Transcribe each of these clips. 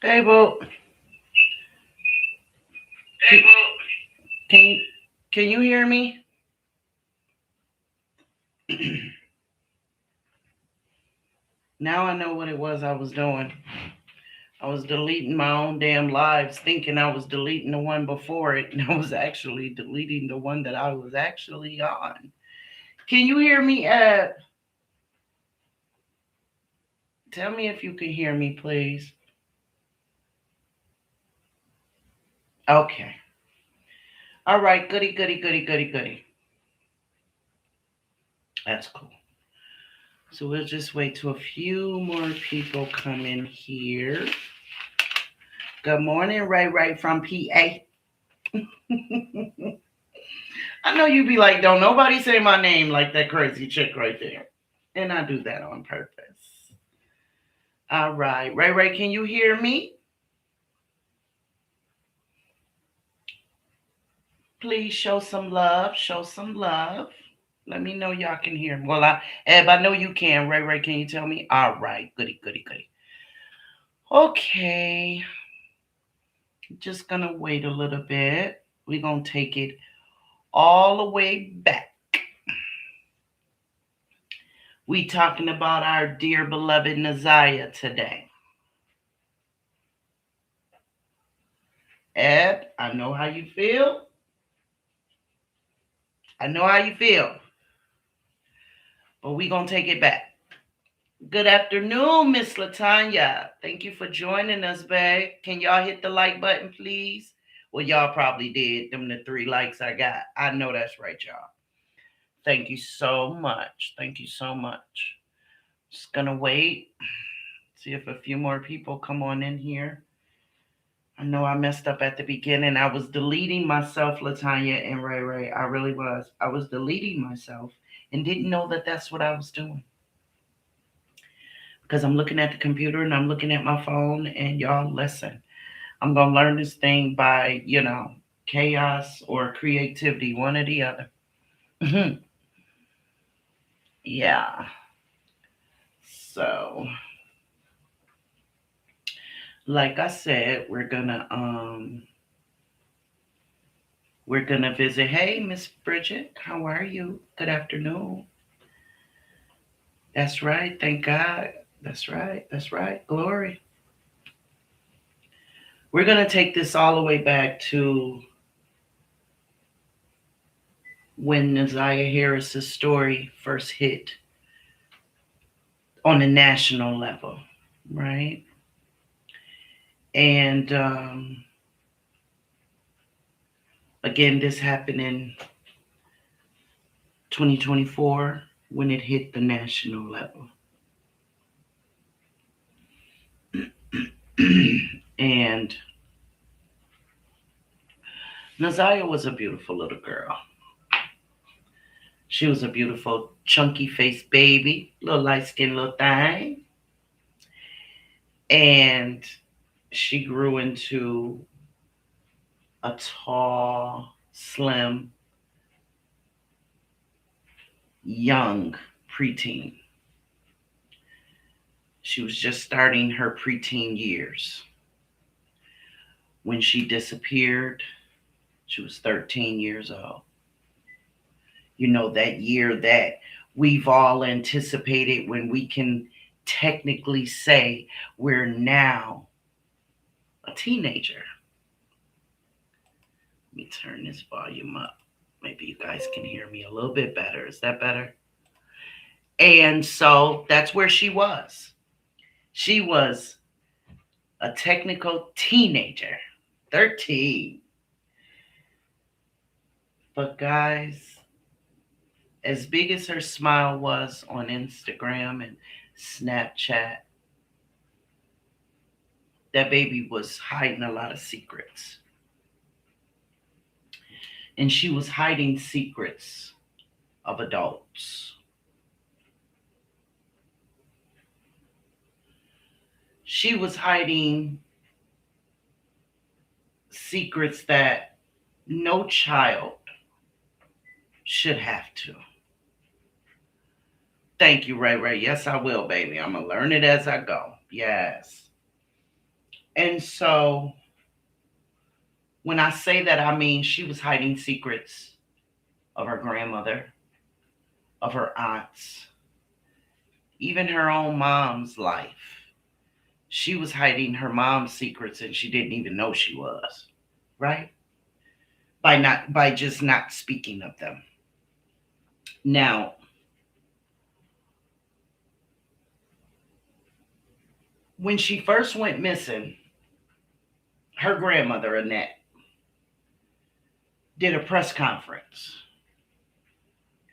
Hey, Bo. Can, can you can you hear me? Now I know what it was I was doing. I was deleting my own damn lives, thinking I was deleting the one before it, and I was actually deleting the one that I was actually on. Can you hear me? Tell me if you can hear me, please. Okay. All right. Goody, goody, goody, goody, goody. That's cool. So we'll just wait till a few more people come in here. Good morning, Ray Ray from PA. I know you be like, don't nobody say my name like that crazy chick right there. And I do that on purpose. All right. Ray Ray, can you hear me? Please show some love. Show some love. Let me know y'all can hear me. Well, Eb, I know you can. Ray Ray, can you tell me? All right. Goody, goody, goody. Okay. Just gonna wait a little bit. We're gonna take it all the way back. We talking about our dear beloved Naziah today. Eb, I know how you feel. I know how you feel. But we gonna take it back. Good afternoon, Miss Latanya. Thank you for joining us, babe. Can y'all hit the like button, please? Well, y'all probably did. Them the 3 likes I got. I know that's right, y'all. Thank you so much. Thank you so much. Just gonna wait. See if a few more people come on in here. I know I messed up at the beginning. I was deleting myself, Latanya and Ray Ray. I really was. I was deleting myself and didn't know that that's what I was doing. Because I'm looking at the computer and I'm looking at my phone, and y'all listen. I'm going to learn this thing by, chaos or creativity, one or the other. Yeah. So, like I said, we're gonna visit. Hey, Miss Bridget, how are you? Good afternoon. That's right. Thank God. That's right. That's right. Glory. We're going to take this all the way back to when Naziah Harris's story first hit on a national level, right? And again, this happened in 2024 when it hit the national level. And Naziah was a beautiful little girl. She was a beautiful, chunky faced baby, little light skinned little thing. And she grew into a tall, slim, young preteen. She was just starting her preteen years. When she disappeared, she was 13 years old. You know, that year that we've all anticipated when we can technically say we're now a teenager. Let me turn this volume up. Maybe you guys can hear me a little bit better. Is that better? And so that's where she was. She was a technical teenager, 13. But guys, as big as her smile was on Instagram and Snapchat, that baby was hiding a lot of secrets. And she was hiding secrets of adults. She was hiding secrets that no child should have to. Thank you, Ray Ray. Yes, I will, baby. I'm going to learn it as I go. Yes. And so when I say that, I mean she was hiding secrets of her grandmother, of her aunts, even her own mom's life. She was hiding her mom's secrets and she didn't even know she was, right? By just not speaking of them. Now, when she first went missing, her grandmother, Annette, did a press conference.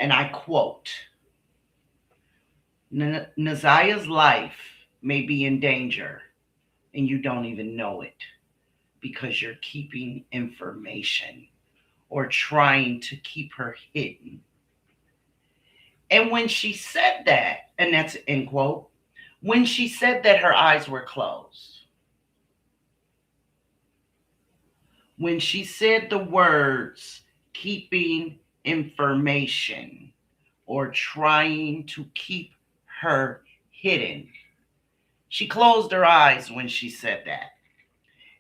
And I quote, Naziah's life may be in danger and you don't even know it because you're keeping information or trying to keep her hidden. And when she said that, and that's end quote, when she said that, her eyes were closed. When she said the words keeping information or trying to keep her hidden, she closed her eyes when she said that.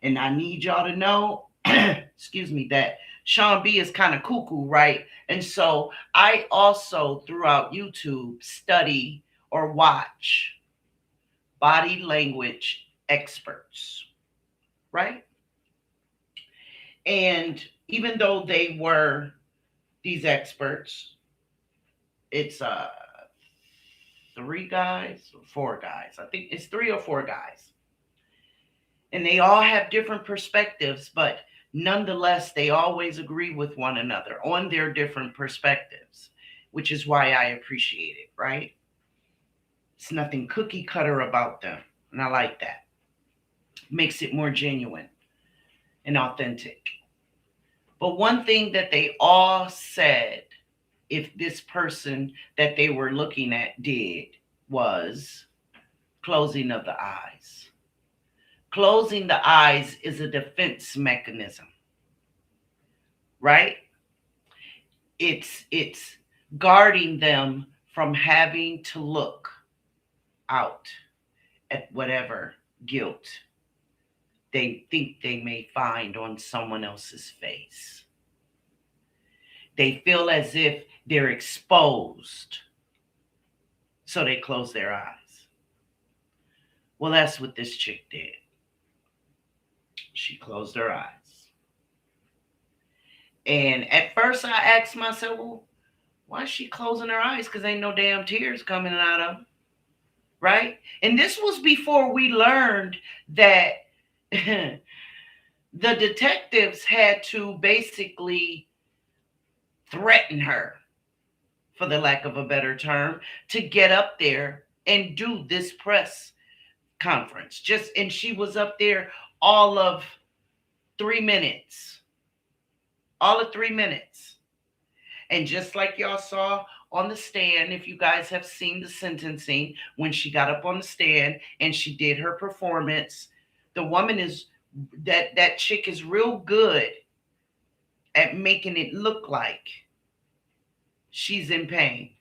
And I need y'all to know, excuse me, that Sean B is kind of cuckoo, right? And so I also, throughout YouTube, study or watch body language experts, right? And even though they were these experts, it's three guys, four guys. I think it's three or four guys. And they all have different perspectives, but nonetheless, they always agree with one another on their different perspectives, which is why I appreciate it, right? It's nothing cookie cutter about them. And I like that. Makes it more genuine and authentic. But one thing that they all said, if this person that they were looking at did, was closing of the eyes. Closing the eyes is a defense mechanism, right? It's guarding them from having to look out at whatever guilt they think they may find on someone else's face. They feel as if they're exposed, so they close their eyes. Well, that's what this chick did. She closed her eyes. And at first I asked myself, well, why is she closing her eyes? Because ain't no damn tears coming out of them. Right? And this was before we learned that the detectives had to basically threaten her, for the lack of a better term, to get up there and do this press conference. And she was up there all of 3 minutes. All of 3 minutes. And just like y'all saw on the stand, if you guys have seen the sentencing, when she got up on the stand and she did her performance, the woman is, that chick is real good at making it look like she's in pain.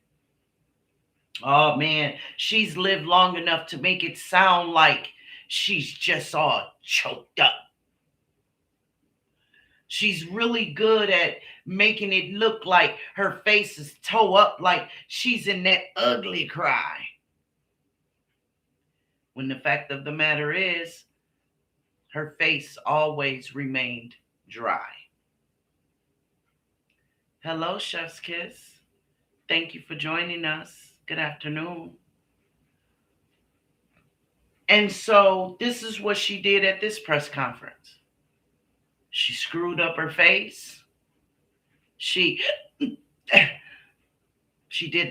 Oh man, she's lived long enough to make it sound like she's just all choked up. She's really good at making it look like her face is toe up, like she's in that ugly cry. When the fact of the matter is, her face always remained dry. Hello, Chef's Kiss. Thank you for joining us. Good afternoon. And so this is what she did at this press conference. She screwed up her face. She did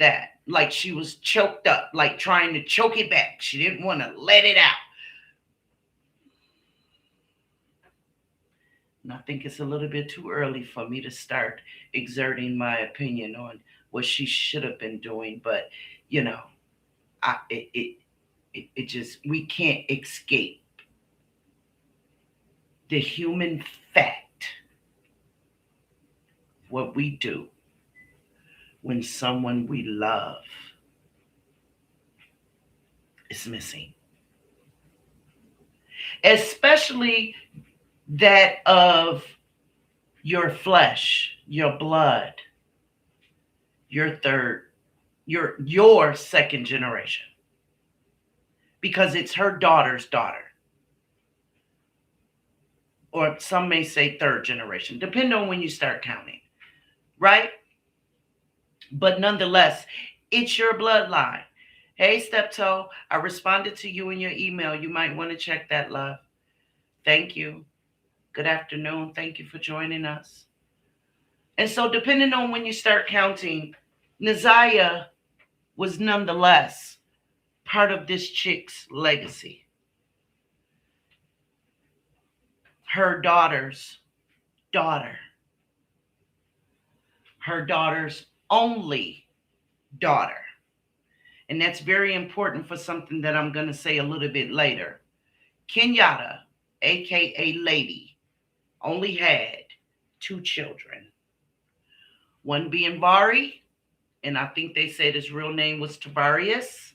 that. Like she was choked up, like trying to choke it back. She didn't want to let it out. And I think it's a little bit too early for me to start exerting my opinion on what she should have been doing. But, you know, it just, we can't escape the human fact, what we do when someone we love is missing. especially that of your flesh, your blood, your third, your second generation, because it's her daughter's daughter, or some may say third generation, depending on when you start counting, right? But nonetheless, it's your bloodline. Hey, Steptoe, I responded to you in your email. You might want to check that, love. Thank you. Good afternoon. Thank you for joining us. And so, depending on when you start counting, Naziah was nonetheless part of this chick's legacy. Her daughter's daughter, her daughter's only daughter. And that's very important for something that I'm going to say a little bit later. Kenyatta, aka Lady, only had two children. One being Vari, and I think they said his real name was Tavarius,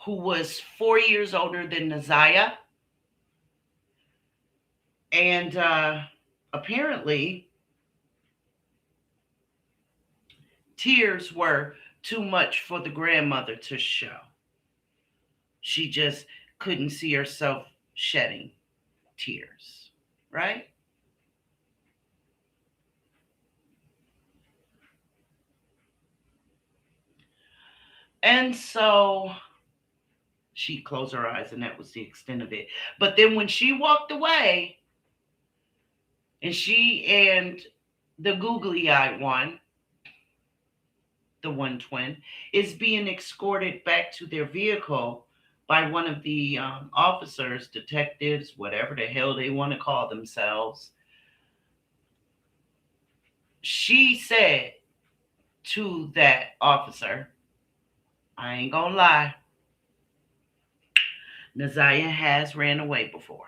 who was 4 years older than Naziah. And apparently, tears were too much for the grandmother to show. She just couldn't see herself shedding tears, right? And so she closed her eyes, and that was the extent of it. But then when she walked away, and she and the googly-eyed one, the one twin, is being escorted back to their vehicle by one of the officers, detectives, whatever the hell they want to call themselves. She said to that officer, I ain't gonna lie, Naziah has ran away before.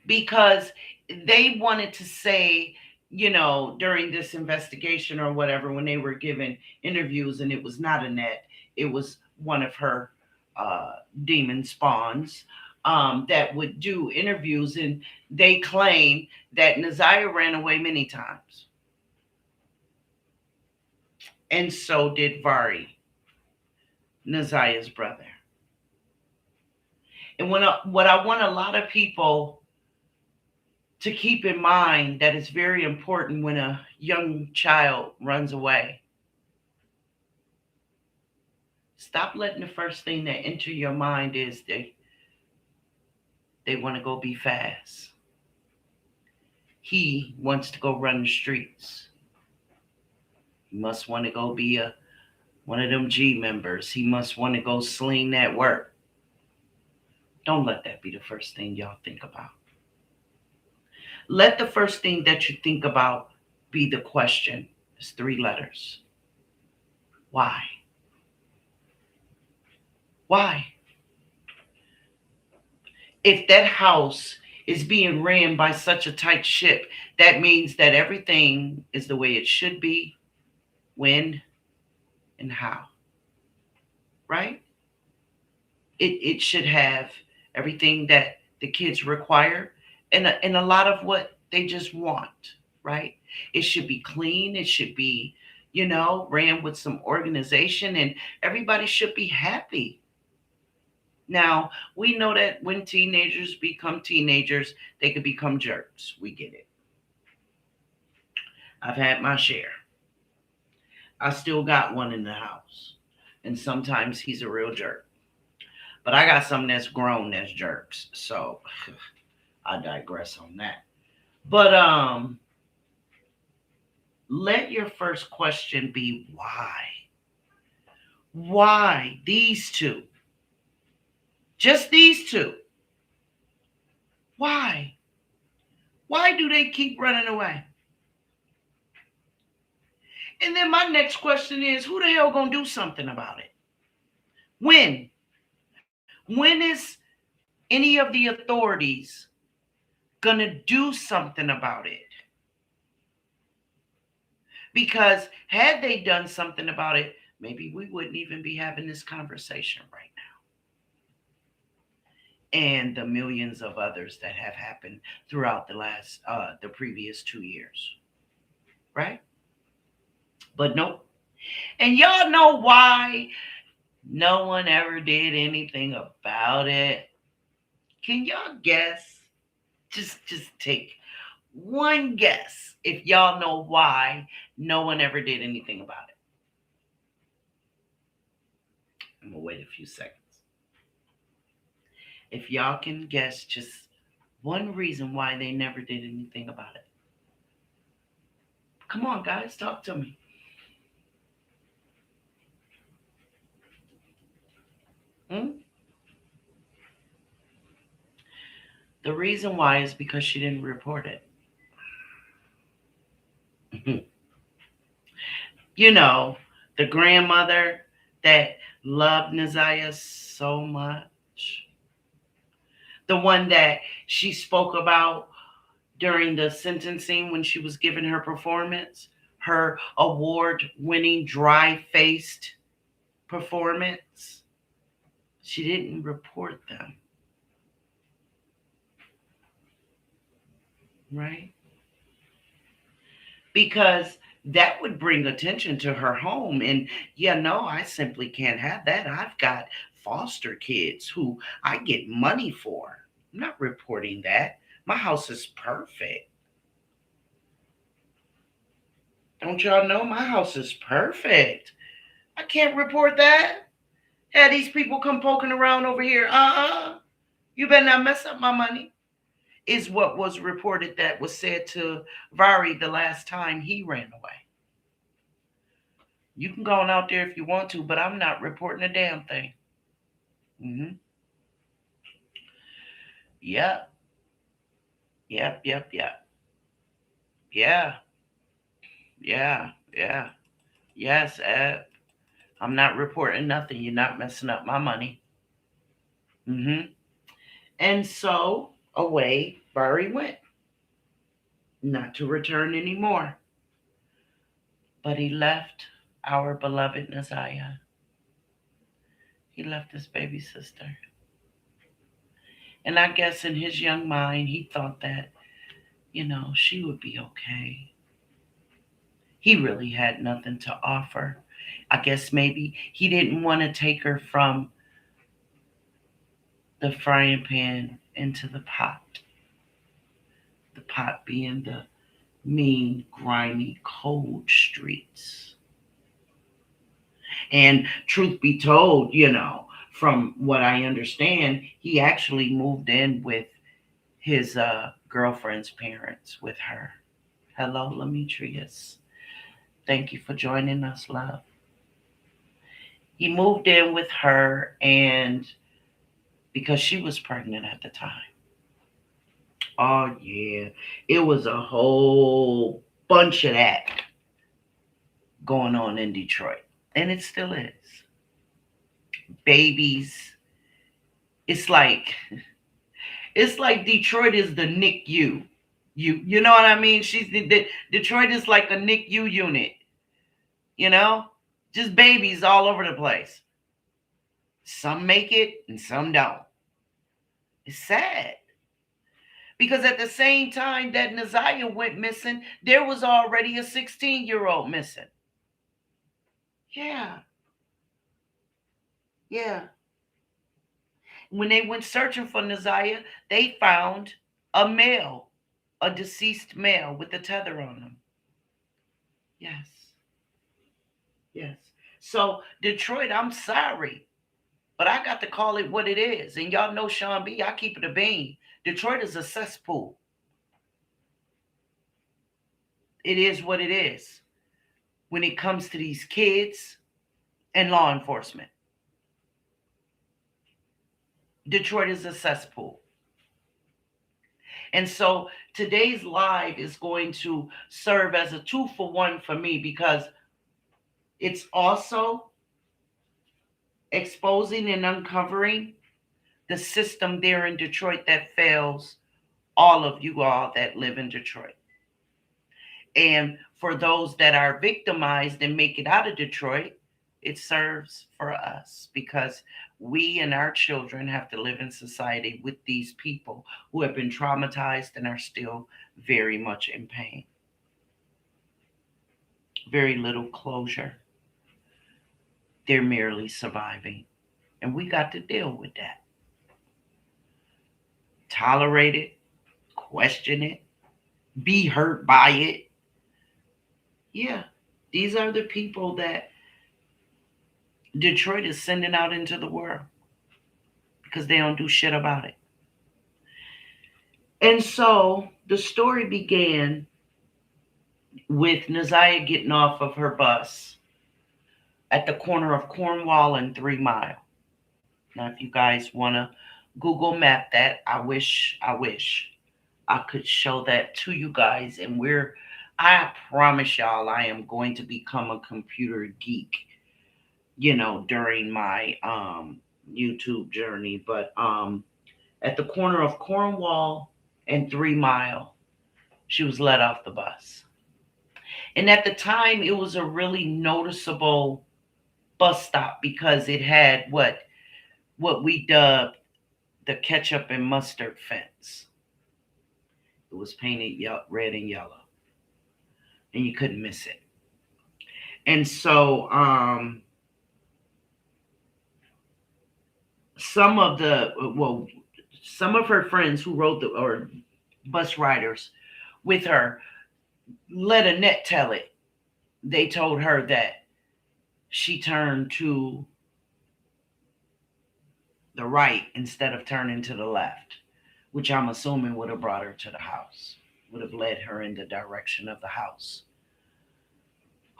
Because they wanted to say, during this investigation or whatever, when they were given interviews, and it was not Annette, it was one of her demon spawns that would do interviews, and they claim that Naziah ran away many times. And so did Vari, Naziah's brother. And what I want a lot of people to keep in mind, that it's very important when a young child runs away. Stop letting the first thing that enter your mind is they want to go be fast. He wants to go run the streets. He must want to go be one of them G members. He must want to go sling that work. Don't let that be the first thing y'all think about. Let the first thing that you think about be the question. It's 3 letters. Why? Why? If that house is being ran by such a tight ship, that means that everything is the way it should be, when, and how. Right? It should have everything that the kids require, and a lot of what they just want, right? It should be clean. It should be, ran with some organization, and everybody should be happy. Now, we know that when teenagers become teenagers, they could become jerks. We get it. I've had my share. I still got one in the house, and sometimes he's a real jerk. But I got some that's grown that's jerks, so I digress on that. But let your first question be why? Why these two? Just these two. Why? Why do they keep running away? And then my next question is, who the hell gonna do something about it? When? When is any of the authorities gonna do something about it? Because had they done something about it, maybe we wouldn't even be having this conversation right now. And the millions of others that have happened throughout the previous 2 years, right? But nope. And y'all know why no one ever did anything about it? Can y'all guess? Just take one guess if y'all know why no one ever did anything about it. I'm gonna wait a few seconds. If y'all can guess just one reason why they never did anything about it. Come on, guys, talk to me. Hmm? The reason why is because she didn't report it. You know, the grandmother that loved Naziah so much. The one that she spoke about during the sentencing when she was giving her performance, her award winning, dry faced performance. She didn't report them, right? Because that would bring attention to her home. And yeah, no, I simply can't have that. I've got foster kids who I get money for. I'm not reporting that. My house is perfect. Don't y'all know my house is perfect? I can't report that. Had these people come poking around over here. You better not mess up my money. Is what was reported that was said to Vari the last time he ran away. You can go on out there if you want to, but I'm not reporting a damn thing. Mm-hmm. Yep. Yep. Yep. Yep. Yeah. Yeah. Yeah. Yes, Ed. I'm not reporting nothing. You're not messing up my money. Mm-hmm. And so away Vari went, not to return anymore. But he left our beloved Naziah. He left his baby sister. And I guess in his young mind, he thought that, she would be okay. He really had nothing to offer. I guess maybe he didn't want to take her from the frying pan into the pot being the mean, grimy, cold streets. And truth be told, from what I understand, he actually moved in with his girlfriend's parents with her. Hello, Demetrius. Thank you for joining us, love. He moved in with her, and because she was pregnant at the time. Oh, yeah. It was a whole bunch of that going on in Detroit. And it still is. Babies. It's like Detroit is the NICU. You know what I mean? Detroit is like a NICU unit, you know? Just babies all over the place. Some make it and some don't. It's sad. Because at the same time that Naziah went missing, there was already a 16-year-old missing. Yeah. Yeah. When they went searching for Naziah, they found a deceased male with a tether on him. Yes. Yes. So, Detroit, I'm sorry, but I got to call it what it is. And y'all know Sean B, I keep it a bean. Detroit is a cesspool. It is what it is when it comes to these kids and law enforcement. Detroit is a cesspool. And so today's live is going to serve as a 2-for-1 for me because it's also exposing and uncovering the system there in Detroit that fails all of you all that live in Detroit. And for those that are victimized and make it out of Detroit, It serves for us because we and our children have to live in society with these people who have been traumatized and are still very much in pain. Very little closure. They're merely surviving. And we got to deal with that. Tolerate it, question it, be hurt by it. Yeah, these are the people that Detroit is sending out into the world because they don't do shit about it. And so the story began with Naziah getting off of her bus at the corner of Cornwall and 3 Mile. Now, if you guys want to Google map that, I wish I could show that to you guys. And I promise y'all, I am going to become a computer geek, during my YouTube journey. But at the corner of Cornwall and 3 Mile, she was let off the bus. And at the time, it was a really noticeable bus stop because it had what we dubbed the ketchup and mustard fence. It was painted red and yellow, and you couldn't miss it. And so some of her friends who or bus riders with her, let Annette tell it. They told her that she turned to the right instead of turning to the left, which I'm assuming would have brought her to the house, would have led her in the direction of the house.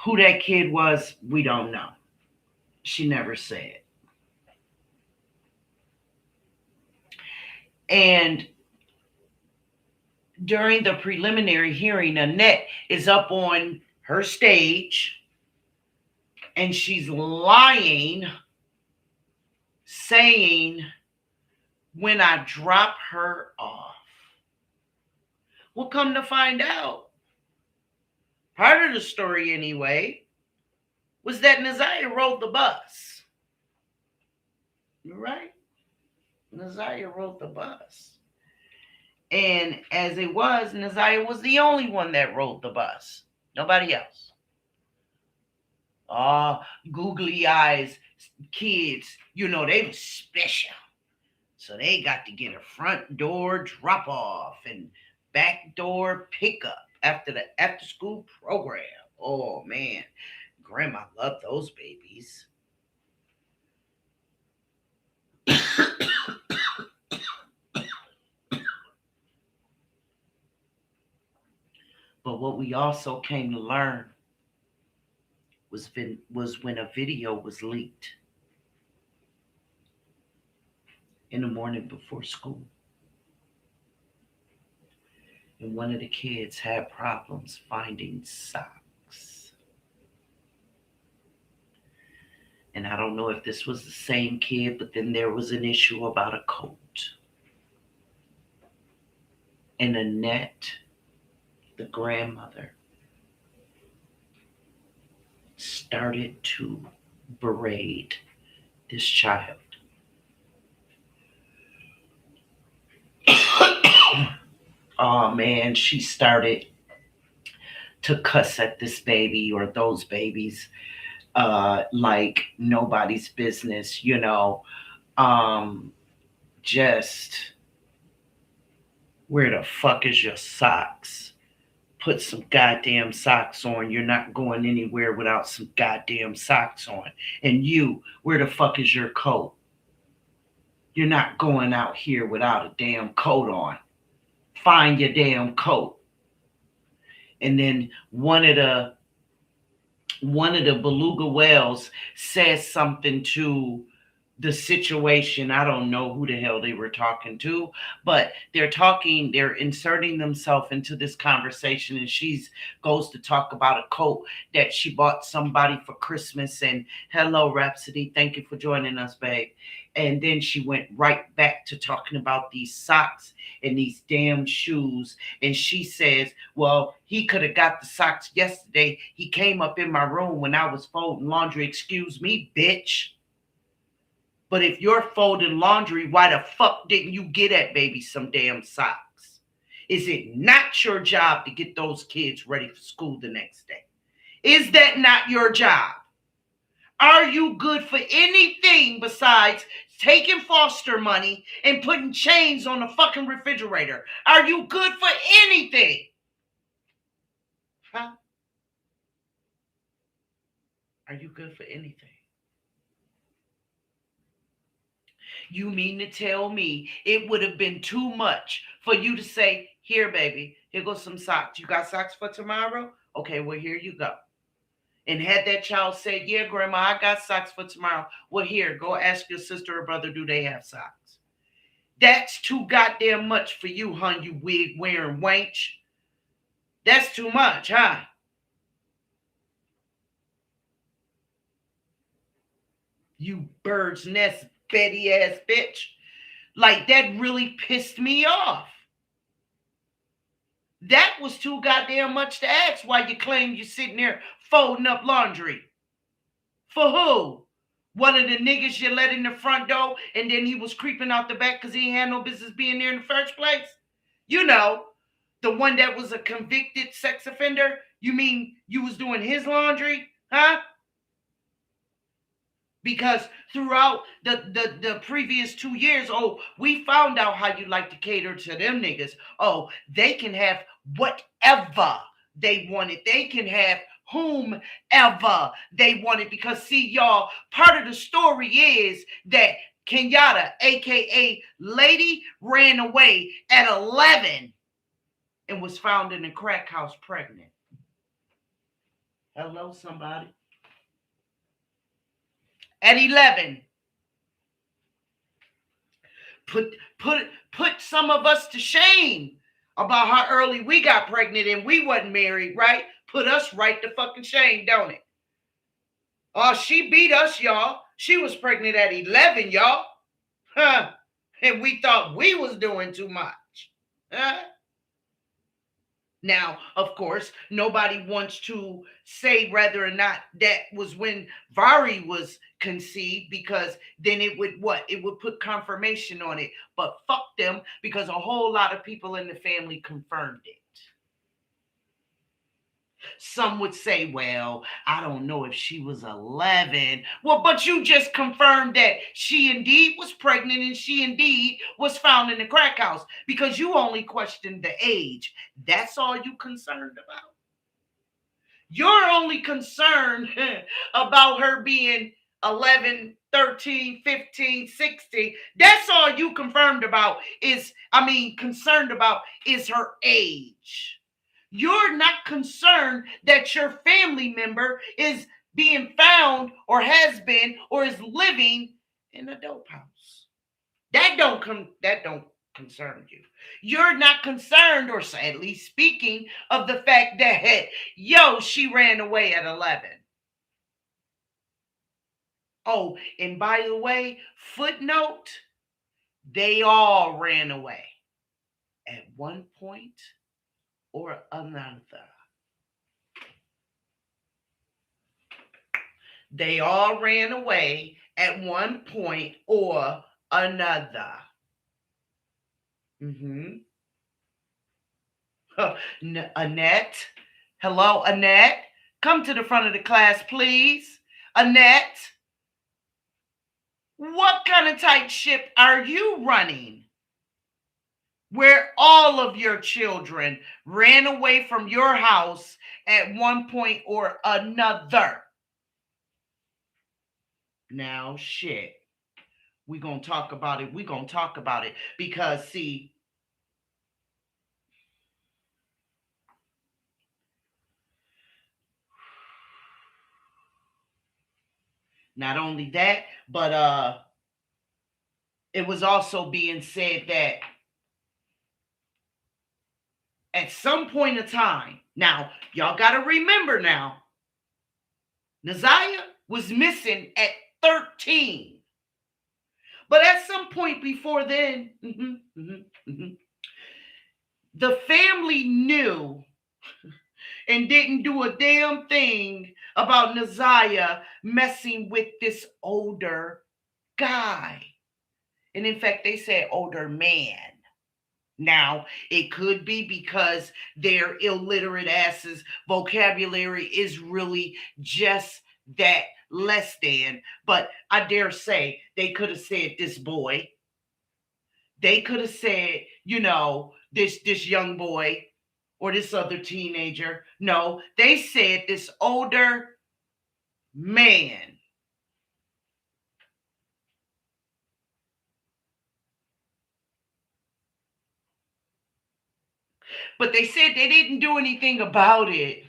Who that kid was, we don't know. She never said. And during the preliminary hearing, Annette is up on her stage and she's lying, saying, when I drop her off. Well, come to find out, part of the story anyway, was that Naziah rode the bus. Right? Naziah rode the bus. And as it was, Naziah was the only one that rode the bus. Nobody else. Googly eyes kids, they were special. So they got to get a front door drop off and back door pickup after the after school program. Oh man, grandma loved those babies. But what we also came to learn was when a video was leaked in the morning before school. And one of the kids had problems finding socks. And I don't know if this was the same kid, but then there was an issue about a coat. And Annette, the grandmother, started to berate this child. Oh man, she started to cuss at this baby or those babies like nobody's business, just, where the fuck is your socks? Put some goddamn socks on. You're not going anywhere without some goddamn socks on. And you, where the fuck is your coat? You're not going out here without a damn coat on. Find your damn coat. And then one of the beluga whales says something to the situation. I don't know who the hell they were talking to, but they're inserting themselves into this conversation, and she's goes to talk about a coat that she bought somebody for Christmas. And hello, Rhapsody, thank you for joining us, babe. And then she went right back to talking about these socks and these damn shoes. And she says, well, he could have got the socks yesterday. He came up in my room when I was folding laundry. Excuse me, bitch. But if you're folding laundry, why the fuck didn't you get that baby some damn socks? Is it not your job to get those kids ready for school the next day? Is that not your job? Are you good for anything besides taking foster money and putting chains on the fucking refrigerator? Are you good for anything? Huh? Are you good for anything? You mean to tell me it would have been too much for you to say, here, baby, here goes some socks. You got socks for tomorrow? Okay, well, here you go. And had that child said, yeah, grandma, I got socks for tomorrow. Well, here, go ask your sister or brother, do they have socks? That's too goddamn much for you, hun, you wig wearing wench. That's too much, huh? You bird's nest Betty ass bitch. Like, that really pissed me off. That was too goddamn much to ask while you claim you're sitting there folding up laundry. For who? One of the niggas you let in the front door and then he was creeping out the back because he ain't had no business being there in the first place? You know, the one that was a convicted sex offender? You mean you was doing his laundry? Huh? Because throughout the previous 2 years, oh, we found out how you like to cater to them niggas. Oh, they can have whatever they wanted. They can have whomever they wanted. Because see, y'all, part of the story is that Kenyatta, aka Lady, ran away at 11 and was found in a crack house pregnant. Hello, somebody. At 11. Put some of us to shame about how early we got pregnant and we wasn't married, right? Put us right to fucking shame, don't it? Oh, she beat us, y'all. She was pregnant at 11, y'all. Huh? And we thought we was doing too much. Huh? Now, of course, nobody wants to say whether or not that was when Vari was conceived, because then it would what? It would put confirmation on it. But fuck them, because a whole lot of people in the family confirmed it. Some would say, well, I don't know if she was 11. Well, but you just confirmed that she indeed was pregnant and she indeed was found in the crack house, because you only questioned the age. That's all you concerned about. You're only concerned about her being 11, 13, 15, 16. That's all you confirmed about concerned about is her age. You're not concerned that your family member is being found or has been or is living in a dope house. That don't concern you. You're not concerned, or sadly speaking, of the fact that she ran away at 11. Oh, and by the way, footnote, they all ran away at one point or another. They all ran away at one point or another. Annette. Hello, Annette. Come to the front of the class, please. Annette. What kind of tight ship are you running, where all of your children ran away from your house at one point or another? Now, shit. We're going to talk about it. We're going to talk about it because, see, not only that, but it was also being said that at some point in time, now, y'all got to remember now, Naziah was missing at 13. But at some point before then, the family knew and didn't do a damn thing about Naziah messing with this older guy. And in fact, they said older man. Now, it could be because their illiterate asses' vocabulary is really just that less than. But I dare say they could have said this boy. They could have said, this young boy or this other teenager. No, they said this older man. But they said they didn't do anything about it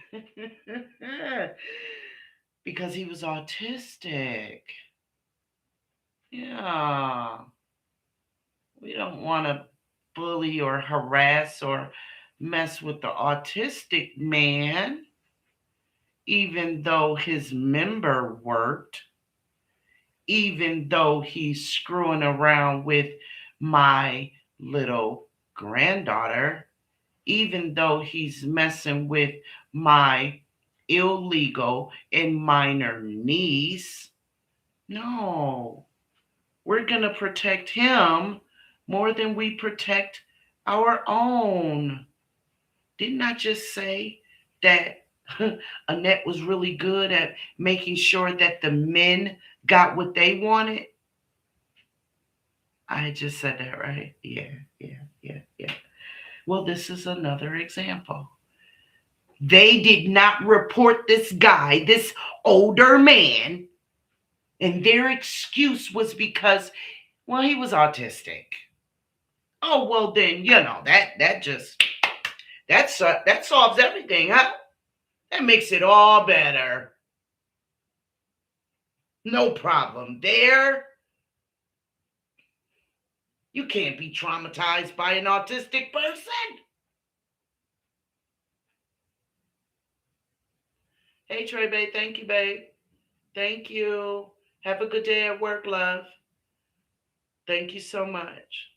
because he was autistic. Yeah. We don't want to bully or harass or mess with the autistic man, even though his member worked, even though he's screwing around with my little granddaughter, even though he's messing with my illegal and minor niece. No, we're going to protect him more than we protect our own. Didn't I just say that Annette was really good at making sure that the men got what they wanted? I just said that, right? Yeah. Well, this is another example. They did not report this guy, this older man, and their excuse was because, well, he was autistic. Oh, well, then, that solves everything, huh? That makes it all better. No problem there. You can't be traumatized by an autistic person. Hey, Trey, babe. Thank you, babe. Thank you. Have a good day at work, love. Thank you so much.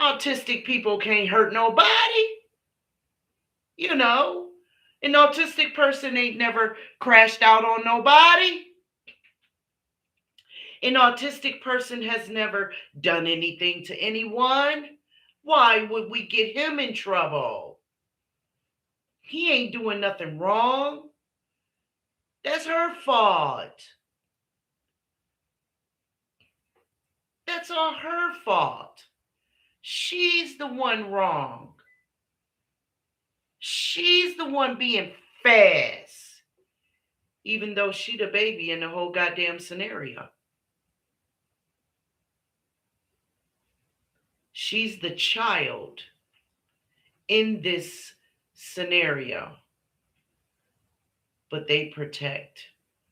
Autistic people can't hurt nobody. An autistic person ain't never crashed out on nobody. An autistic person has never done anything to anyone. Why would we get him in trouble? He ain't doing nothing wrong. That's her fault. That's all her fault. She's the one wrong. She's the one being fast. Even though she the baby in the whole goddamn scenario. She's the child in this scenario. But they protect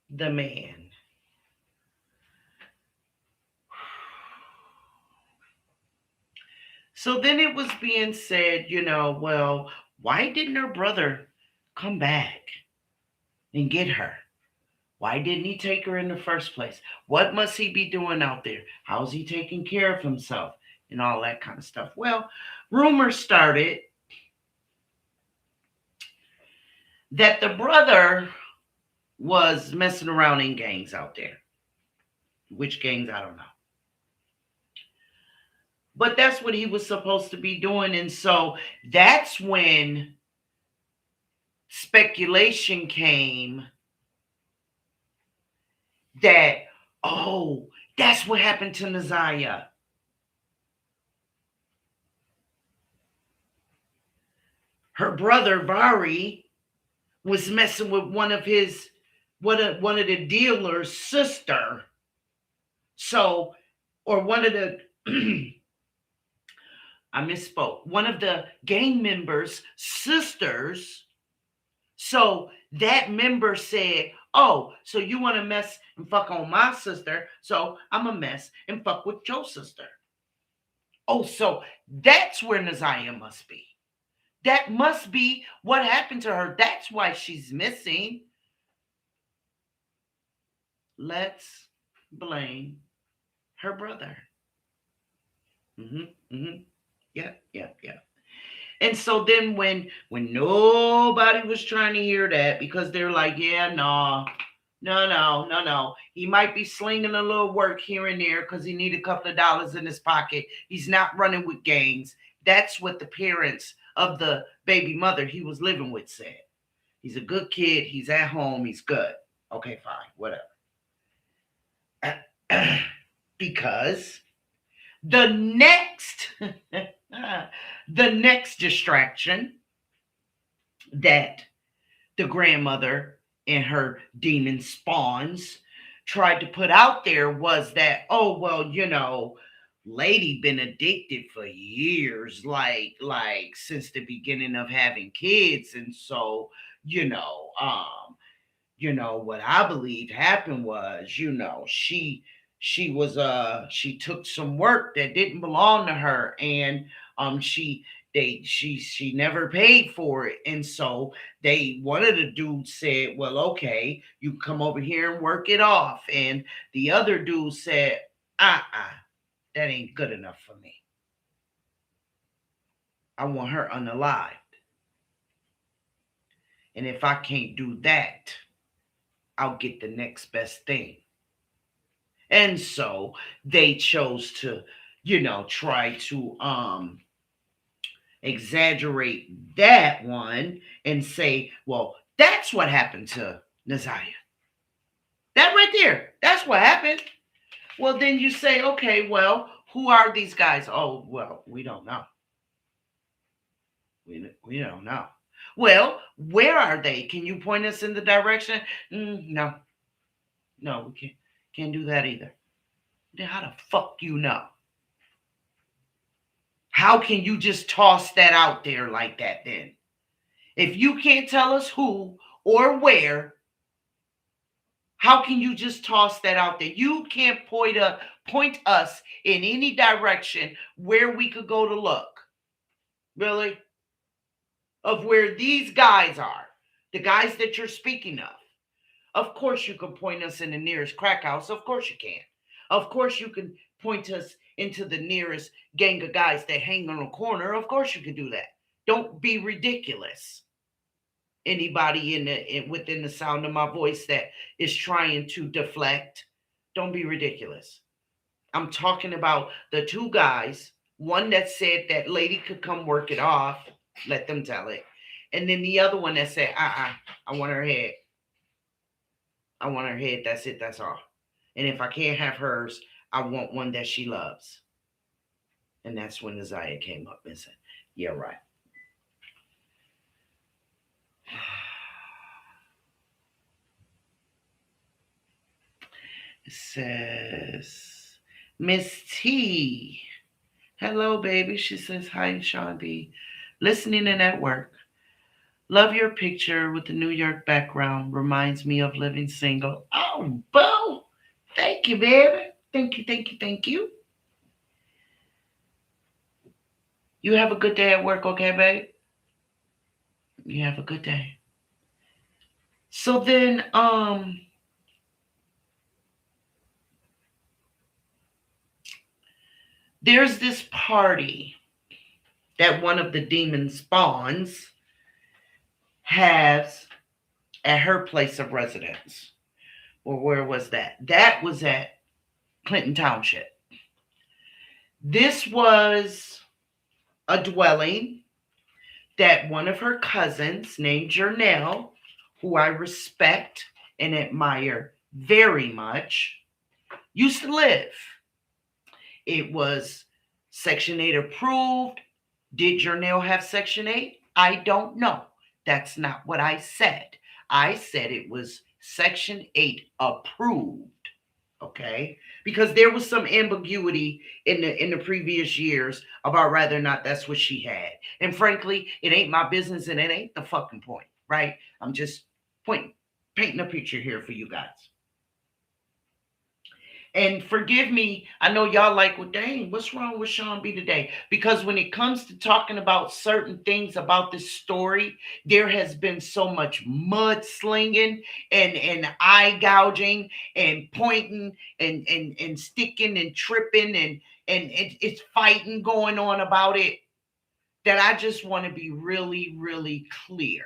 the man. So then it was being said, well, why didn't her brother come back and get her? Why didn't he take her in the first place? What must he be doing out there? How's he taking care of himself? And all that kind of stuff. Well, rumors started that the brother was messing around in gangs out there. Which gangs, I don't know. But that's what he was supposed to be doing. And so that's when speculation came that, oh, that's what happened to Naziah. Her brother, Vari, was messing with one of the dealer's sister. So, or one of the... I misspoke. One of the gang members' sisters. So that member said, Oh, so you want to mess and fuck on my sister, so I'm a mess and fuck with your sister. Oh, so that's where Naziah must be. That must be what happened to her. That's why she's missing. Let's blame her brother. Mm-hmm. Yeah, yeah, yeah. And so then when nobody was trying to hear that because they're like, yeah, no. He might be slinging a little work here and there because he need a couple of dollars in his pocket. He's not running with gangs. That's what the parents of the baby mother he was living with said. He's a good kid. He's at home. He's good. Okay, fine, whatever. Because the next the next distraction that the grandmother and her demon spawns tried to put out there was that, oh well, lady been addicted for years, like since the beginning of having kids. And so what I believe happened was, she took some work that didn't belong to her, and she never paid for it. And so one of the dudes said, well, okay, you come over here and work it off. And the other dude said, that ain't good enough for me. I want her unalived. And if I can't do that, I'll get the next best thing. And so they chose to, try to exaggerate that one and say, well, that's what happened to Naziah. That right there, that's what happened. Well, then you say, okay, well, who are these guys? Oh, well, we don't know. We don't know. Well, where are they? Can you point us in the direction? No, we can't do that either. Then how the fuck you know? How can you just toss that out there like that then? If you can't tell us who or where, how can you just toss that out there? You can't point us in any direction where we could go to look. Really? Of where these guys are, the guys that you're speaking of. Of course you can point us in the nearest crack house. Of course you can. Of course you can point us into the nearest gang of guys that hang on a corner. Of course you can do that. Don't be ridiculous. Anybody within the sound of my voice that is trying to deflect, don't be ridiculous. I'm talking about the two guys, one that said that lady could come work it off, let them tell it. And then the other one that said, I want her head. I want her head. That's it. That's all. And if I can't have hers, I want one that she loves. And that's when Naziah came up and said, yeah, right. It says, Miss T. Hello, baby. She says, hi, Sean B. Listening in at work. Love your picture with the New York background. Reminds me of living single. Oh, boo. Thank you, baby. Thank you. You have a good day at work, okay, babe? You have a good day. So then, there's this party that one of the demon spawns has at her place of residence. Well, where was that? That was at Clinton Township. This was a dwelling that one of her cousins named Jernell, who I respect and admire very much, used to live. It was Section 8 approved. Did Jernell have Section 8? I don't know. That's not what I said. I said it was Section 8 approved. Okay? Because there was some ambiguity in the previous years about whether or not that's what she had. And frankly, it ain't my business and it ain't the fucking point, right? I'm just pointing painting a picture here for you guys. And forgive me, I know y'all like, well, dang, what's wrong with Sean B today? Because when it comes to talking about certain things about this story, there has been so much mudslinging and eye gouging and pointing and sticking and tripping and it's fighting going on about it, that I just want to be really, really clear.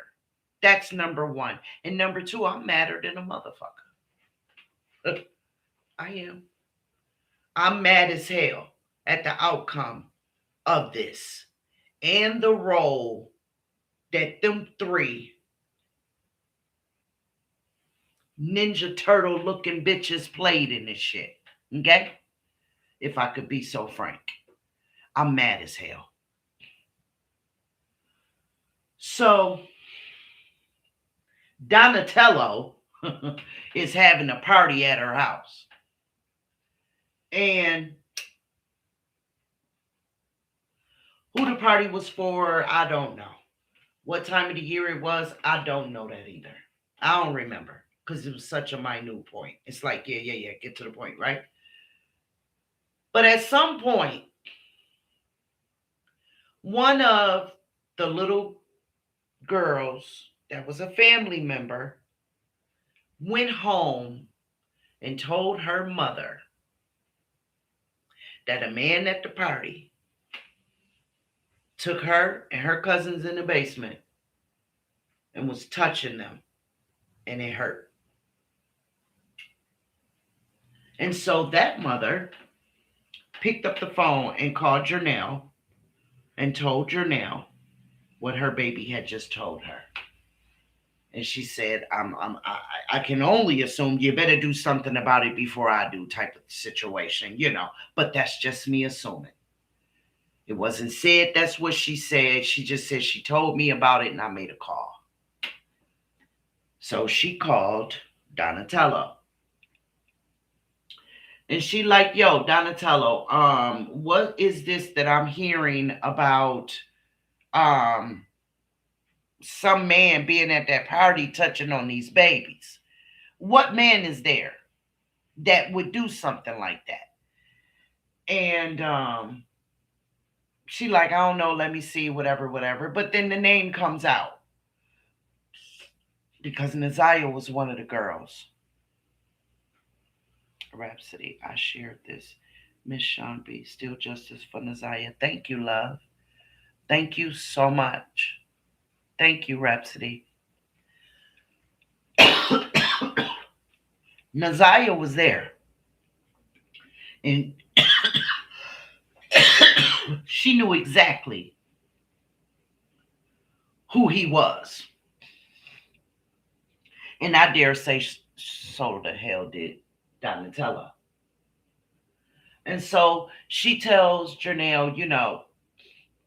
That's number one. And number two, I'm madder than a motherfucker. I am. I'm mad as hell at the outcome of this and the role that them three Ninja Turtle looking bitches played in this shit. Okay? If I could be so frank, I'm mad as hell. So, Donatello is having a party at her house. And who the party was for, I don't know. What time of the year it was, I don't know that either. I don't remember because it was such a minute point. It's like, yeah, get to the point, right? But at some point, one of the little girls that was a family member went home and told her mother that a man at the party took her and her cousins in the basement and was touching them, and it hurt. And so that mother picked up the phone and called Janelle and told Janelle what her baby had just told her. And she said, I can only assume you better do something about it before I do, type of situation, but that's just me assuming. It wasn't said that's what she said. She just said she told me about it and I made a call. So she called Donatello. And she like, yo, Donatello, what is this that I'm hearing about some man being at that party touching on these babies? What man is there that would do something like that? And she like, I don't know, let me see, whatever. But then the name comes out because Naziah was one of the girls. Rhapsody, I shared this. Miss Sean B, still justice for Naziah. Thank you, love. Thank you so much. Thank you, Rhapsody. Naziah was there. And she knew exactly who he was. And I dare say so the hell did Donatella. And so she tells Janelle,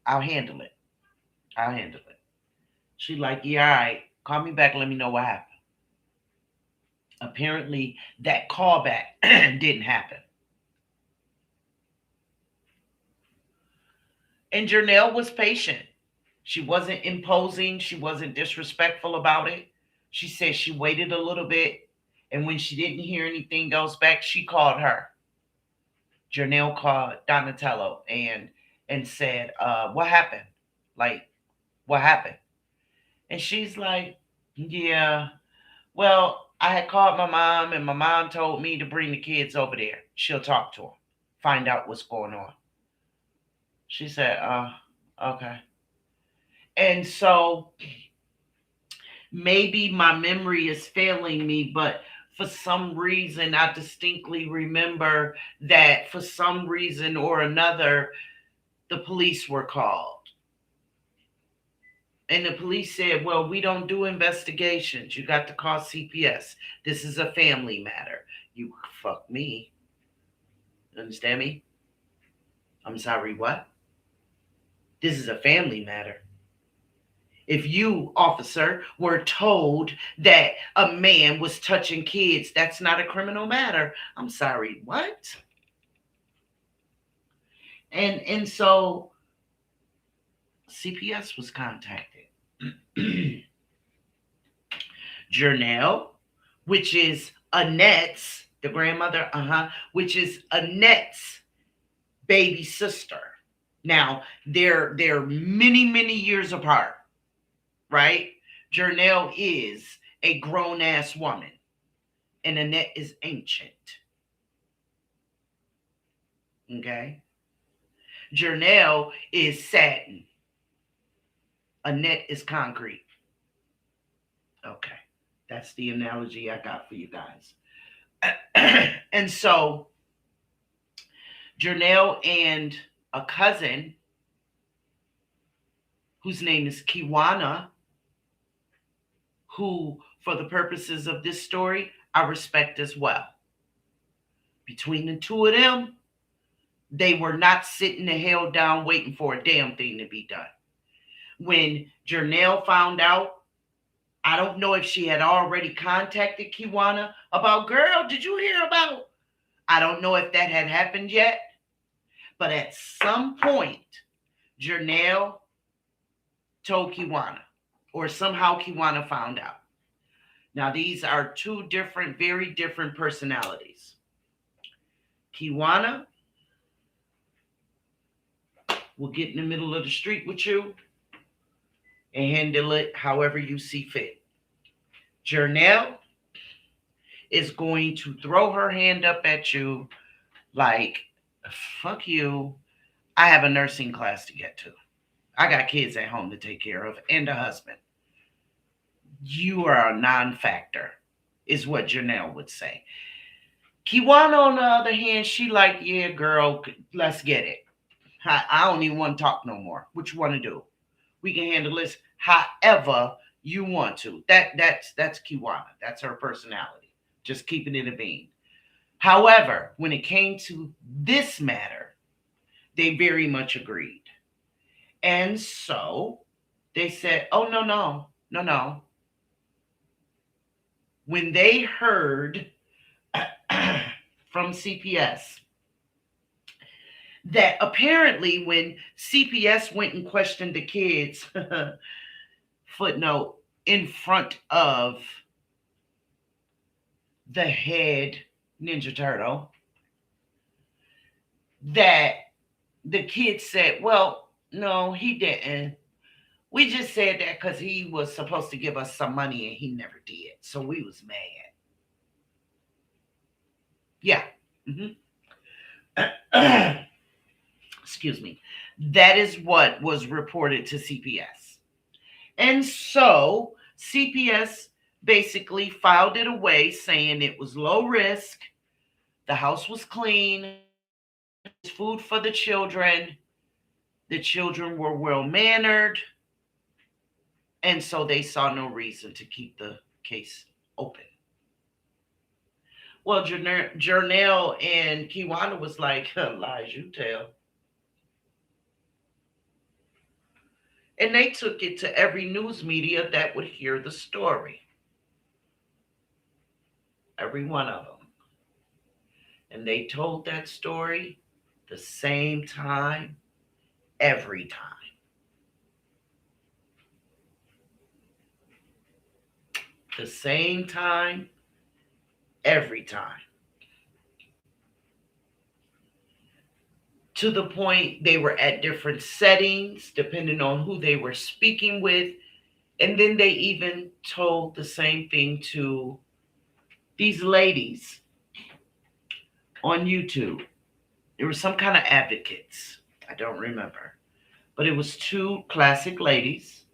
I'll handle it. She's like, yeah, all right. Call me back. Let me know what happened. Apparently, that callback didn't happen. And Janelle was patient. She wasn't imposing. She wasn't disrespectful about it. She said she waited a little bit. And when she didn't hear anything else back, she called her. Janelle called Donatello and said, what happened? Like, what happened? And she's like, yeah, well, I had called my mom and my mom told me to bring the kids over there. She'll talk to them, find out what's going on. She said, okay. And so maybe my memory is failing me, but for some reason, I distinctly remember that for some reason or another, the police were called. And the police said, well, we don't do investigations. You got to call CPS. This is a family matter. You fuck me. Understand me? I'm sorry, what? This is a family matter. If you, officer, were told that a man was touching kids, that's not a criminal matter. I'm sorry, what? And so CPS was contacted. Janelle which is Annette's, the grandmother, which is Annette's baby sister. Now, they're many, many years apart, right? Jernell is a grown ass woman, and Annette is ancient. Okay? Jernell is satin. Annette is concrete. Okay. That's the analogy I got for you guys. And so Jernell and a cousin whose name is Kiwana, who, for the purposes of this story, I respect as well. Between the two of them, they were not sitting the hell down waiting for a damn thing to be done. When Jernell found out, I don't know if she had already contacted Kiwana about, girl, did you hear about? I don't know if that had happened yet. But at some point, Jernell told Kiwana, or somehow Kiwana found out. Now, these are two different, very different personalities. Kiwana will get in the middle of the street with you and handle it however you see fit. Jernell is going to throw her hand up at you like, fuck you. I have a nursing class to get to. I got kids at home to take care of and a husband. You are a non-factor, is what Jernell would say. Kiwana, on the other hand, she like, yeah, girl, let's get it. I don't even want to talk no more. What you want to do? We can handle this however you want to. That's Kiwana. That's her personality. Just keeping it a bean. However, when it came to this matter, they very much agreed. And so they said, oh, no. When they heard from CPS that apparently when CPS went and questioned the kids, footnote, in front of the head Ninja Turtle, that the kid said, well, no, he didn't. We just said that because he was supposed to give us some money and he never did. So we was mad. Yeah. Excuse me. That is what was reported to CPS. And so CPS basically filed it away saying it was low risk. The house was clean. Food for the children. The children were well-mannered. And so they saw no reason to keep the case open. Well, Jernell and Kiwana was like, lies you tell. And they took it to every news media that would hear the story. Every one of them. And they told that story the same time, every time. The same time, every time. To the point they were at different settings, depending on who they were speaking with. And then they even told the same thing to these ladies on YouTube. There were some kind of advocates. I don't remember. But it was two classic ladies.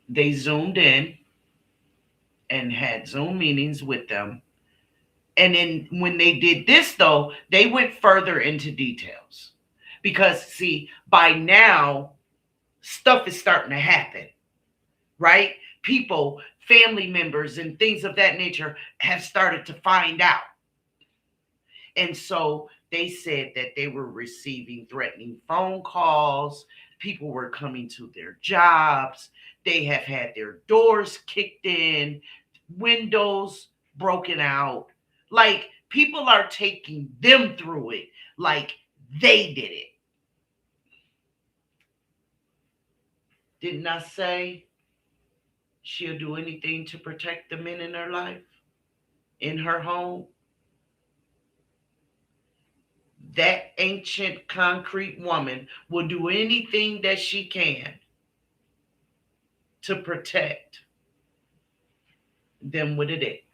They zoomed in and had Zoom meetings with them. And then when they did this, though, they went further into details. Because, see, by now, stuff is starting to happen, right? People, family members, and things of that nature have started to find out. And so they said that they were receiving threatening phone calls. People were coming to their jobs. They have had their doors kicked in, windows broken out. Like, people are taking them through it like they did it. Didn't I say she'll do anything to protect the men in her life, in her home. That ancient concrete woman will do anything that she can to protect them with a dick.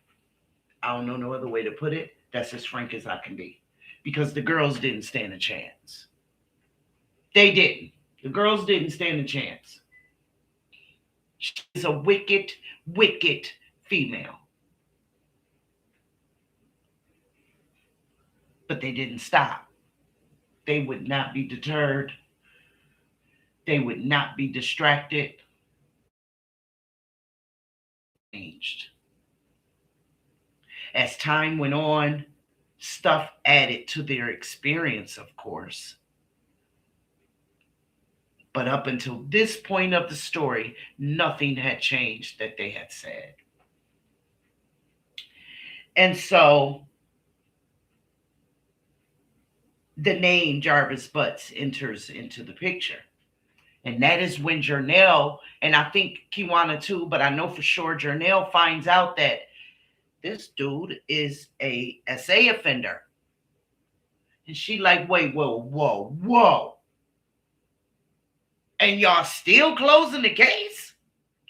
I don't know no other way to put it. That's as frank as I can be. Because the girls didn't stand a chance. They didn't. The girls didn't stand a chance. She's a wicked, wicked female. But they didn't stop. They would not be deterred. They would not be distracted. Changed. As time went on, stuff added to their experience, of course. But up until this point of the story, nothing had changed that they had said. And so the name Jarvis Butts enters into the picture. And that is when Jernell, and I think Kiwana too, but I know for sure Jernell finds out that this dude is a SA offender. And she like, wait, whoa, whoa, whoa. And y'all still closing the case?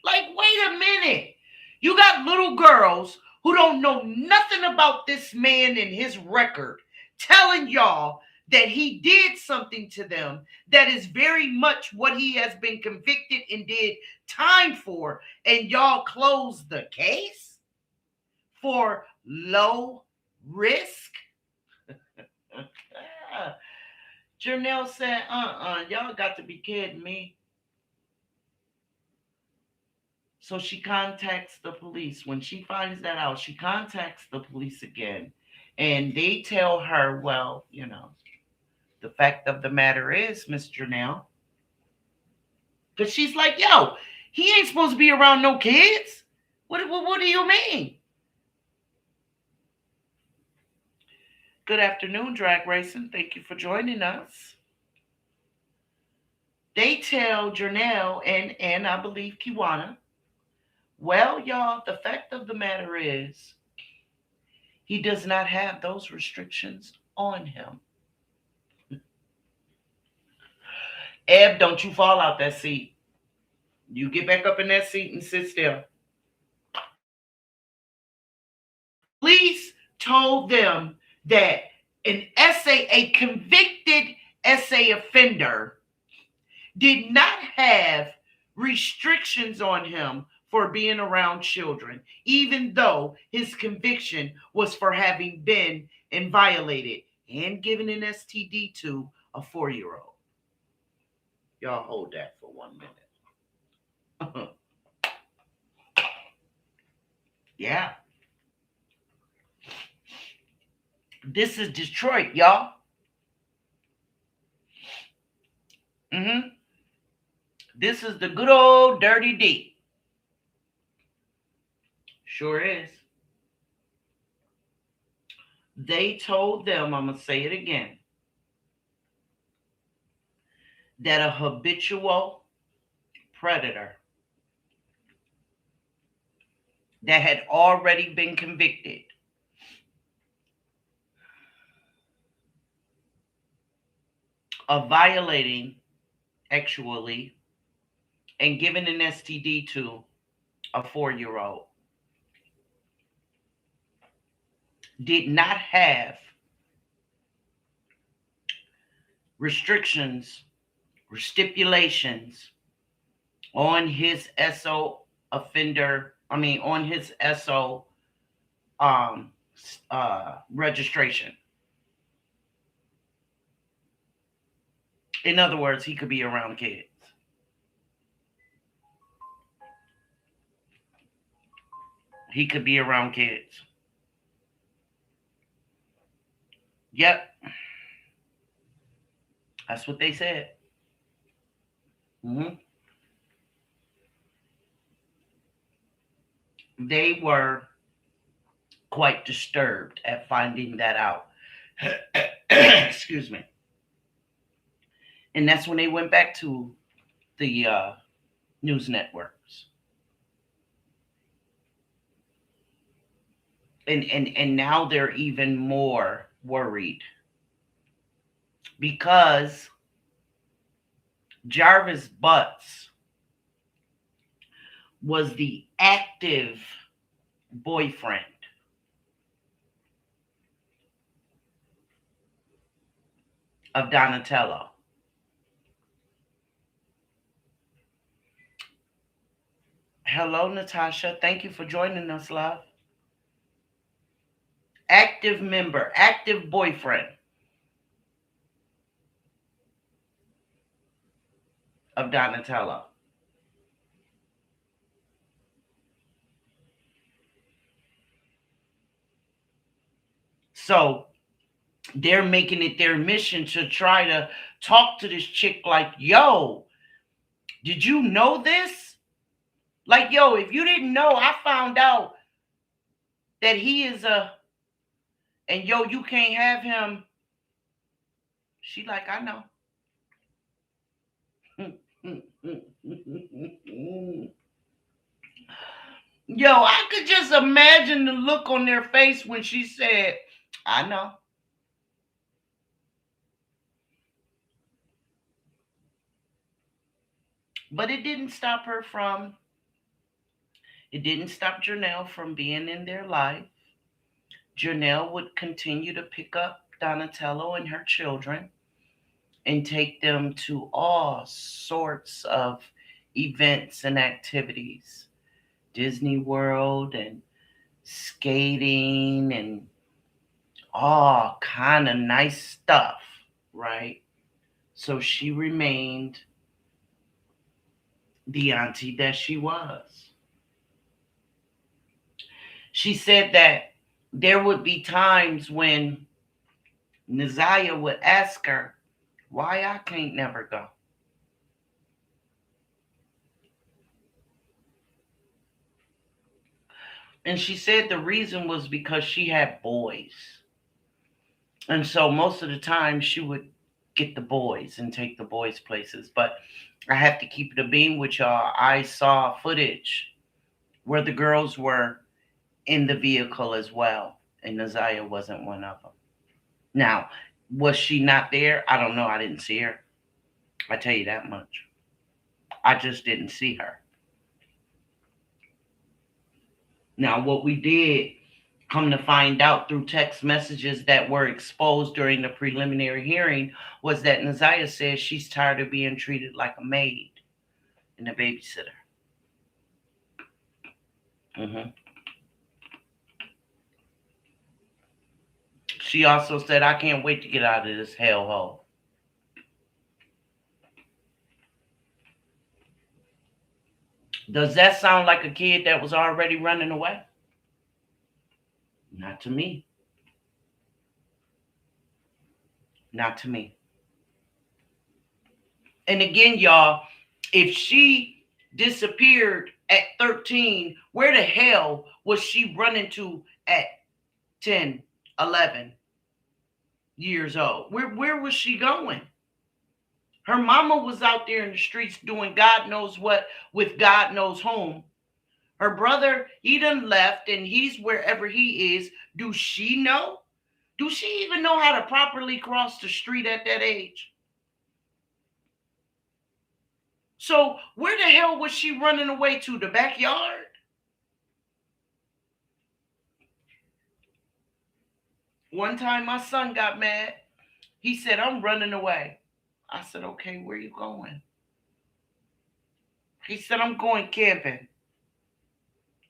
Like, wait a minute. You got little girls who don't know nothing about this man and his record telling y'all that he did something to them that is very much what he has been convicted and did time for, and y'all close the case for low risk? Jernell said, y'all got to be kidding me. So she contacts the police. When she finds that out, she contacts the police again. And they tell her, well, the fact of the matter is, Miss Jernell, because she's like, yo, he ain't supposed to be around no kids. What do you mean? Good afternoon, Drag Racing. Thank you for joining us. They tell Jernell and I believe Kiwana, well, y'all, the fact of the matter is, he does not have those restrictions on him. Eb, don't you fall out that seat. You get back up in that seat and sit still. Police told them that a convicted SA offender did not have restrictions on him for being around children, even though his conviction was for having been and violated and given an STD to a 4-year-old. Y'all hold that for 1 minute. Yeah. This is Detroit, y'all. This is the good old Dirty D. Sure is. They told them, I'm going to say it again, that a habitual predator that had already been convicted of violating actually and giving an STD to a 4-year-old did not have restrictions or stipulations on his SO offender, on his SO registration. In other words, he could be around kids. He could be around kids. Yep. That's what they said. They were quite disturbed at finding that out. Excuse me. And that's when they went back to the news networks. And now they're even more worried because Jarvis Butts was the active boyfriend of Donatello. Hello, Natasha. Thank you for joining us, love. Active member, active boyfriend of Donatello. So they're making it their mission to try to talk to this chick like, yo, did you know this? Like, yo, if you didn't know, I found out that he is and yo, you can't have him. She like, I know. Yo, I could just imagine the look on their face when she said, I know. But it didn't stop Janelle from being in their life. Janelle would continue to pick up Donatello and her children and take them to all sorts of events and activities. Disney World and skating and all kind of nice stuff, right? So she remained the auntie that she was. She said that there would be times when Naziah would ask her, why I can't never go. And she said the reason was because she had boys. And so most of the time she would get the boys and take the boys places. But I have to keep it a beam with y'all. I saw footage where the girls were in the vehicle as well. And Naziah wasn't one of them. Now, was she not there? I don't know. I didn't see her. I tell you that much. I just didn't see her. Now, what we did come to find out through text messages that were exposed during the preliminary hearing was that Naziah says she's tired of being treated like a maid and a babysitter. Mm-hmm. She also said, I can't wait to get out of this hellhole. Does that sound like a kid that was already running away? Not to me. Not to me. And again, y'all, if she disappeared at 13, where the hell was she running to at 10, 11 years old? Where was she going? Her mama was out there in the streets doing God knows what with God knows whom. Her brother, he done left and he's wherever he is. Do she know? Do she even know how to properly cross the street at that age? So where the hell was she running away to? The backyard? One time my son got mad. He said, I'm running away. I said, okay, where you going? He said, I'm going camping.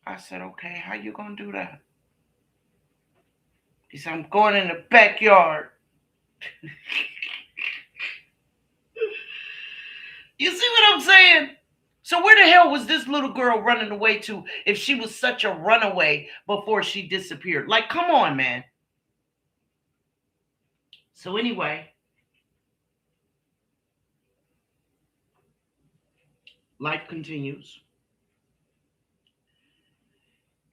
I said, okay, how you gonna do that? He said, I'm going in the backyard. You see what I'm saying? So where the hell was this little girl running away to if she was such a runaway before she disappeared? Like, come on, man. So anyway, life continues.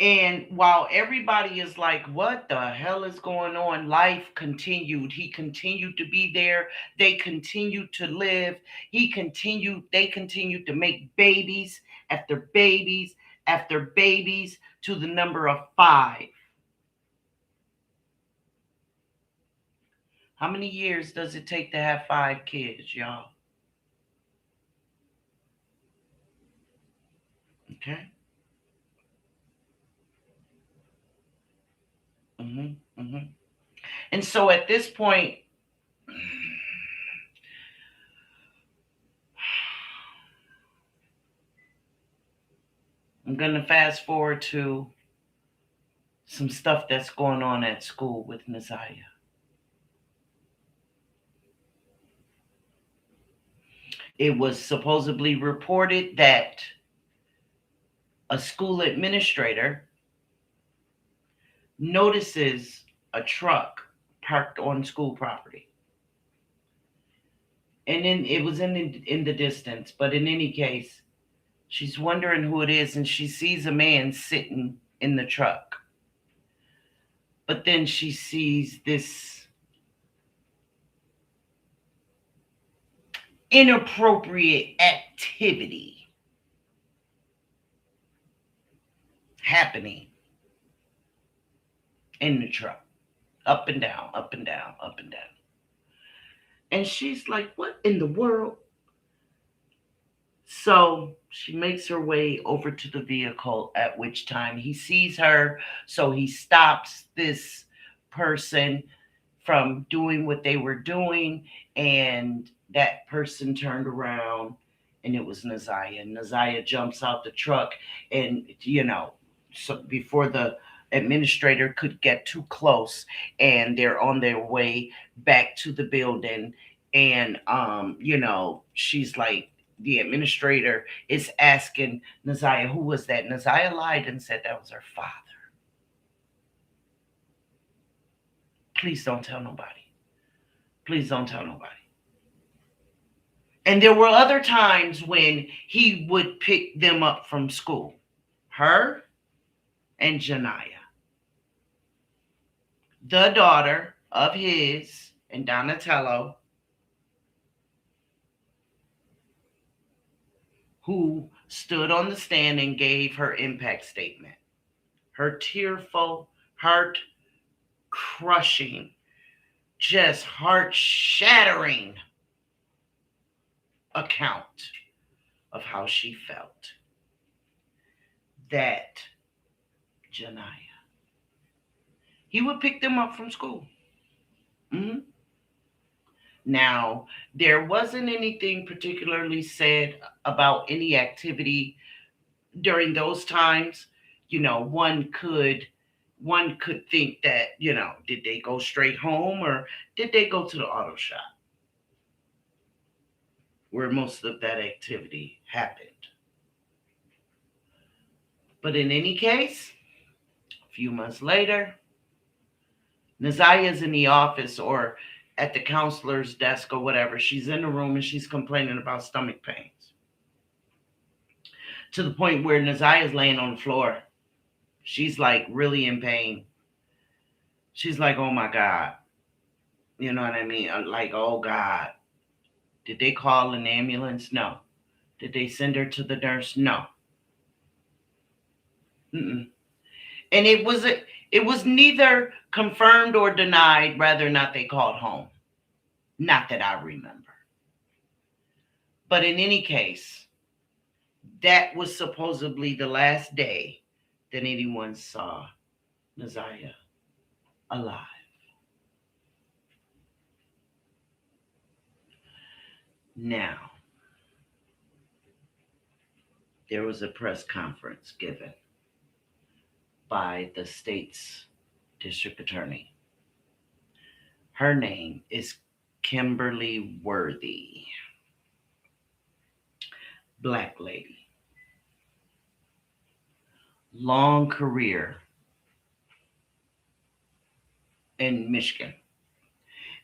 And while everybody is like, what the hell is going on? Life continued. He continued to be there. They continued to live. They continued to make babies after babies after babies to the number of 5. How many years does it take to have 5 kids, y'all? Okay. Mm-hmm. And so at this point, I'm going to fast forward to some stuff that's going on at school with Naziah. It was supposedly reported that a school administrator notices a truck parked on school property. And then it was in the distance, but in any case, she's wondering who it is, and she sees a man sitting in the truck. But then she sees this inappropriate activity happening in the truck. Up and down, up and down, up and down. And she's like, what in the world? So she makes her way over to the vehicle, at which time he sees her. So he stops this person from doing what they were doing. And that person turned around and it was Naziah. Naziah jumps out the truck and, so before the administrator could get too close, and they're on their way back to the building. And, she's like, the administrator is asking Naziah, who was that? Naziah lied and said that was her father. Please don't tell nobody. Please don't tell nobody. And there were other times when he would pick them up from school, her and Janiyah, the daughter of his and Donatello, who stood on the stand and gave her impact statement. Her tearful, heart crushing, just heart shattering account of how she felt. That Janiyah. He would pick them up from school. Mm-hmm. Now, there wasn't anything particularly said about any activity during those times. One could think that, did they go straight home or did they go to the auto shop where most of that activity happened? But in any case, a few months later, Naziah's in the office or at the counselor's desk or whatever. She's in the room and she's complaining about stomach pains to the point where Naziah's laying on the floor. She's like really in pain. She's like, oh my God. You know what I mean? Like, oh God. Did they call an ambulance? No. Did they send her to the nurse? No. Mm-mm. And it was neither confirmed or denied whether or not they called home. Not that I remember. But in any case, that was supposedly the last day that anyone saw Naziah alive. Now, there was a press conference given by the state's district attorney. Her name is Kimberly Worthy. Black lady. Long career in Michigan.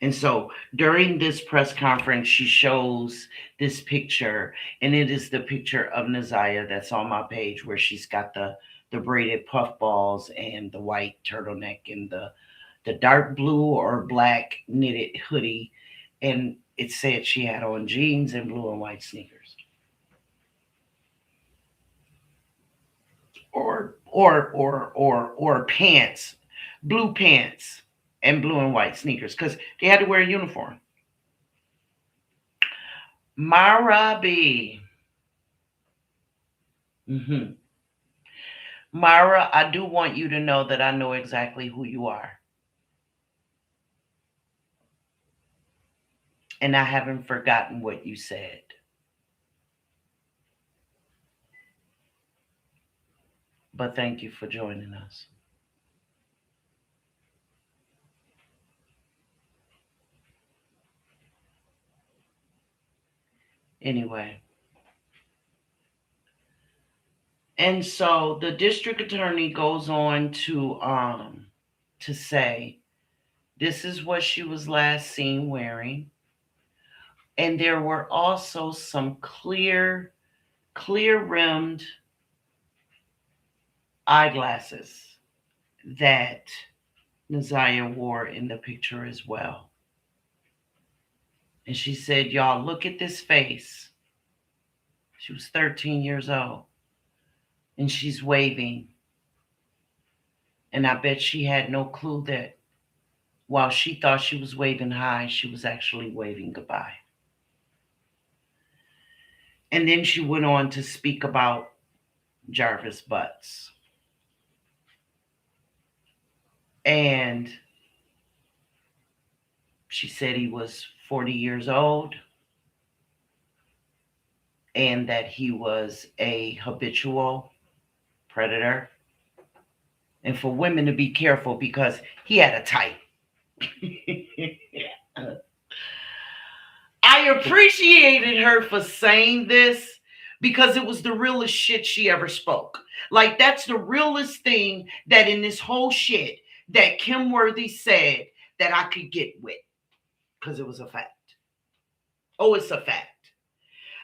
And so during this press conference, she shows this picture, and it is the picture of Naziah that's on my page where she's got the braided puffballs and the white turtleneck and the dark blue or black knitted hoodie. And it said she had on jeans and blue and white sneakers. Or pants, blue pants and blue and white sneakers because they had to wear a uniform. Mara B. Mm-hmm. Myra, I do want you to know that I know exactly who you are. And I haven't forgotten what you said. But thank you for joining us. Anyway. And so the district attorney goes on to say this is what she was last seen wearing. And there were also some clear rimmed eyeglasses that Naziah wore in the picture as well. And she said, y'all, look at this face. She was 13 years old. And she's waving. And I bet she had no clue that while she thought she was waving hi, she was actually waving goodbye. And then she went on to speak about Jarvis Butts. And she said he was 40 years old and that he was a habitual predator. And for women to be careful because he had a type. I appreciated her for saying this because it was the realest shit she ever spoke. Like, that's the realest thing that in this whole shit that Kim Worthy said that I could get with because it was a fact. Oh, it's a fact.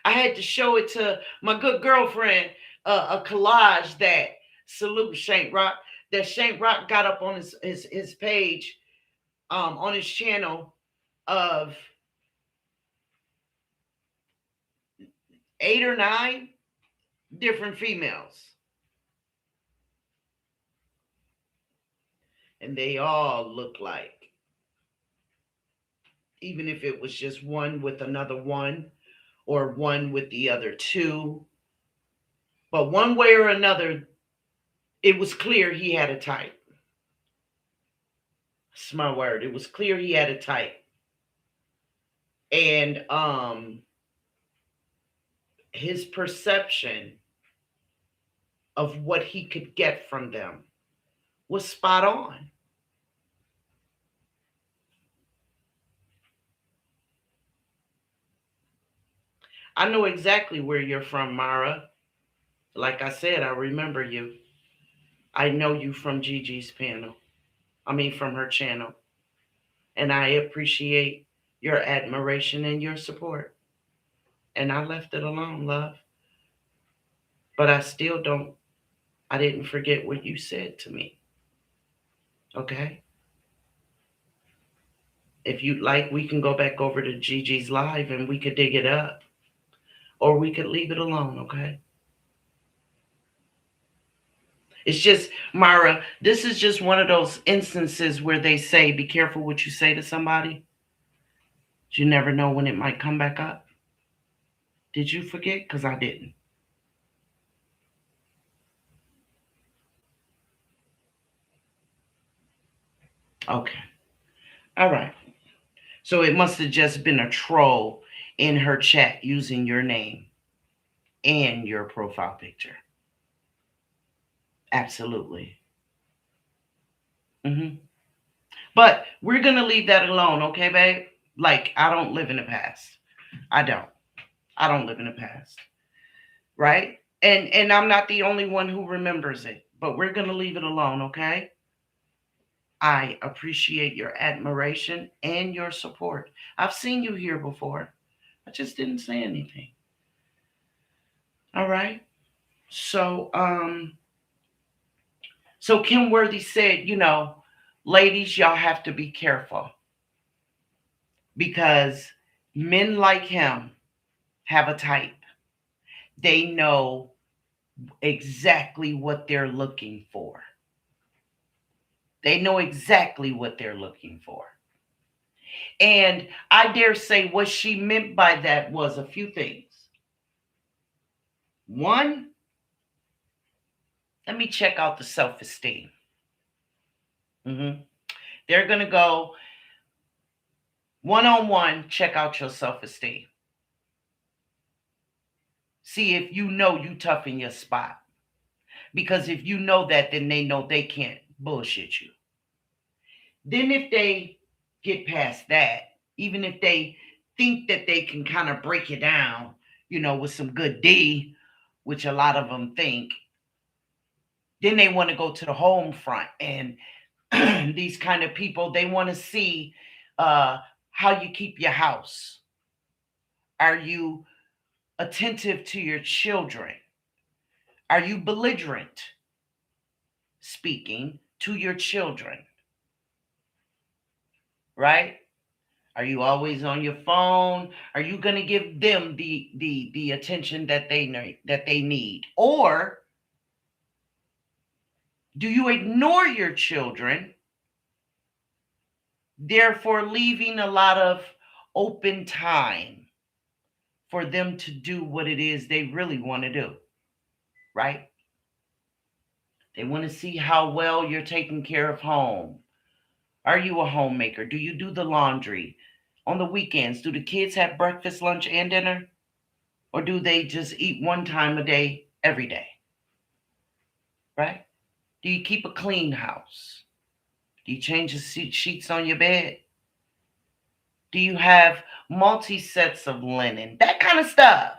I had to show it to my good girlfriend, a collage that salute Shank Rock, that Shank Rock got up on his page, on his channel of 8 or 9 different females. And they all look like, even if it was just one with another one or one with the other two. But one way or another, it was clear he had a type. That's my word. It was clear he had a type. And his perception of what he could get from them was spot on. I know exactly where you're from, Mara. Like I said, I remember you. I know you from Gigi's panel. I mean, from her channel. And I appreciate your admiration and your support. And I left it alone, love. But I didn't forget what you said to me. Okay? If you'd like, we can go back over to Gigi's live and we could dig it up. Or we could leave it alone, okay? It's just, Myra, this is just one of those instances where they say, be careful what you say to somebody. You never know when it might come back up. Did you forget? Because I didn't. Okay. All right. So it must have just been a troll in her chat using your name and your profile picture. Absolutely. Hmm. But we're going to leave that alone, okay, babe? Like, I don't live in the past. I don't. I don't live in the past. Right? And I'm not the only one who remembers it. But we're going to leave it alone, okay? I appreciate your admiration and your support. I've seen you here before. I just didn't say anything. All right? So, so Kim Worthy said, ladies, y'all have to be careful because men like him have a type. They know exactly what they're looking for. They know exactly what they're looking for. And I dare say what she meant by that was a few things. One, let me check out the self esteem. They're going to go one on one, check out your self esteem. See if you know you tough in your spot. Because if you know that, then they know they can't bullshit you. Then if they get past that, even if they think that they can kind of break it down, with some good D, which a lot of them think, then they want to go to the home front. And these kind of people, they want to see how you keep your house. Are you attentive to your children? Are you belligerent speaking to your children? Right? Are you always on your phone? Are you going to give them the attention that they need? Or do you ignore your children, therefore leaving a lot of open time for them to do what it is they really want to do? Right? They want to see how well you're taking care of home. Are you a homemaker? Do you do the laundry? On the weekends, do the kids have breakfast, lunch, and dinner? Or do they just eat one time a day, every day? Right? Do you keep a clean house? Do you change the sheets on your bed? Do you have multi sets of linen? That kind of stuff.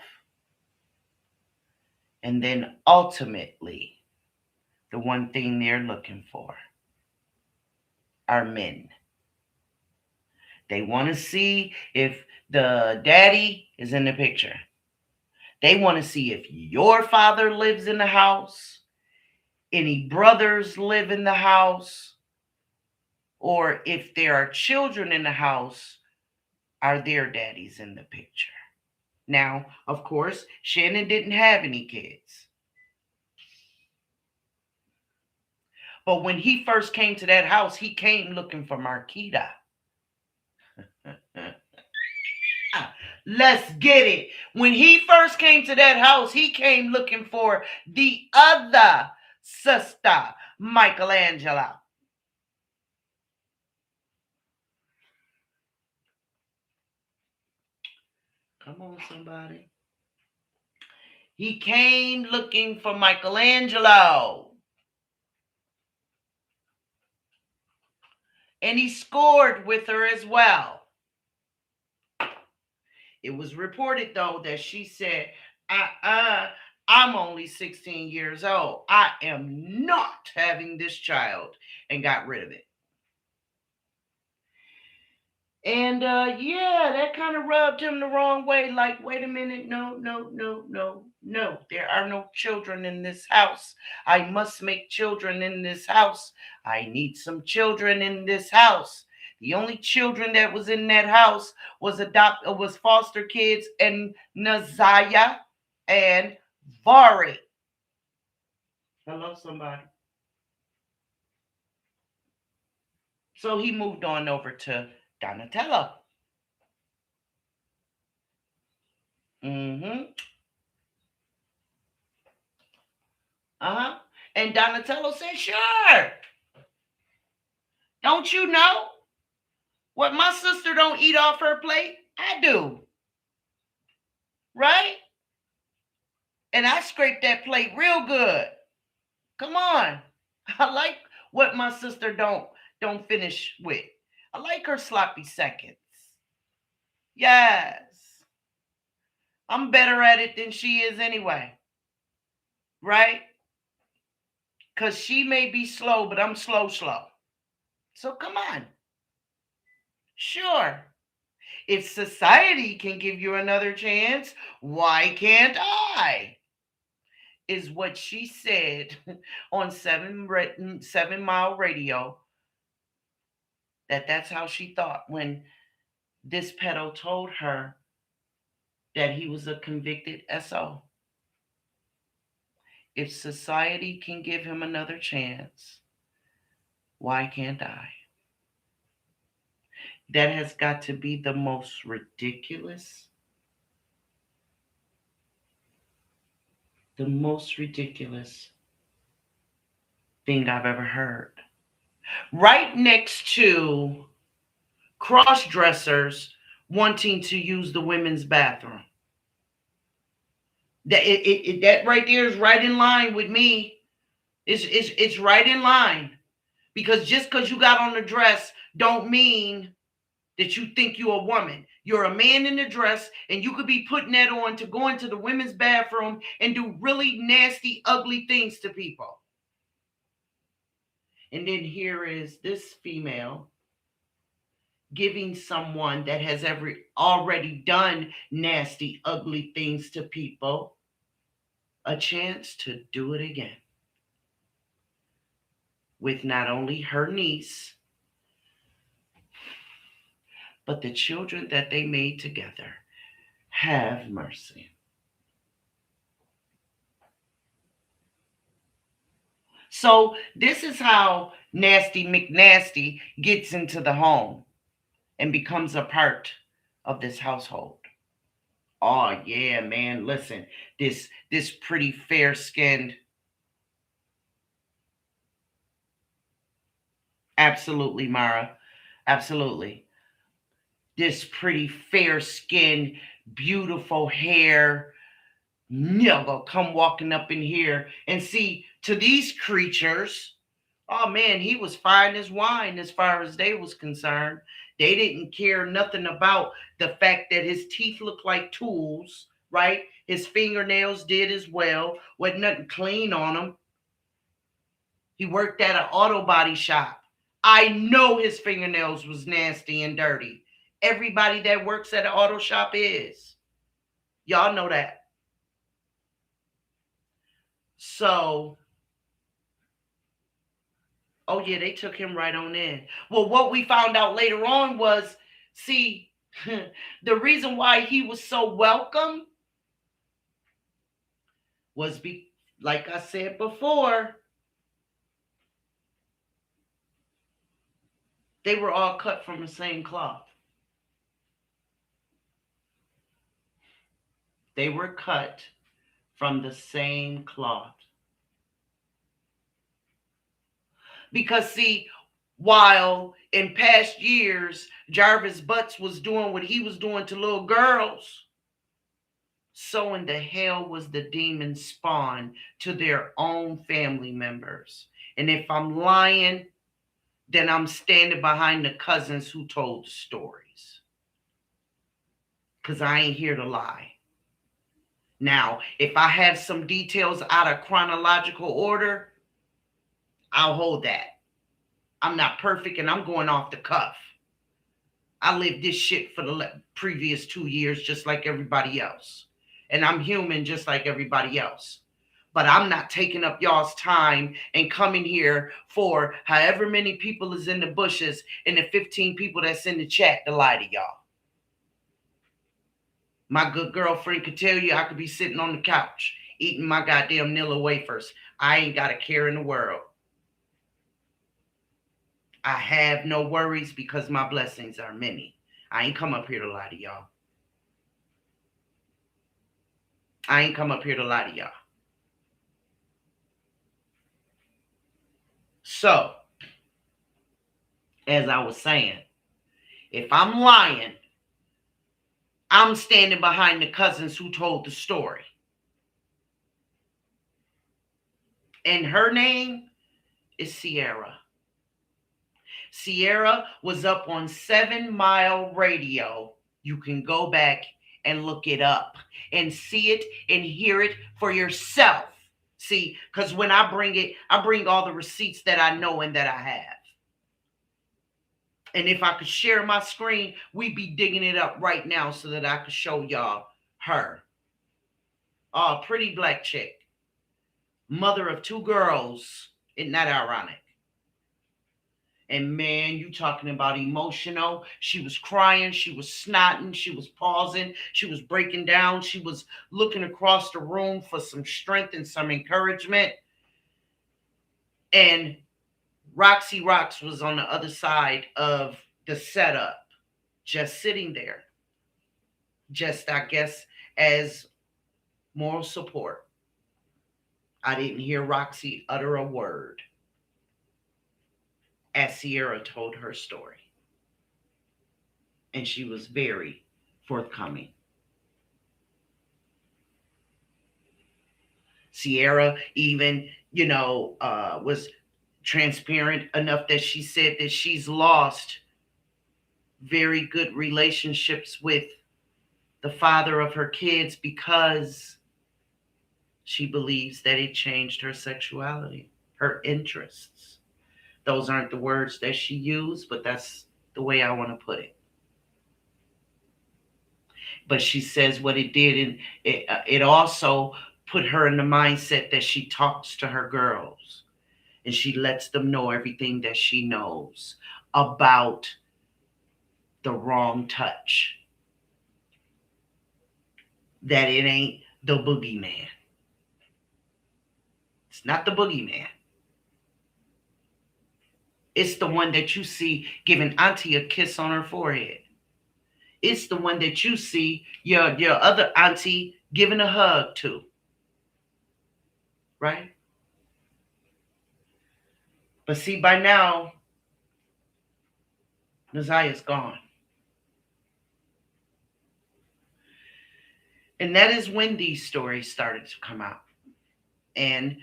And then ultimately, the one thing they're looking for are men. They want to see if the daddy is in the picture. They want to see if your father lives in the house, any brothers live in the house, or if there are children in the house, are their daddies in the picture? Now, of course, Shannon didn't have any kids. But when he first came to that house, he came looking for Marquita. Let's get it. When he first came to that house, he came looking for the other sister, Michelangelo. Come on, somebody. He came looking for Michelangelo. And he scored with her as well. It was reported, though, that she said, I'm only 16 years old. I am not having this child, and got rid of it. And yeah, that kind of rubbed him the wrong way. Like, wait a minute, no, no, no, no, no. There are no children in this house. I must make children in this house. I need some children in this house. The only children that was in that house was foster kids and Nazaya and Vari. Hello, somebody. So he moved on over to Donatello. Mm-hmm. Uh-huh. And Donatello said, sure. Don't you know what my sister don't eat off her plate? I do. Right? And I scrape that plate real good. Come on. I like what my sister don't finish with. I like her sloppy seconds. Yes. I'm better at it than she is anyway. Right? Because she may be slow, but I'm slow. So come on. Sure. If society can give you another chance, why can't I? Is what she said on 7 Mile Radio. That's how she thought when this pedo told her that he was a convicted SO. If society can give him another chance, Why can't I? That has got to be the most ridiculous thing I've ever heard. Right next to cross dressers wanting to use the women's bathroom. That right there is right in line with me. It's right in line. Because just because you got on a dress don't mean that you think you're a woman. You're a man in a dress, and you could be putting that on to go into the women's bathroom and do really nasty, ugly things to people. And then here is this female giving someone that has already done nasty, ugly things to people a chance to do it again with not only her niece, but the children that they made together. Have mercy. So this is how Nasty McNasty gets into the home and becomes a part of this household. Oh yeah, man. Listen, this pretty fair skinned, absolutely, Mara. Absolutely. This pretty fair skinned, beautiful hair nigga come walking up in here and see to these creatures. Oh man, he was fine as wine as far as they was concerned. They didn't care nothing about the fact that his teeth looked like tools, right? His fingernails did as well. Wasn't nothing clean on him. He worked at an auto body shop. I know his fingernails was nasty and dirty. Everybody that works at an auto shop is. Y'all know that. So, oh yeah, they took him right on in. Well, what we found out later on was, see, the reason why he was so welcome was like I said before, they were all cut from the same cloth. They were cut from the same cloth. Because see, while in past years Jarvis Butts was doing what he was doing to little girls, so in the hell was the demon spawn to their own family members. And if I'm lying, then I'm standing behind the cousins who told the stories. Because I ain't here to lie. Now, if I have some details out of chronological order, I'll hold that. I'm not perfect and I'm going off the cuff. I lived this shit for the previous 2 years just like everybody else. And I'm human just like everybody else. But I'm not taking up y'all's time and coming here for however many people is in the bushes and the 15 people that's in the chat to lie to y'all. My good girlfriend could tell you I could be sitting on the couch eating my goddamn Nilla wafers. I ain't got a care in the world. I have no worries because my blessings are many. I ain't come up here to lie to y'all. I ain't come up here to lie to y'all. So, as I was saying, if I'm lying, I'm standing behind the cousins who told the story. And her name is Sierra. Sierra was up on 7 Mile Radio. You can go back and look it up and see it and hear it for yourself. See, because when I bring all the receipts that I know and that I have. And if I could share my screen, we'd be digging it up right now so that I could show y'all her. Oh, pretty black chick. Mother of 2 girls. Isn't that ironic? And man, you talking about emotional. She was crying. She was snotting. She was pausing. She was breaking down. She was looking across the room for some strength and some encouragement. And Roxy Rocks was on the other side of the setup, just sitting there, just, I guess, as moral support. I didn't hear Roxy utter a word as Sierra told her story. And she was very forthcoming. Sierra even, was transparent enough that she said that she's lost very good relationships with the father of her kids because she believes that it changed her sexuality, her interests. Those aren't the words that she used, but that's the way I want to put it. But she says what it did, and it also put her in the mindset that she talks to her girls and she lets them know everything that she knows about the wrong touch. That it ain't the boogeyman. It's not the boogeyman. It's the one that you see giving Auntie a kiss on her forehead. It's the one that you see your other auntie giving a hug to. Right? But see, by now, Naziah's gone. And that is when these stories started to come out. And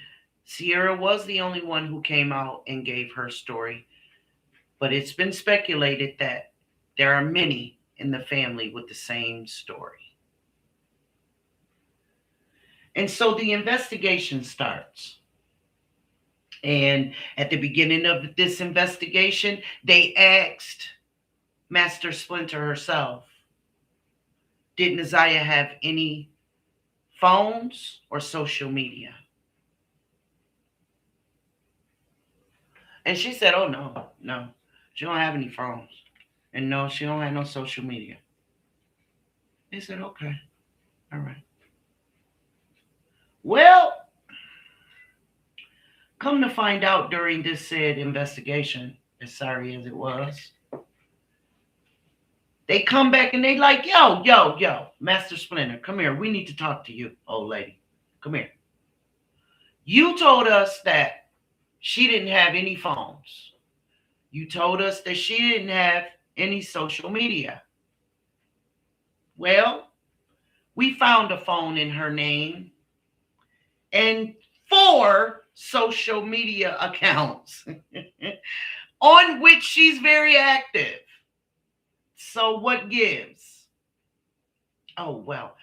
Sierra was the only one who came out and gave her story. But it's been speculated that there are many in the family with the same story. And so the investigation starts. And at the beginning of this investigation, they asked Master Splinter herself, did Naziah have any phones or social media? And she said, oh, no. She don't have any phones. And no, she don't have no social media. They said, okay, all right. Well, come to find out during this said investigation, as sorry as it was, they come back and they like, yo, Master Splinter, come here. We need to talk to you, old lady. Come here. You told us that she didn't have any phones. You told us that she didn't have any social media. Well, we found a phone in her name and 4 social media accounts on which she's very active. So what gives? Oh, well.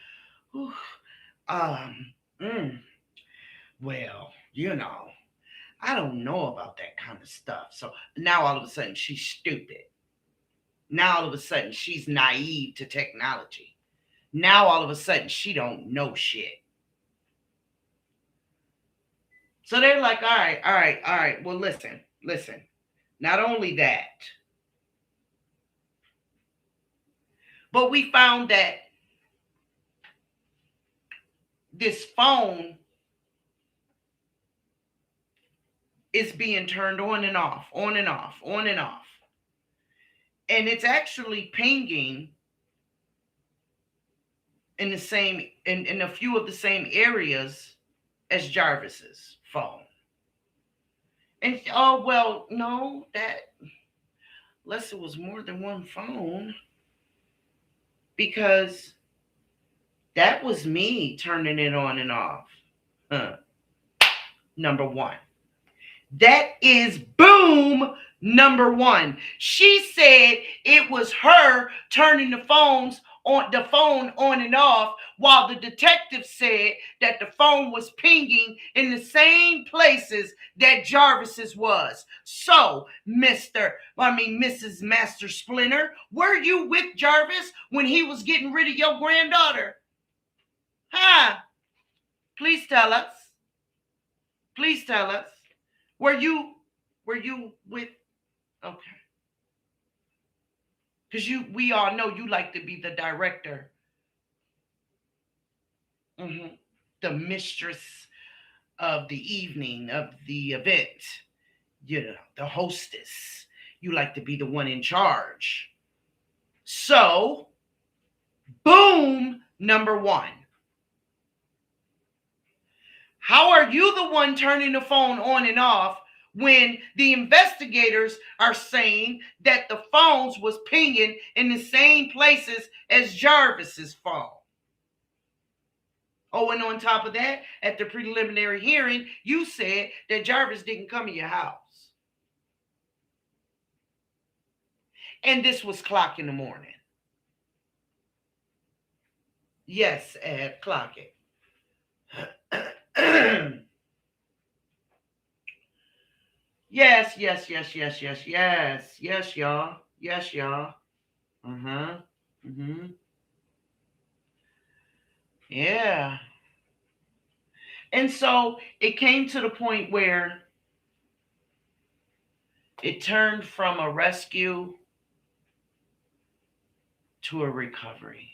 Well, I don't know about that kind of stuff. So now all of a sudden she's stupid. Now all of a sudden she's naive to technology. Now all of a sudden she don't know shit. So they're like, all right. Well, listen. Not only that, but we found that this phone is being turned on and off. And it's actually pinging in the same, in a few of the same areas as Jarvis's phone. And oh, well, no, that unless it was more than one phone, because that was me turning it on and off. Number one. That is boom number one. She said it was her turning the phone on and off, while the detective said that the phone was pinging in the same places that Jarvis's was. So, Mrs. Master Splinter, were you with Jarvis when he was getting rid of your granddaughter? Huh? Please tell us. Were you with? Okay. Because we all know you like to be the director. The mistress of the evening, of the event. the hostess. You like to be the one in charge. So, boom, number one. How are you the one turning the phone on and off when the investigators are saying that the phones was pinging in the same places as Jarvis's phone? Oh, and on top of that, at the preliminary hearing, you said that Jarvis didn't come to your house. And this was clock in the morning. Yes, Ed, clock it. Yes, yes, yes, yes, yes, yes, yes, y'all. Yes, y'all. Uh-huh. Mm-hmm. Yeah. And so it came to the point where it turned from a rescue to a recovery.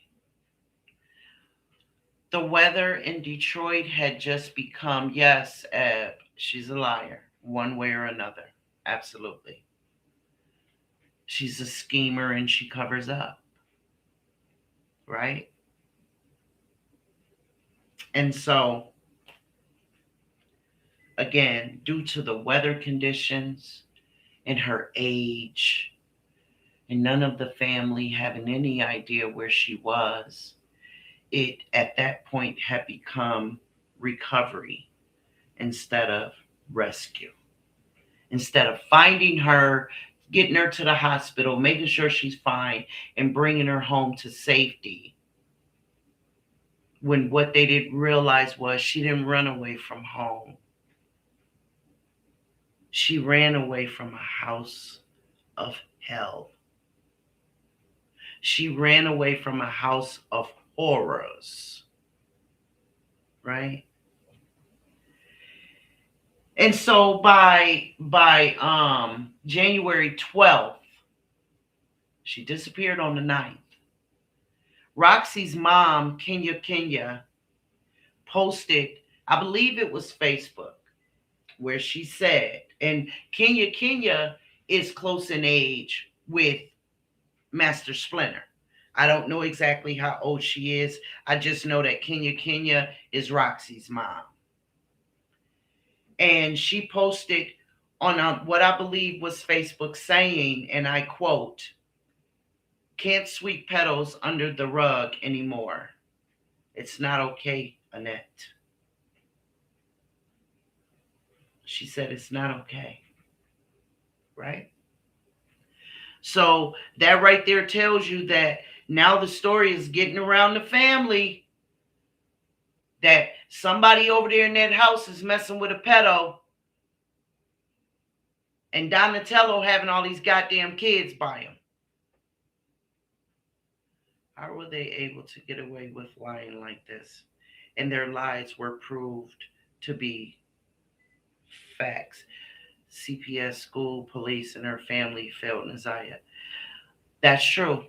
The weather in Detroit had just become, yes, she's a liar, one way or another. Absolutely. She's a schemer and she covers up, right? And so, again, due to the weather conditions and her age, and none of the family having any idea where she was, it at that point had become recovery instead of rescue. Instead of finding her, getting her to the hospital, making sure she's fine, and bringing her home to safety, when what they didn't realize was she didn't run away from home. She ran away from a house of hell. She ran away from a house of horrors, right? And so by January 12th, she disappeared on the 9th. Roxy's mom, Kenya, posted, I believe it was Facebook, where she said, and Kenya is close in age with Master Splinter. I don't know exactly how old she is. I just know that Kenya is Roxy's mom. And she posted on what I believe was Facebook saying, and I quote, "Can't sweep petals under the rug anymore. It's not okay, Annette." She said it's not okay, right? So that right there tells you that now the story is getting around the family that somebody over there in that house is messing with a pedo, and Donatello having all these goddamn kids by him. How were they able to get away with lying like this? And their lies were proved to be facts. CPS, school, police, and her family failed Naziah. That's true.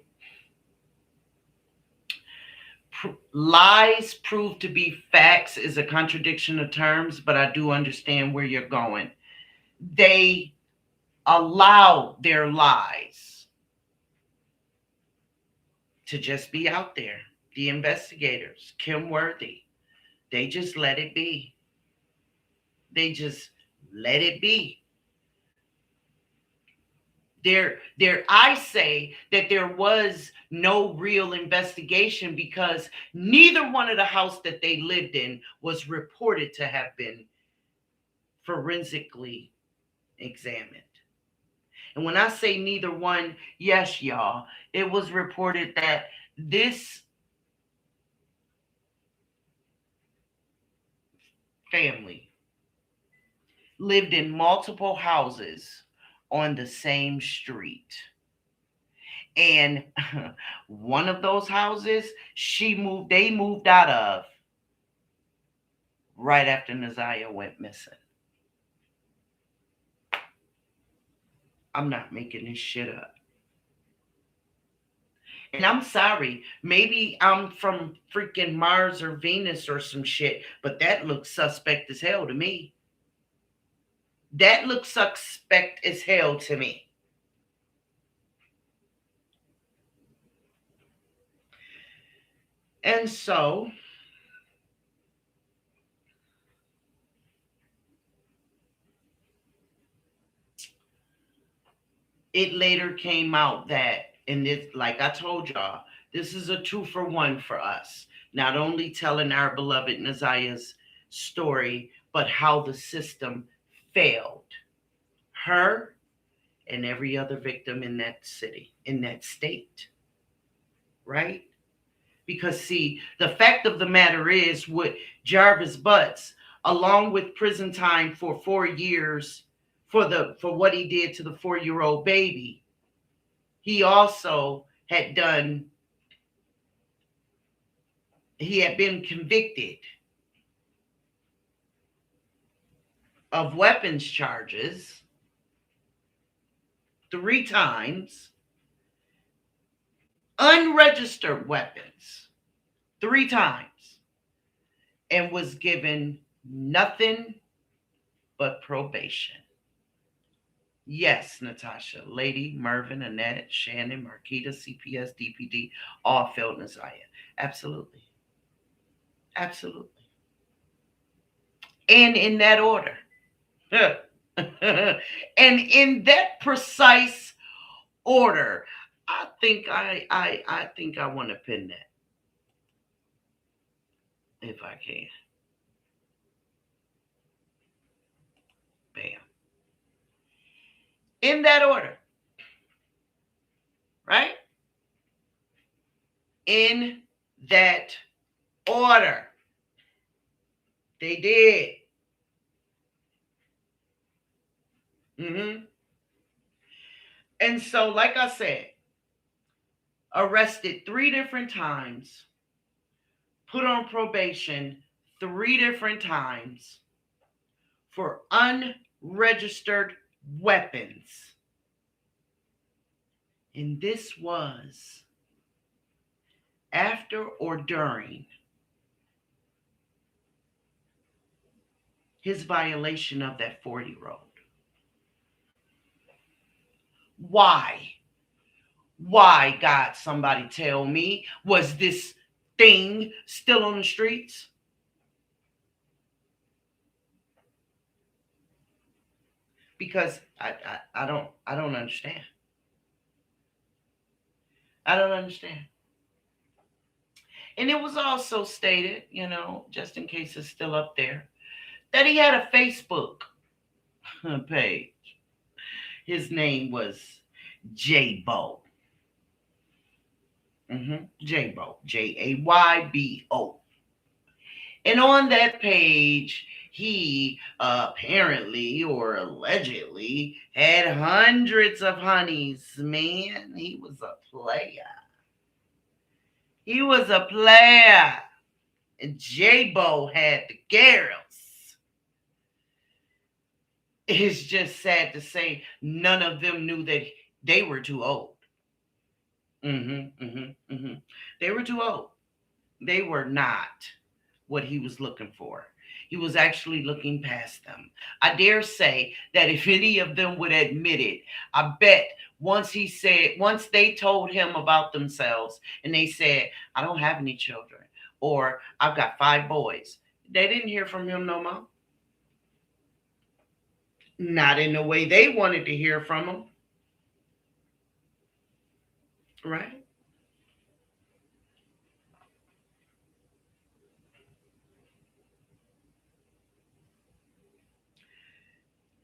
Lies proved to be facts is a contradiction of terms, but I do understand where you're going. They allow their lies to just be out there. The investigators, Kim Worthy, they just let it be. They just let it be. I say that there was no real investigation because neither one of the house that they lived in was reported to have been forensically examined. And when I say neither one, yes, y'all, it was reported that this family lived in multiple houses on the same street. And one of those houses they moved out of right after Naziah went missing. I'm not making this shit up. And I'm sorry, maybe I'm from freaking Mars or Venus or some shit, but that looks suspect as hell to me. That looks suspect as hell to me. And so it later came out that, and this, like I told y'all, this is a 2-for-1 for us. Not only telling our beloved Naziah's story, but how the system failed her and every other victim in that city, in that state, right? Because see, the fact of the matter is, with Jarvis Butts, along with prison time for 4 years for what he did to the 4-year-old baby, he also had done he had been convicted of weapons charges 3 times, unregistered weapons 3 times, and was given nothing but probation. Yes, Natasha, Lady, Mervin, Annette, Shannon, Marquita, CPS, DPD, all failed Naziah. Absolutely. Absolutely. And in that order. And in that precise order, I think I want to pin that if I can. Bam. In that order, right? In that order. They did. Mm-hmm. And so, like I said, arrested 3 different times, put on probation 3 different times for unregistered weapons. And this was after or during his violation of that 4-year-old. Why? Why, God, somebody tell me, was this thing still on the streets? Because I don't understand. I don't understand. And it was also stated, just in case it's still up there, that he had a Facebook page. His name was Jaybo. Jaybo. Jaybo. And on that page, he apparently or allegedly had hundreds of honeys. Man, he was a player. He was a player. And J-Bo had the girls. It's just sad to say none of them knew that they were too old. They were too old. They were not what he was looking for. He was actually looking past them. I dare say that if any of them would admit it, I bet once they told him about themselves and they said, I don't have any children, or I've got 5 boys, they didn't hear from him no more. Not in the way they wanted to hear from him. Right?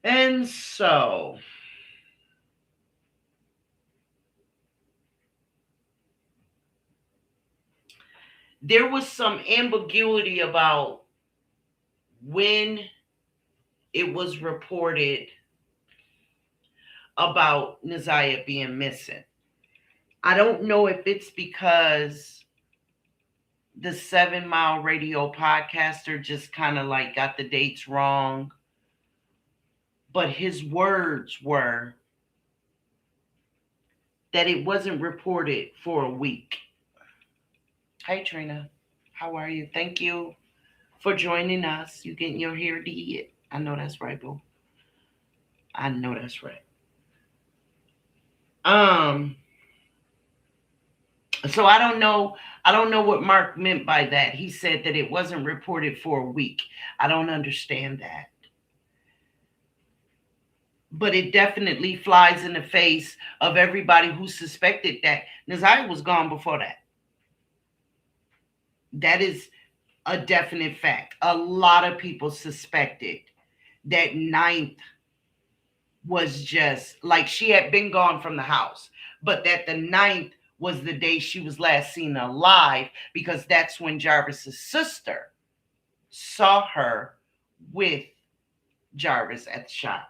And so there was some ambiguity about when it was reported about Naziah being missing. I don't know if it's because the 7 Mile Radio podcaster just kind of like got the dates wrong, but his words were that it wasn't reported for a week. Hey Trina, how are you? Thank you for joining us. You getting your hair did? I know that's right, boo. I know that's right. Um, so I don't know. I don't know what Mark meant by that. He said that it wasn't reported for a week. I don't understand that. But it definitely flies in the face of everybody who suspected that Naziah was gone before that. That is a definite fact. A lot of people suspected that ninth was just like she had been gone from the house, but that the ninth was the day she was last seen alive, because that's when Jarvis's sister saw her with Jarvis at the shop.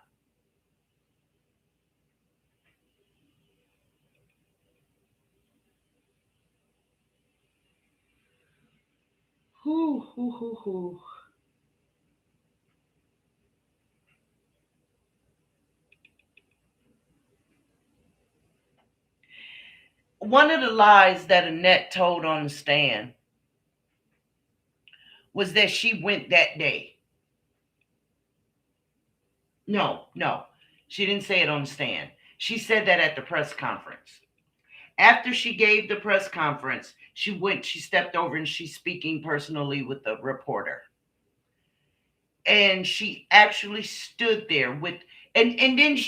Whoo, whoo, whoo, whoo. One of the lies that Annette told on the stand was that she went that day. No, no, she didn't say it on the stand. She said that at the press conference. After she gave the press conference, she stepped over and she's speaking personally with the reporter. And she actually stood there with, and then,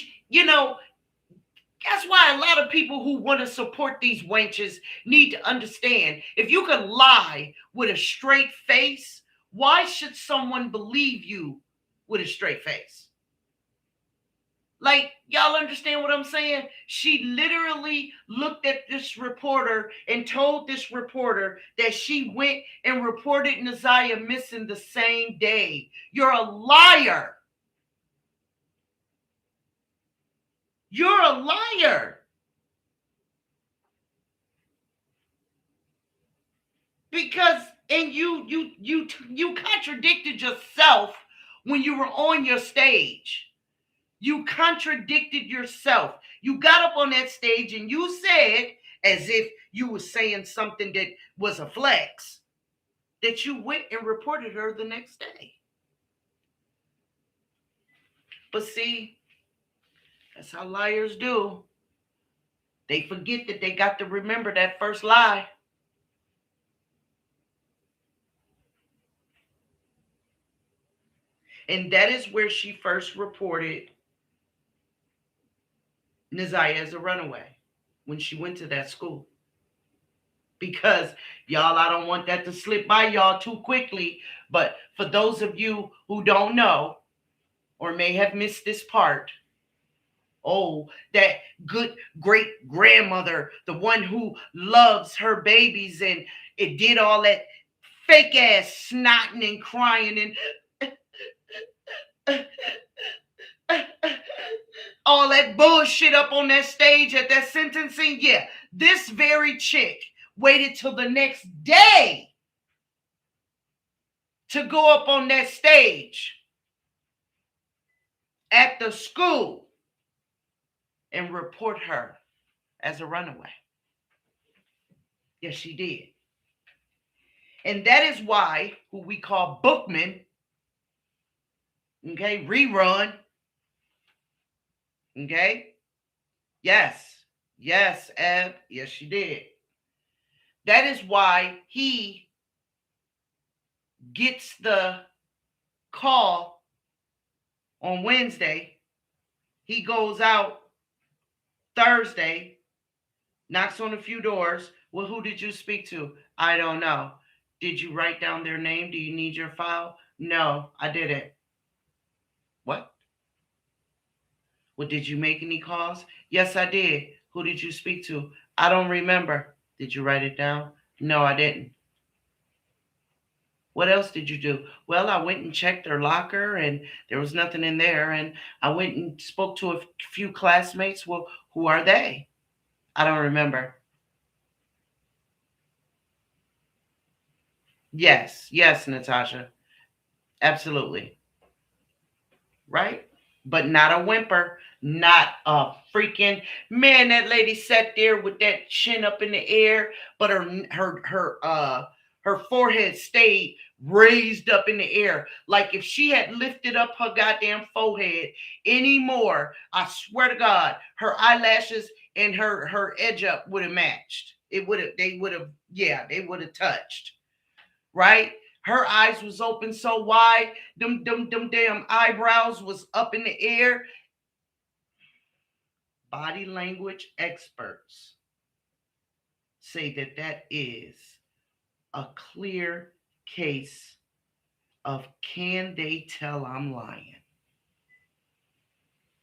that's why a lot of people who want to support these wenches need to understand, if you can lie with a straight face, why should someone believe you with a straight face? Like, y'all understand what I'm saying? She literally looked at this reporter and told this reporter that she went and reported Naziah missing the same day. You're a liar. You're a liar. Because and you contradicted yourself when you were on your stage. You contradicted yourself. You got up on that stage and you said, as if you were saying something that was a flex, that you went and reported her the next day. But see, that's how liars do. They forget that they got to remember that first lie. And that is where she first reported Naziah as a runaway, when she went to that school. Because y'all, I don't want that to slip by y'all too quickly. But for those of you who don't know or may have missed this part, oh, that good great grandmother, the one who loves her babies, and it did all that fake ass snotting and crying and all that bullshit up on that stage at that sentencing. Yeah, this very chick waited till the next day to go up on that stage at the school and report her as a runaway. Yes, she did. And that is why who we call Bookman, okay, rerun, okay, yes, Eb, yes, she did. That is why he gets the call on Wednesday. He goes out Thursday, knocks on a few doors. Well, who did you speak to? I don't know. Did you write down their name? Do you need your file? No, I didn't. What? Well, did you make any calls? Yes, I did. Who did you speak to? I don't remember. Did you write it down? No, I didn't. What else did you do? Well, I went and checked their locker and there was nothing in there. And I went and spoke to a few classmates. Well, who are they? I don't remember. Yes, Natasha. Absolutely. Right? But not a whimper, not a freaking man. That lady sat there with that chin up in the air, but her her forehead stayed raised up in the air. Like if she had lifted up her goddamn forehead anymore, I swear to God, her eyelashes and her edge up would have matched. It would have, they would have, yeah, they would have touched. Right? Her eyes was open so wide, them damn eyebrows was up in the air. Body language experts say that that is a clear case of can they tell I'm lying?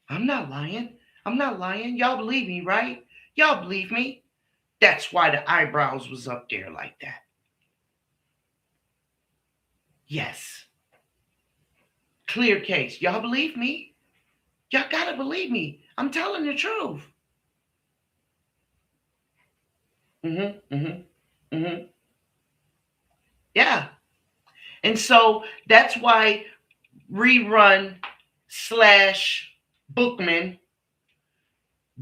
I'm not lying. I'm not lying. Y'all believe me, right? Y'all believe me. That's why the eyebrows was up there like that. Yes. Clear case. Y'all believe me? Y'all gotta believe me. I'm telling the truth. Mm-hmm. Mm-hmm. Mm-hmm. Yeah. And so that's why Rerun slash Bookman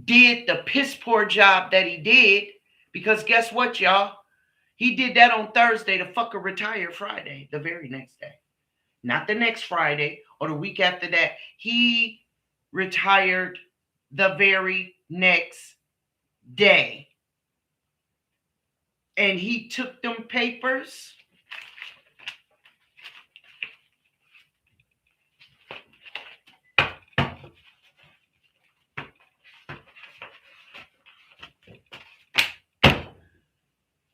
did the piss poor job that he did. Because guess what, y'all? He did that on Thursday. The fucker retired Friday, the very next day. Not the next Friday or the week after that. He retired the very next day. And he took them papers.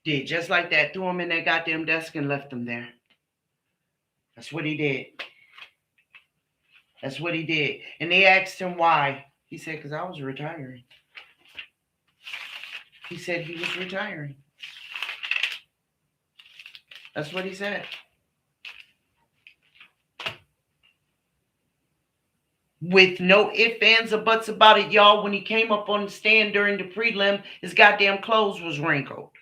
Did just like that. Threw them in that goddamn desk and left them there. That's what he did. That's what he did. And they asked him why. He said, because I was retiring. He said he was retiring. That's what he said. With no ifs, ands, or buts about it, y'all, when he came up on the stand during the prelim, his goddamn clothes was wrinkled.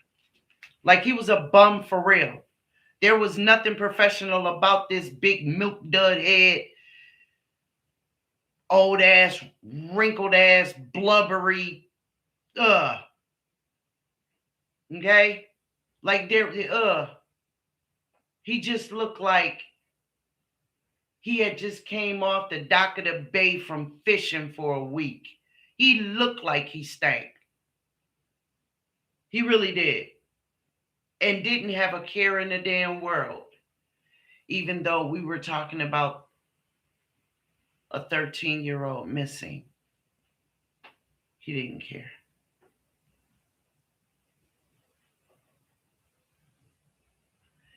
Like he was a bum for real. There was nothing professional about this big milk dud head, old ass, wrinkled ass, blubbery, okay? Like there, he just looked like he had just came off the dock of the bay from fishing for a week. He looked like he stank. He really did. And didn't have a care in the damn world. Even though we were talking about a 13-year-old missing. He didn't care.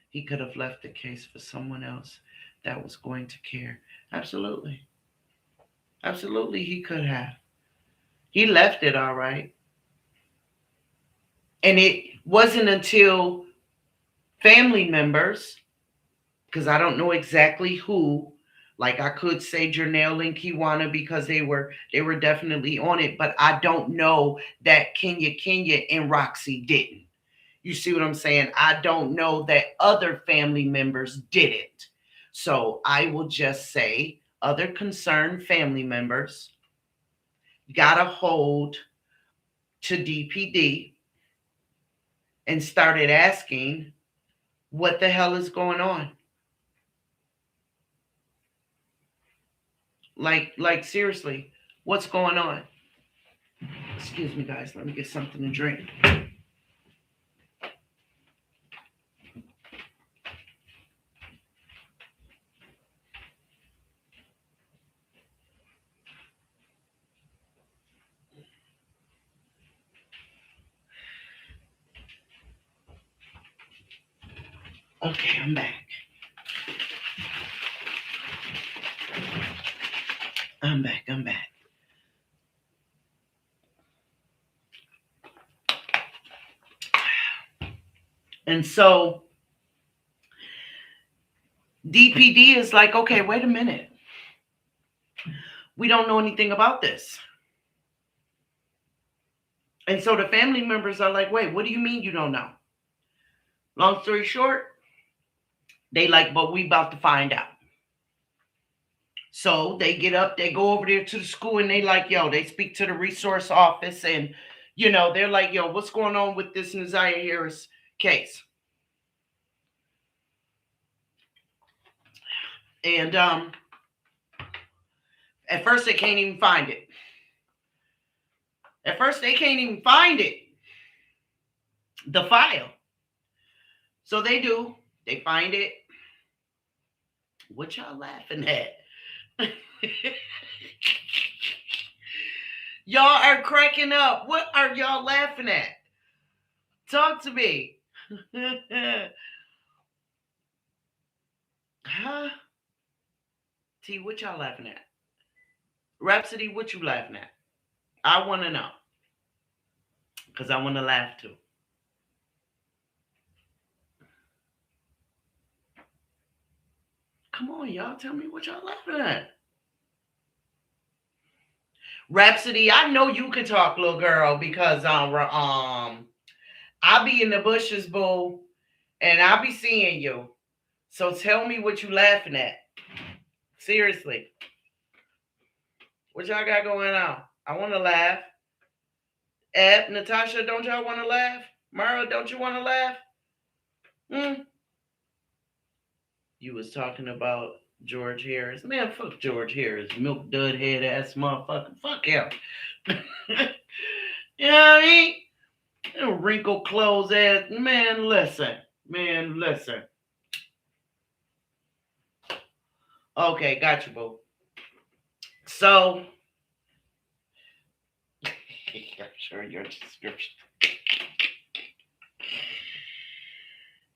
He could have left the case for someone else that was going to care. Absolutely. Absolutely, he could have. He left it all right. And it wasn't until family members, because I don't know exactly who, like I could say Janelle and Kiwana because they were definitely on it, but I don't know that Kenya and Roxy didn't. You see what I'm saying? I don't know that other family members did it. So I will just say other concerned family members got a hold to DPD and started asking what the hell is going on. Like seriously, what's going on? Excuse me, guys. Let me get something to drink. Okay, I'm back. I'm back. And so DPD is like, okay, wait a minute. We don't know anything about this. And so the family members are like, wait, what do you mean you don't know? Long story short, they like, but we about to find out. So they get up, they go over there to the school and they like, yo, they speak to the resource office and, they're like, yo, what's going on with this Naziah Harris case? And at first they can't even find it. At first they can't even find it, the file. So they do. They find it. What y'all laughing at? Y'all are cracking up. What are y'all laughing at? Talk to me. Huh? T, what y'all laughing at? Rhapsody, what you laughing at? I want to know. Because I want to laugh too. Come on, y'all. Tell me what y'all laughing at. Rhapsody, I know you can talk, little girl, because I be in the bushes, boo, and I be seeing you. So tell me what you laughing at. Seriously. What y'all got going on? I want to laugh. Ed, Natasha, don't y'all want to laugh? Mara, don't you want to laugh? You was talking about George Harris. Man, fuck George Harris. Milk dud head ass motherfucker. Fuck him. You know what I mean? Wrinkle clothes ass. Man, listen. Okay, got you, boo. So, I'm sure your description.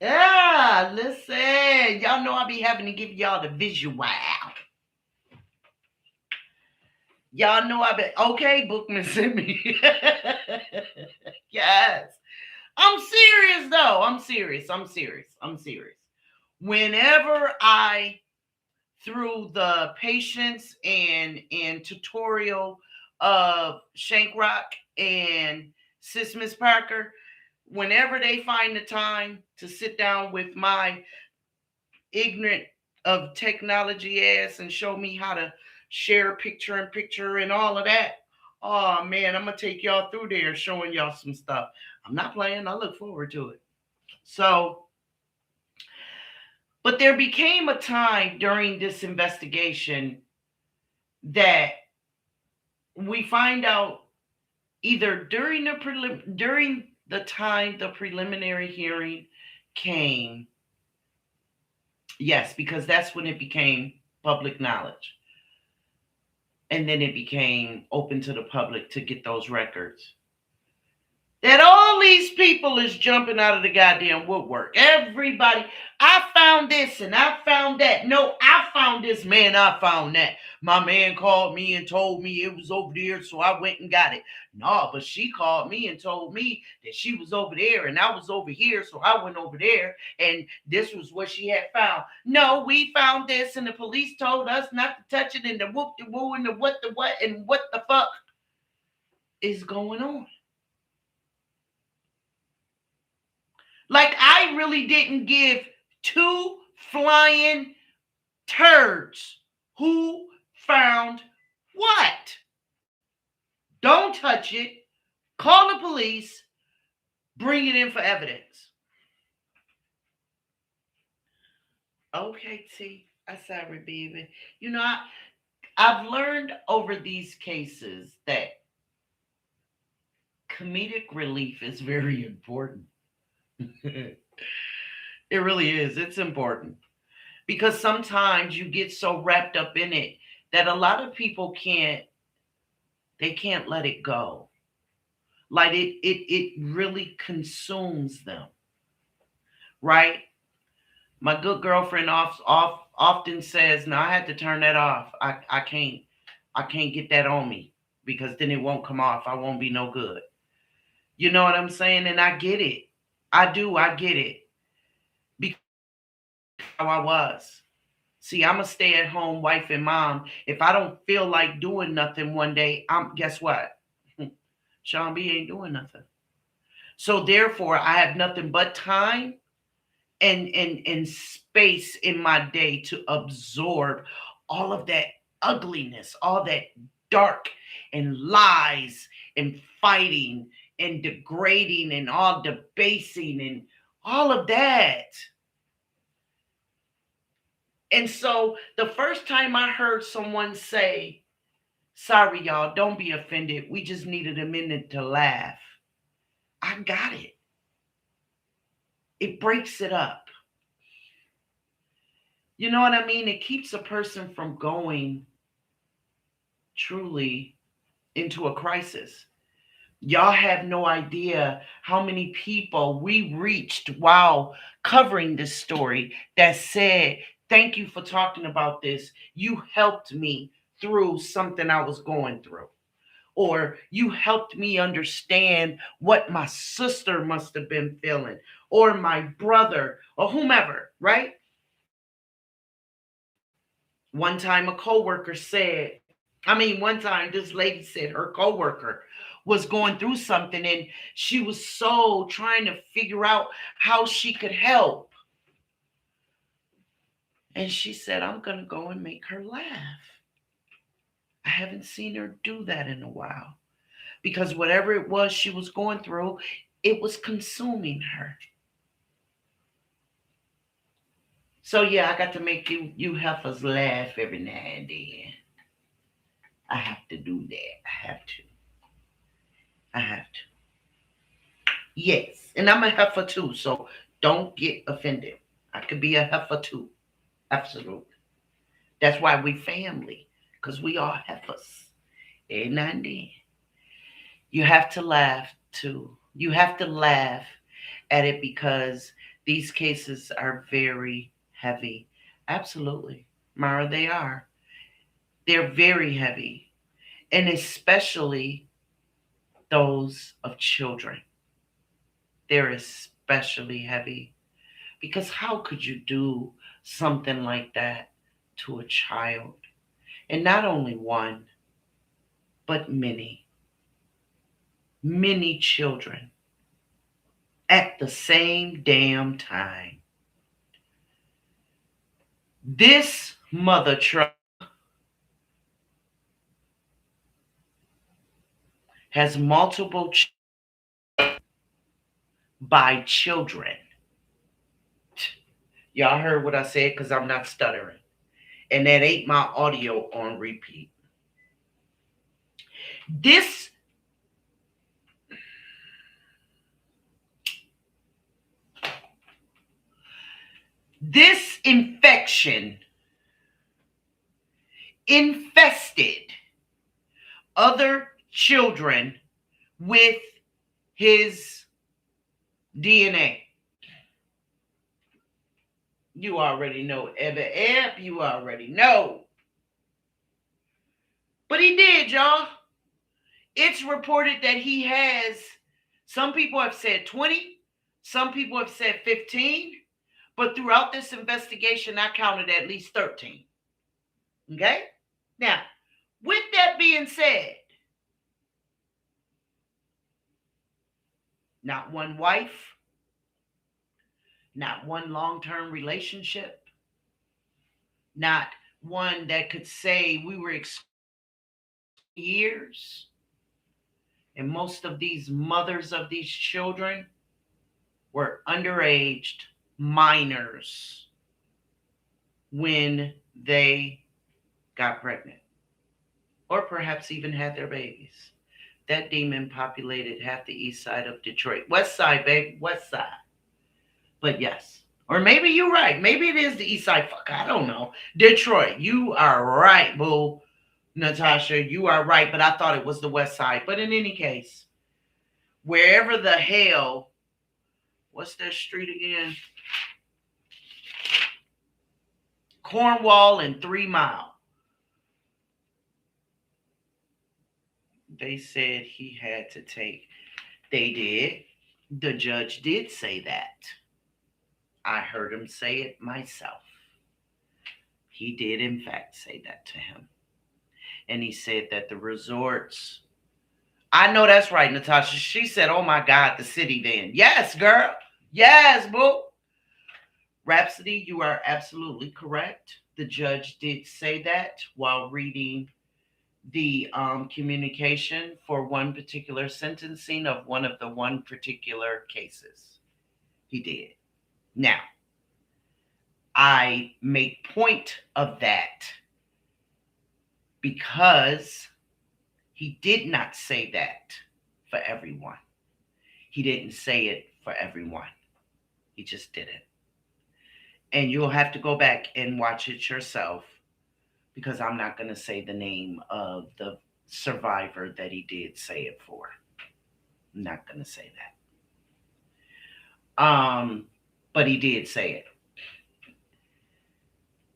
Yeah, listen. Y'all know I be having to give y'all the visual. Y'all know I be okay, Bookman sent me. Yes. I'm serious though. I'm serious. Whenever I through the patience and tutorial of Shank Rock and Sis Miss Parker, whenever they find the time to sit down with my ignorant of technology ass and show me how to share picture in picture and all of that, oh man, I'm gonna take y'all through there showing y'all some stuff. I'm not playing. I look forward to it. So, but there became a time during this investigation that we find out either during the time the preliminary hearing came. Yes, because that's when it became public knowledge. And then it became open to the public to get those records. That all these people is jumping out of the goddamn woodwork. Everybody, I found this and I found that. No, I found this, man, I found that. My man called me and told me it was over there, so I went and got it. No, but she called me and told me that she was over there and I was over here, so I went over there and this was what she had found. No, we found this and the police told us not to touch it and the whoop the woo and the what and what the fuck is going on. Like I really didn't give two flying turds who found what. Don't touch it. Call the police. Bring it in for evidence. Okay, T. I'm sorry, baby. You know, I've learned over these cases that comedic relief is very important. It really is. It's important. Because sometimes you get so wrapped up in it that a lot of people can't let it go. Like it really consumes them. Right? My good girlfriend often says, "No, I had to turn that off. I can't get that on me because then it won't come off. I won't be no good." You know what I'm saying? And I get it. I do. I get it. Because how I was. See, I'm a stay-at-home wife and mom. If I don't feel like doing nothing one day, guess what? Sean B ain't doing nothing. So therefore, I have nothing but time and space in my day to absorb all of that ugliness, all that dark and lies and fighting and degrading and all debasing and all of that. And so the first time I heard someone say, sorry, y'all, don't be offended. We just needed a minute to laugh. I got it. It breaks it up. You know what I mean? It keeps a person from going truly into a crisis. Y'all have no idea how many people we reached while covering this story that said, thank you for talking about this. You helped me through something I was going through. Or you helped me understand what my sister must have been feeling, or my brother, or whomever, right? One time a coworker said, one time this lady said her coworker was going through something and she was so trying to figure out how she could help. And she said, I'm going to go and make her laugh. I haven't seen her do that in a while because whatever it was she was going through, it was consuming her. So yeah, I got to make you heifers laugh every now and then. I have to do that. I have to. Yes. And I'm a heifer too, so don't get offended. I could be a heifer too. Absolutely. That's why we family, because we are heifers. Every now and then. You have to laugh too. You have to laugh at it because these cases are very heavy. Absolutely. Mara, they are. They're very heavy. And especially those of children. They're especially heavy. Because how could you do something like that to a child? And not only one, but many, many children at the same damn time. This mother truck has multiple by children. Y'all heard what I said because I'm not stuttering. And that ain't my audio on repeat. This infection infested other children with his DNA. You already know, Ebb, you already know. But he did, y'all. It's reported that he has, some people have said 20, some people have said 15, but throughout this investigation, I counted at least 13. Okay? Now, with that being said, not one wife, not one long-term relationship, not one that could say we were years. And most of these mothers of these children were underaged minors when they got pregnant, or perhaps even had their babies. That demon populated half the east side of Detroit. West side, babe, west side. But yes. Or maybe you're right. Maybe it is the east side. Fuck, I don't know. Detroit, you are right, boo. Natasha, you are right, but I thought it was the west side. But in any case, wherever the hell, what's that street again? Cornwall and 3 Mile. They said he had to take. They did. The judge did say that. I heard him say it myself. He did, in fact, say that to him. And he said that the resorts, I know that's right, Natasha. She said, oh my God, the city then. Yes, girl. Yes, boo. Rhapsody, you are absolutely correct. The judge did say that while reading the communication for one particular sentencing of one of the one particular cases. He did. Now, I make point of that because he did not say that for everyone. He didn't say it for everyone. He just didn't. And you'll have to go back and watch it yourself because I'm not going to say the name of the survivor that he did say it for. I'm not going to say that. But he did say it.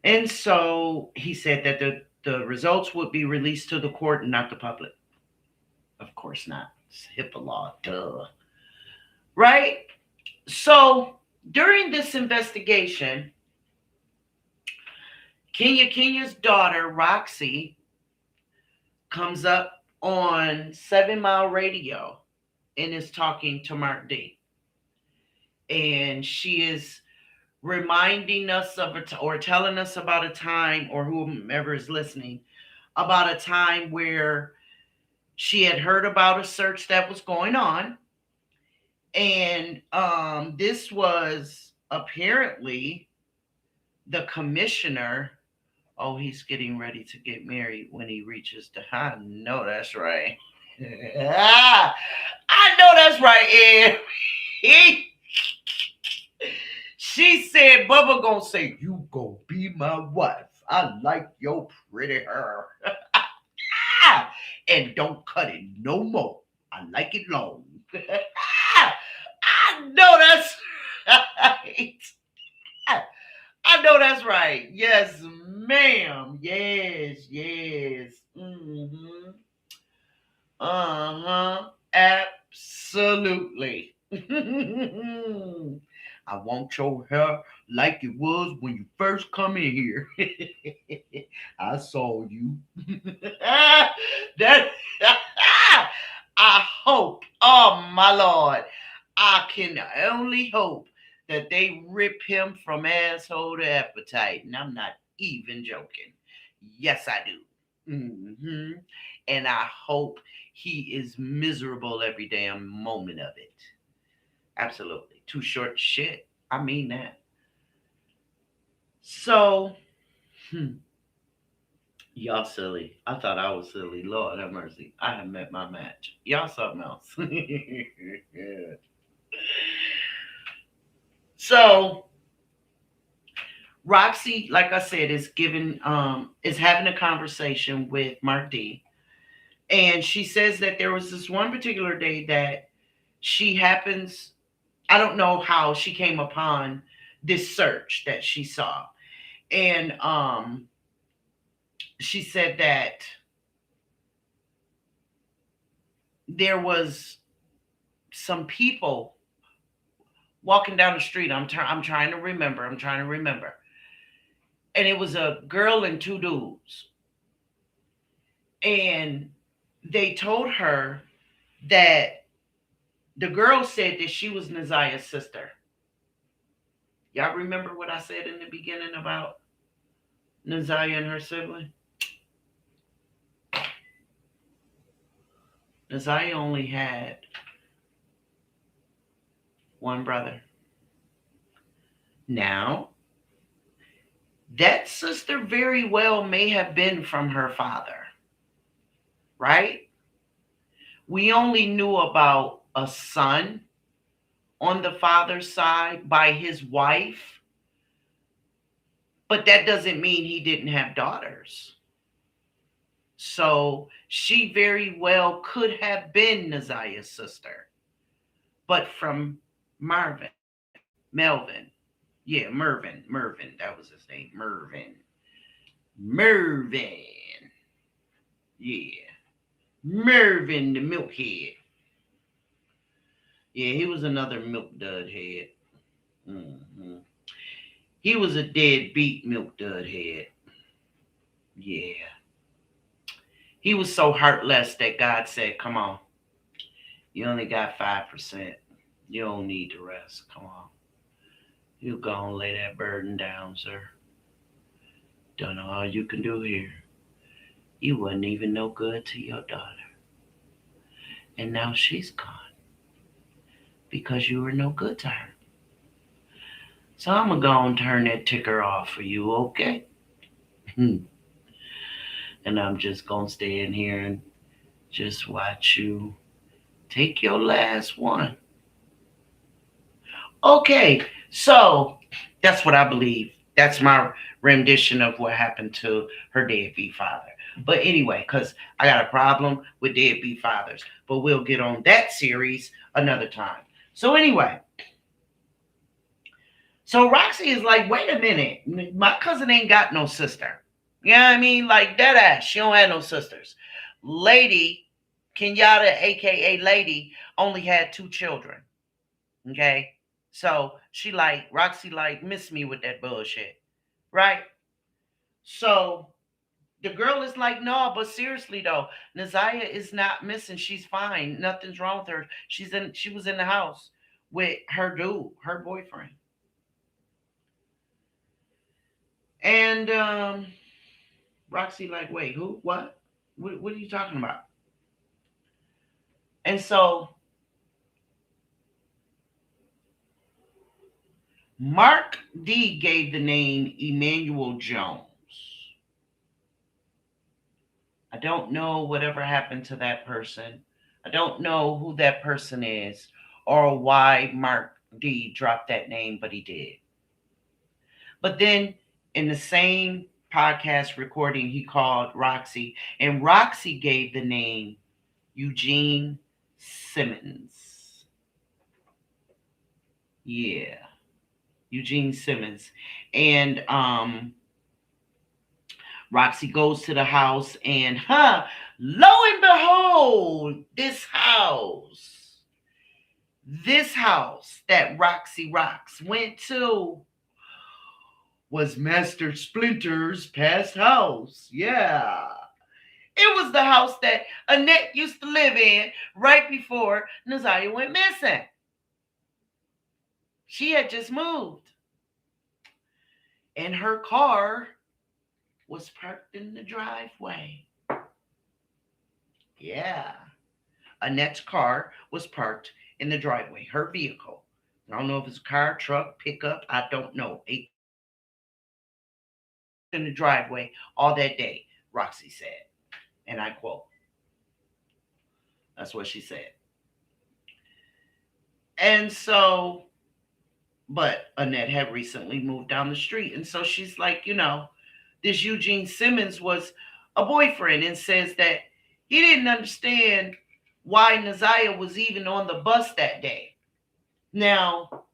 And so he said that the results would be released to the court and not the public. Of course not. It's HIPAA law. Duh. Right? So during this investigation, Kenya's daughter, Roxy, comes up on 7 Mile Radio and is talking to Mark D. And she is reminding us of it or telling us about a time, or whomever is listening, about a time where she had heard about a search that was going on. And this was apparently the commissioner. Oh, he's getting ready to get married when he reaches the. I know that's right. I know that's right, Ed. She said, Bubba gonna say, you gonna be my wife. I like your pretty hair. And don't cut it no more. I like it long. I know that's right. I know that's right. Yes, ma'am. Yes, yes. Mm-hmm. Uh-huh. Absolutely. I want your hair like it was when you first come in here. I saw you. that I hope. Oh my Lord. I can only hope that they rip him from asshole to appetite. And I'm not even joking. Yes, I do. Mm-hmm. And I hope he is miserable every damn moment of it. Absolutely. Too short shit. I mean that. So, y'all silly. I thought I was silly. Lord have mercy. I have met my match. Y'all something else. So, Roxy, like I said, is having a conversation with Mark D. And she says that there was this one particular day that she happens, I don't know how she came upon this search that she saw. And she said that there was some people walking down the street. I'm trying to remember. And it was a girl and two dudes. And they told her that the girl said that she was Naziah's sister. Y'all remember what I said in the beginning about Naziah and her sibling? Naziah only had one brother. Now, that sister very well may have been from her father, right? We only knew about a son on the father's side by his wife, but that doesn't mean he didn't have daughters. So she very well could have been Naziah's sister, but from Melvin. Yeah, Mervin. That was his name. Mervin. Yeah. Mervin the milkhead. Yeah, he was another milk dud head. Mm-hmm. He was a deadbeat milk dud head. Yeah. He was so heartless that God said, come on. You only got 5%. You don't need the rest. Come on. You go and lay that burden down, sir. Don't know all you can do here. You wasn't even no good to your daughter. And now she's gone because you were no good to her. So I'm going to go and turn that ticker off for you, okay? And I'm just going to stay in here and just watch you take your last one. Okay, so that's what I believe. That's my rendition of what happened to her deadbeat father. But anyway, because I got a problem with deadbeat fathers, but we'll get on that series another time. So anyway, so Roxy is like, wait a minute, my cousin ain't got no sister. You know what I mean? Like dead ass, she don't have no sisters. Lady, Kenyatta, aka Lady, only had 2 children. Okay. So she like, Roxy like, miss me with that bullshit. Right? So the girl is like, no, but seriously though, Naziah is not missing. She's fine. Nothing's wrong with her. She was in the house with her dude, her boyfriend. And Roxy like, wait, who? What? What are you talking about? And so Mark D gave the name Emmanuel Jones. I don't know whatever happened to that person. I don't know who that person is or why Mark D dropped that name, but he did. But then in the same podcast recording, he called Roxy, and Roxy gave the name Eugene Simmons. Yeah, Eugene Simmons. And Roxy goes to the house, and lo and behold, this house that Roxy Rocks went to was Master Splinter's past house. Yeah. It was the house that Annette used to live in right before Naziah went missing. She had just moved. And her car was parked in the driveway. Yeah. Annette's car was parked in the driveway, her vehicle. I don't know if it's a car, truck, pickup, I don't know. In the driveway all that day, Roxy said. And I quote. That's what she said. And so, but Annette had recently moved down the street. And so she's like, this Eugene Simmons was a boyfriend, and says that he didn't understand why Naziah was even on the bus that day. Now,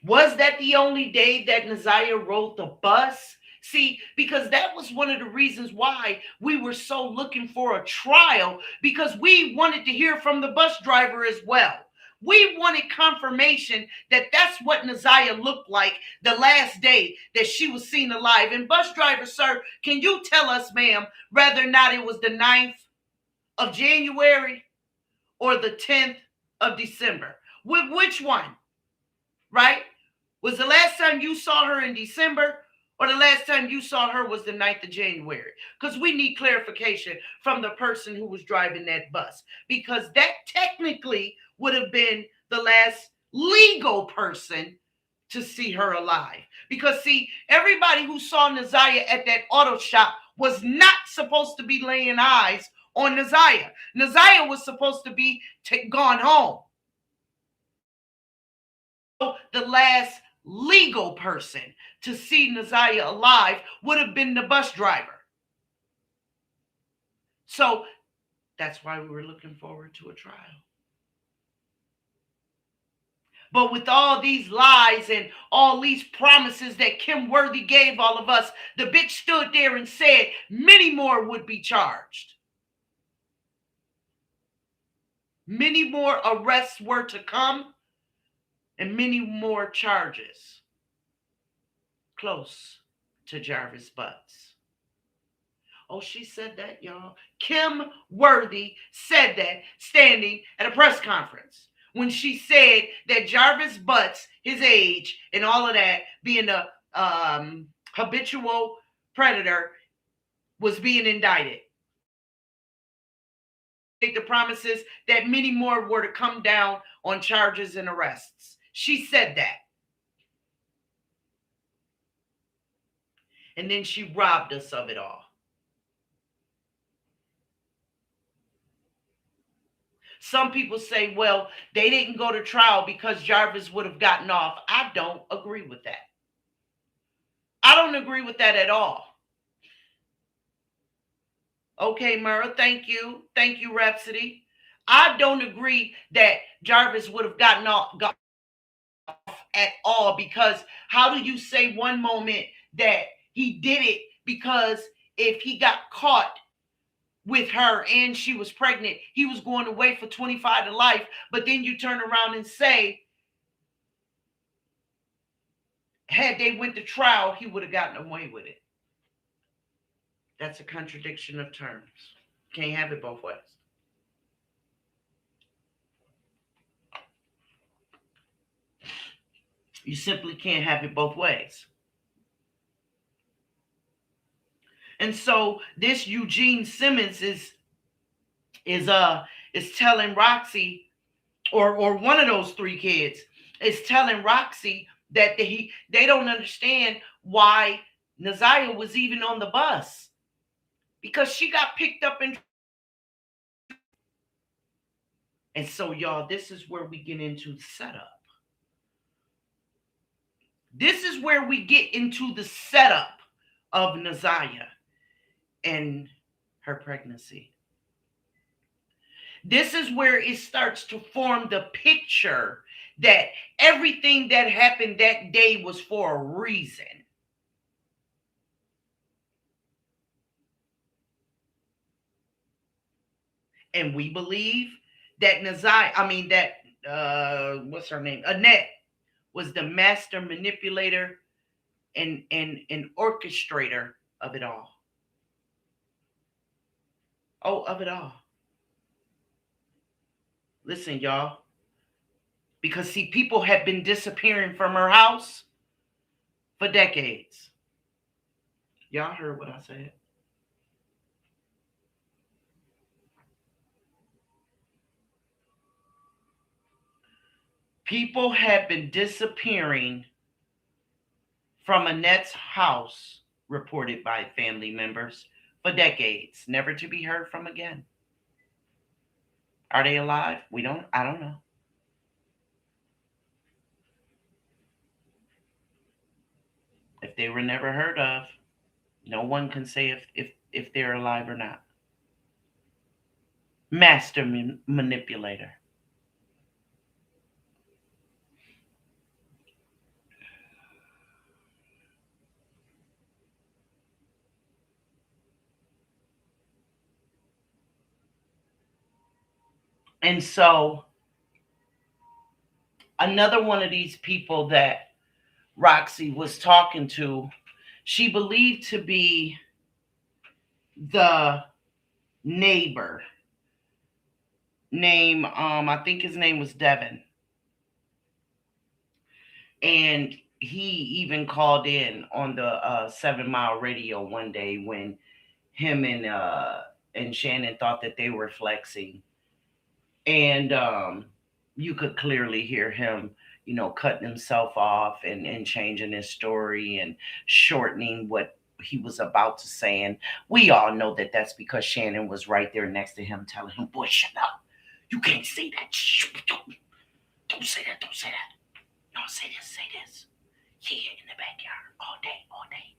was that the only day that Naziah rode the bus? See, because that was one of the reasons why we were so looking for a trial, because we wanted to hear from the bus driver as well. We wanted confirmation that that's what Naziah looked like the last day that she was seen alive. And bus driver, sir, can you tell us, ma'am, whether or not it was the 9th of January or the 10th of December? Which one, right? Was the last time you saw her in December, or the last time you saw her was the 9th of January? Because we need clarification from the person who was driving that bus, because that technically would have been the last legal person to see her alive. Because, see, everybody who saw Naziah at that auto shop was not supposed to be laying eyes on Naziah. Naziah was supposed to be gone home. The last legal person to see Naziah alive would have been the bus driver. So that's why we were looking forward to a trial. But with all these lies and all these promises that Kim Worthy gave all of us, the bitch stood there and said many more would be charged. Many more arrests were to come, and many more charges close to Jarvis Butts. Oh, she said that, y'all. Kim Worthy said that standing at a press conference when she said that Jarvis Butts, his age and all of that, being a habitual predator, was being indicted. Take the promises that many more were to come down on charges and arrests. She said that. And then she robbed us of it all. Some people say, well, they didn't go to trial because Jarvis would have gotten off. I don't agree with that. I don't agree with that at all. Okay, Murrah, thank you. Thank you, Rhapsody. I don't agree that Jarvis would have gotten off at all, because how do you say one moment that he did it because if he got caught with her and she was pregnant, he was going away for 25 to life, but then you turn around and say, had they went to trial, he would have gotten away with it. That's a contradiction of terms. Can't have it both ways. You simply can't have it both ways. And so this Eugene Simmons is telling Roxy, or one of those three kids is telling Roxy that they don't understand why Naziah was even on the bus, because she got picked up and so y'all, this is where we get into the setup. This is where we get into the setup of Naziah and her pregnancy. This is where it starts to form the picture that everything that happened that day was for a reason. And we believe that what's her name? Annette was the master manipulator and orchestrator of it all. Oh, of it all. Listen, y'all. Because see, people have been disappearing from her house for decades. Y'all heard what I said. People have been disappearing from Annette's house, reported by family members, for decades, never to be heard from again. Are they alive? I don't know. If they were never heard of, no one can say if they're alive or not. Master manipulator. And so another one of these people that Roxy was talking to, she believed to be the neighbor name, I think his name was Devin. And he even called in on the 7 Mile radio one day when him and Shannon thought that they were flexing. And you could clearly hear him, cutting himself off and changing his story and shortening what he was about to say. And we all know that that's because Shannon was right there next to him telling him, boy, shut up. You can't say that. Don't say that. Don't say that. No, say this, say this. Yeah, in the backyard all day, all day.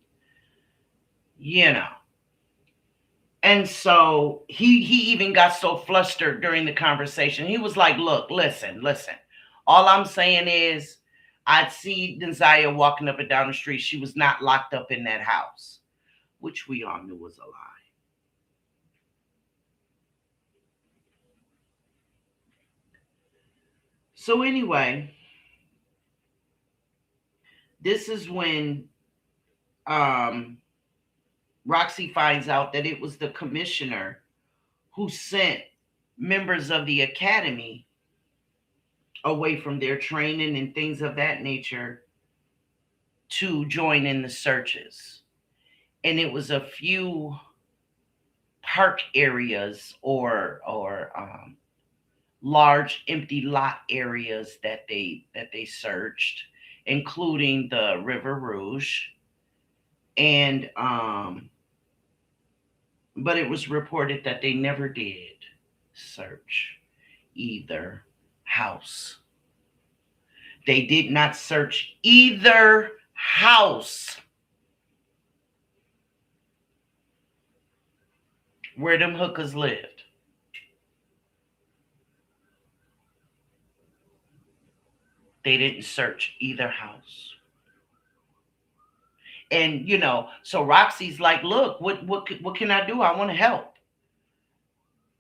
And so he even got so flustered during the conversation. He was like, look, listen. All I'm saying is I'd see Naziah walking up and down the street. She was not locked up in that house, which we all knew was a lie. So anyway, this is when Roxy finds out that it was the commissioner who sent members of the academy away from their training and things of that nature to join in the searches. And it was a few park areas or large empty lot areas that they searched, including the River Rouge And but it was reported that they never did search either house. They did not search either house where them hookers lived. They didn't search either house. And so Roxy's like, look, what can I do? I want to help.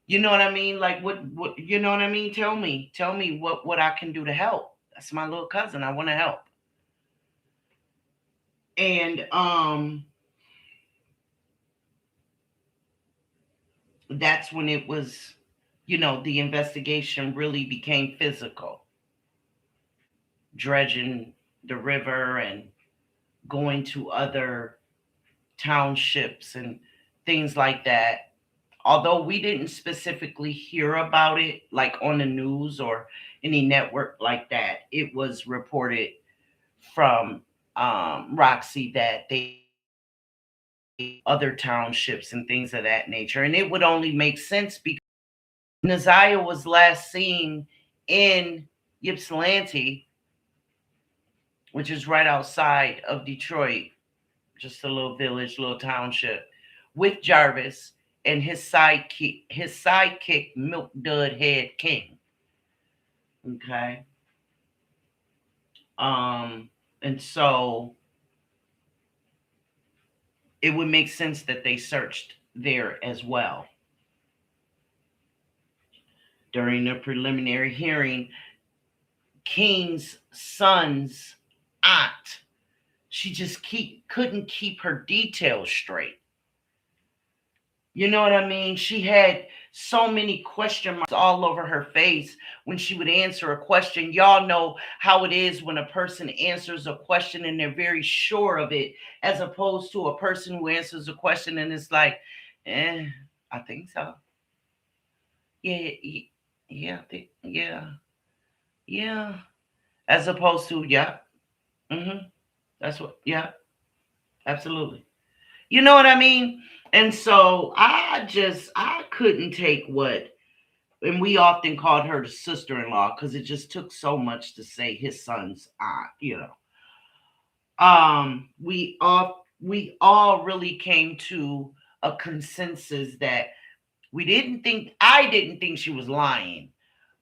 You know what I mean? Like, what you know what I mean? Tell me what I can do to help. That's my little cousin. I want to help. And that's when it was, the investigation really became physical, dredging the river and going to other townships and things like that. Although we didn't specifically hear about it like on the news or any network like that, it was reported from Roxy that they other townships and things of that nature. And it would only make sense because Naziah was last seen in Ypsilanti, which is right outside of Detroit, just a little village, little township, with Jarvis and his sidekick Milk Dud Head King. Okay. And so it would make sense that they searched there as well. During the preliminary hearing, King's son's aunt, she just couldn't keep her details straight. You know what I mean? She had so many question marks all over her face when she would answer a question. Y'all know how it is when a person answers a question and they're very sure of it, as opposed to a person who answers a question and it's like, I think so. Yeah, yeah, yeah, yeah, yeah. As opposed to, yeah, that's what, yeah, absolutely. You know what I mean? And so I couldn't take what, and we often called her the sister-in-law because it just took so much to say his son's aunt. We all really came to a consensus that I didn't think she was lying,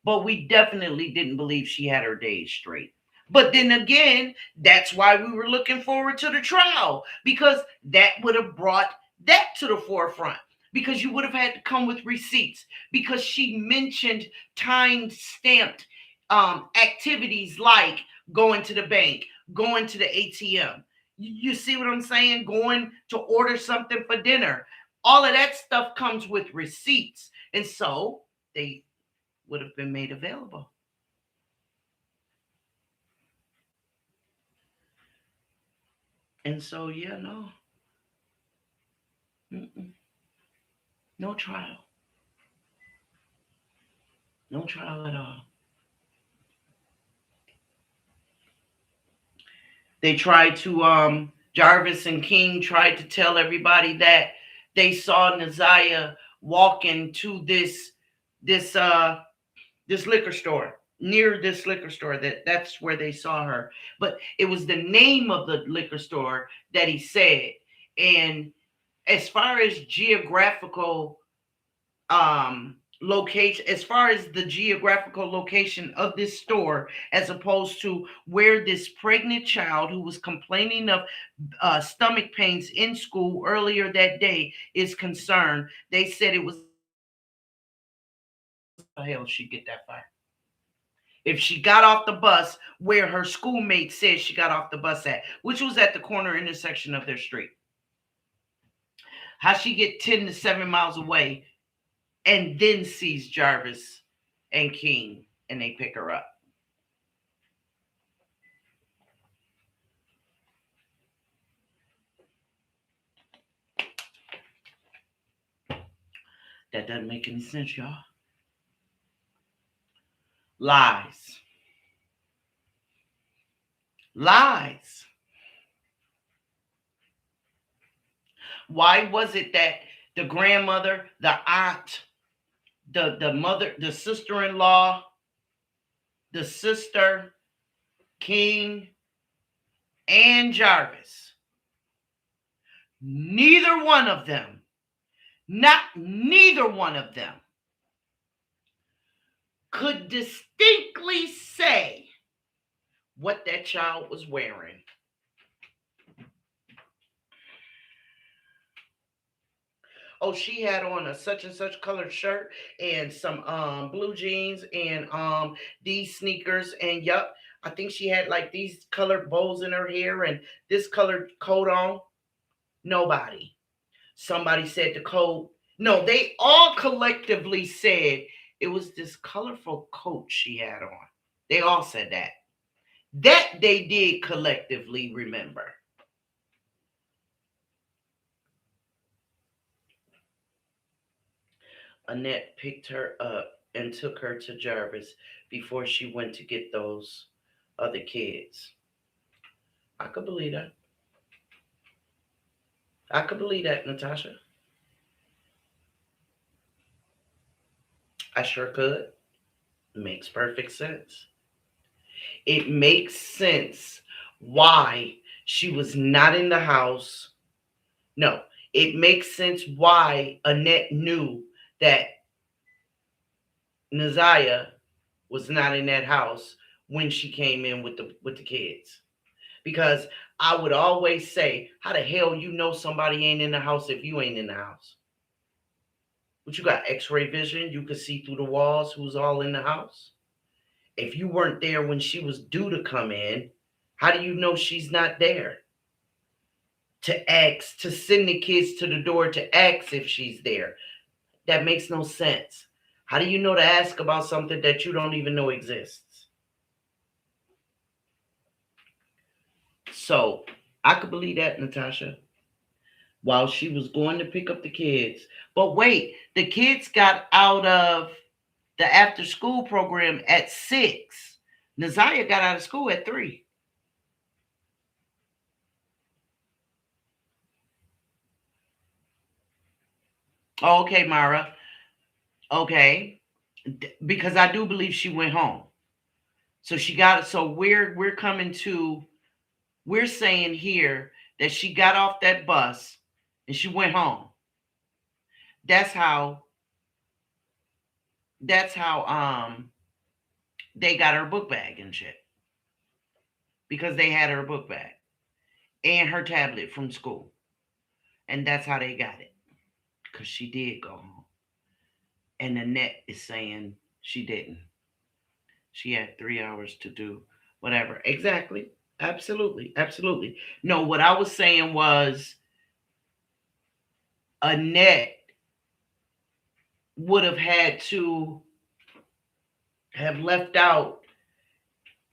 but we definitely didn't believe she had her days straight. But then again, that's why we were looking forward to the trial, because that would have brought that to the forefront. Because you would have had to come with receipts, because she mentioned time stamped activities like going to the bank, going to the ATM. You see what I'm saying? Going to order something for dinner. All of that stuff comes with receipts. And so they would have been made available. And so, yeah, no, mm-mm, no trial, no trial at all. They tried to, Jarvis and King tried to tell everybody that they saw Naziah walk into this this liquor store, near this liquor store, that's where they saw her. But it was the name of the liquor store that he said. And as far as geographical location, as far as the geographical location of this store, as opposed to where this pregnant child who was complaining of stomach pains in school earlier that day is concerned, they said it was the hell she get that far. If she got off the bus where her schoolmate said she got off the bus at, which was at the corner intersection of their street, how she get 10 to 7 miles away and then sees Jarvis and King and they pick her up. That doesn't make any sense, y'all. Lies. Lies. Why was it that the grandmother, the aunt, the mother, the sister-in-law, the sister, King, and Jarvis, neither one of them, not neither one of them, could distinctly say what that child was wearing? Oh, she had on a such and such colored shirt and some blue jeans and these sneakers, and yup, I think she had like these colored bows in her hair and this colored coat on. Nobody. Somebody said the coat. No, they all collectively said it was this colorful coat she had on. They all said that. That they did collectively remember. Annette picked her up and took her to Jarvis before she went to get those other kids. I could believe that. I could believe that, Natasha. I sure could. Makes perfect sense. It makes sense why she was not in the house. No, it makes sense why Annette knew that Naziah was not in that house when she came in with the kids. Because I would always say, how the hell you know somebody ain't in the house if you ain't in the house? But you got x-ray vision, you could see through the walls who's all in the house. If you weren't there when she was due to come in, how do you know she's not there? To ask, to send the kids to the door to ask if she's there. That makes no sense. How do you know to ask about something that you don't even know exists? So I could believe that, Natasha, while she was going to pick up the kids. But wait, the kids got out of the after school program at 6. Naziah got out of school at 3. Oh, okay, Mara. Okay. Because I do believe she went home. So she got, so we're coming to, we're saying here that she got off that bus and she went home. That's how that's how they got her book bag and shit. Because they had her book bag and her tablet from school. And that's how they got it. Because she did go home. And Annette is saying she didn't. She had 3 hours to do whatever. Exactly. Absolutely. Absolutely. No, what I was saying was Annette would have had to have left out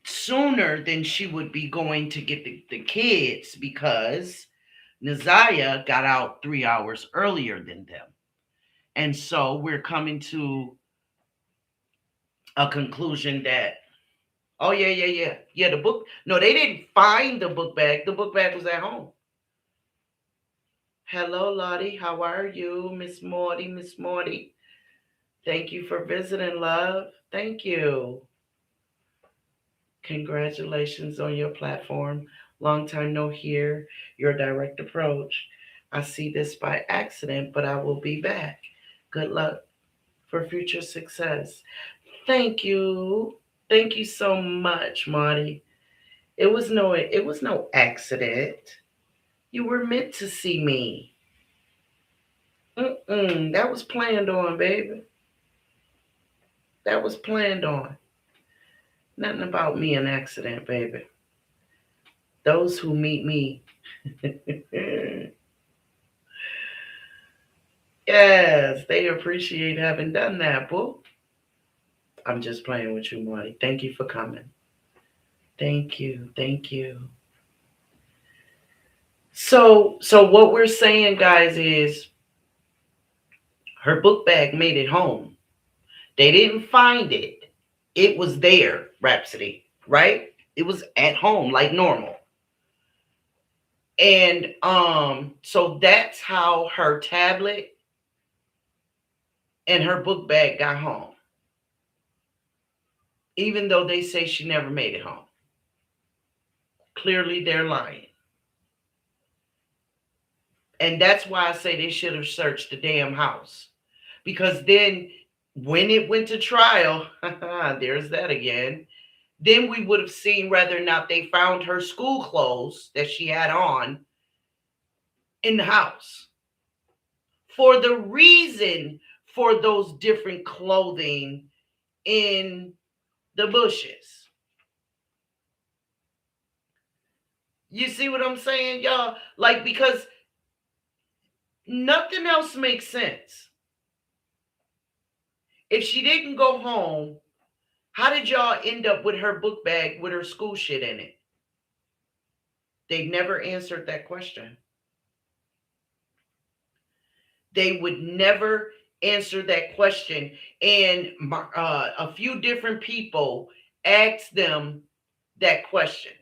sooner than she would be going to get the kids because Naziah got out 3 hours earlier than them. And so we're coming to a conclusion that, oh, yeah, yeah, yeah. Yeah, the book. No, they didn't find the book bag. The book bag was at home. Hello, Lottie. How are you, Miss Morty? Miss Morty. Thank you for visiting, love. Thank you. Congratulations on your platform. Long time no hear. Your direct approach. I see this by accident, but I will be back. Good luck for future success. Thank you. Thank you so much, Marty. It was no accident. You were meant to see me. That was planned on, baby. That was planned on. Nothing about me an accident, baby. Those who meet me. Yes, they appreciate having done that, boo. I'm just playing with you, Marty. Thank you for coming. Thank you. Thank you. So what we're saying, guys, is her book bag made it home. They didn't find it. It was there, Rhapsody, right? It was at home like normal. And so that's how her tablet and her book bag got home. Even though they say she never made it home. Clearly they're lying. And that's why I say they should have searched the damn house. Because then when it went to trial, there's that again. Then we would have seen whether or not they found her school clothes that she had on in the house. For the reason for those different clothing in the bushes. You see what I'm saying, y'all? Like, because nothing else makes sense. If she didn't go home, how did y'all end up with her book bag with her school shit in it? They never answered that question. They would never answer that question. And a few different people asked them that question.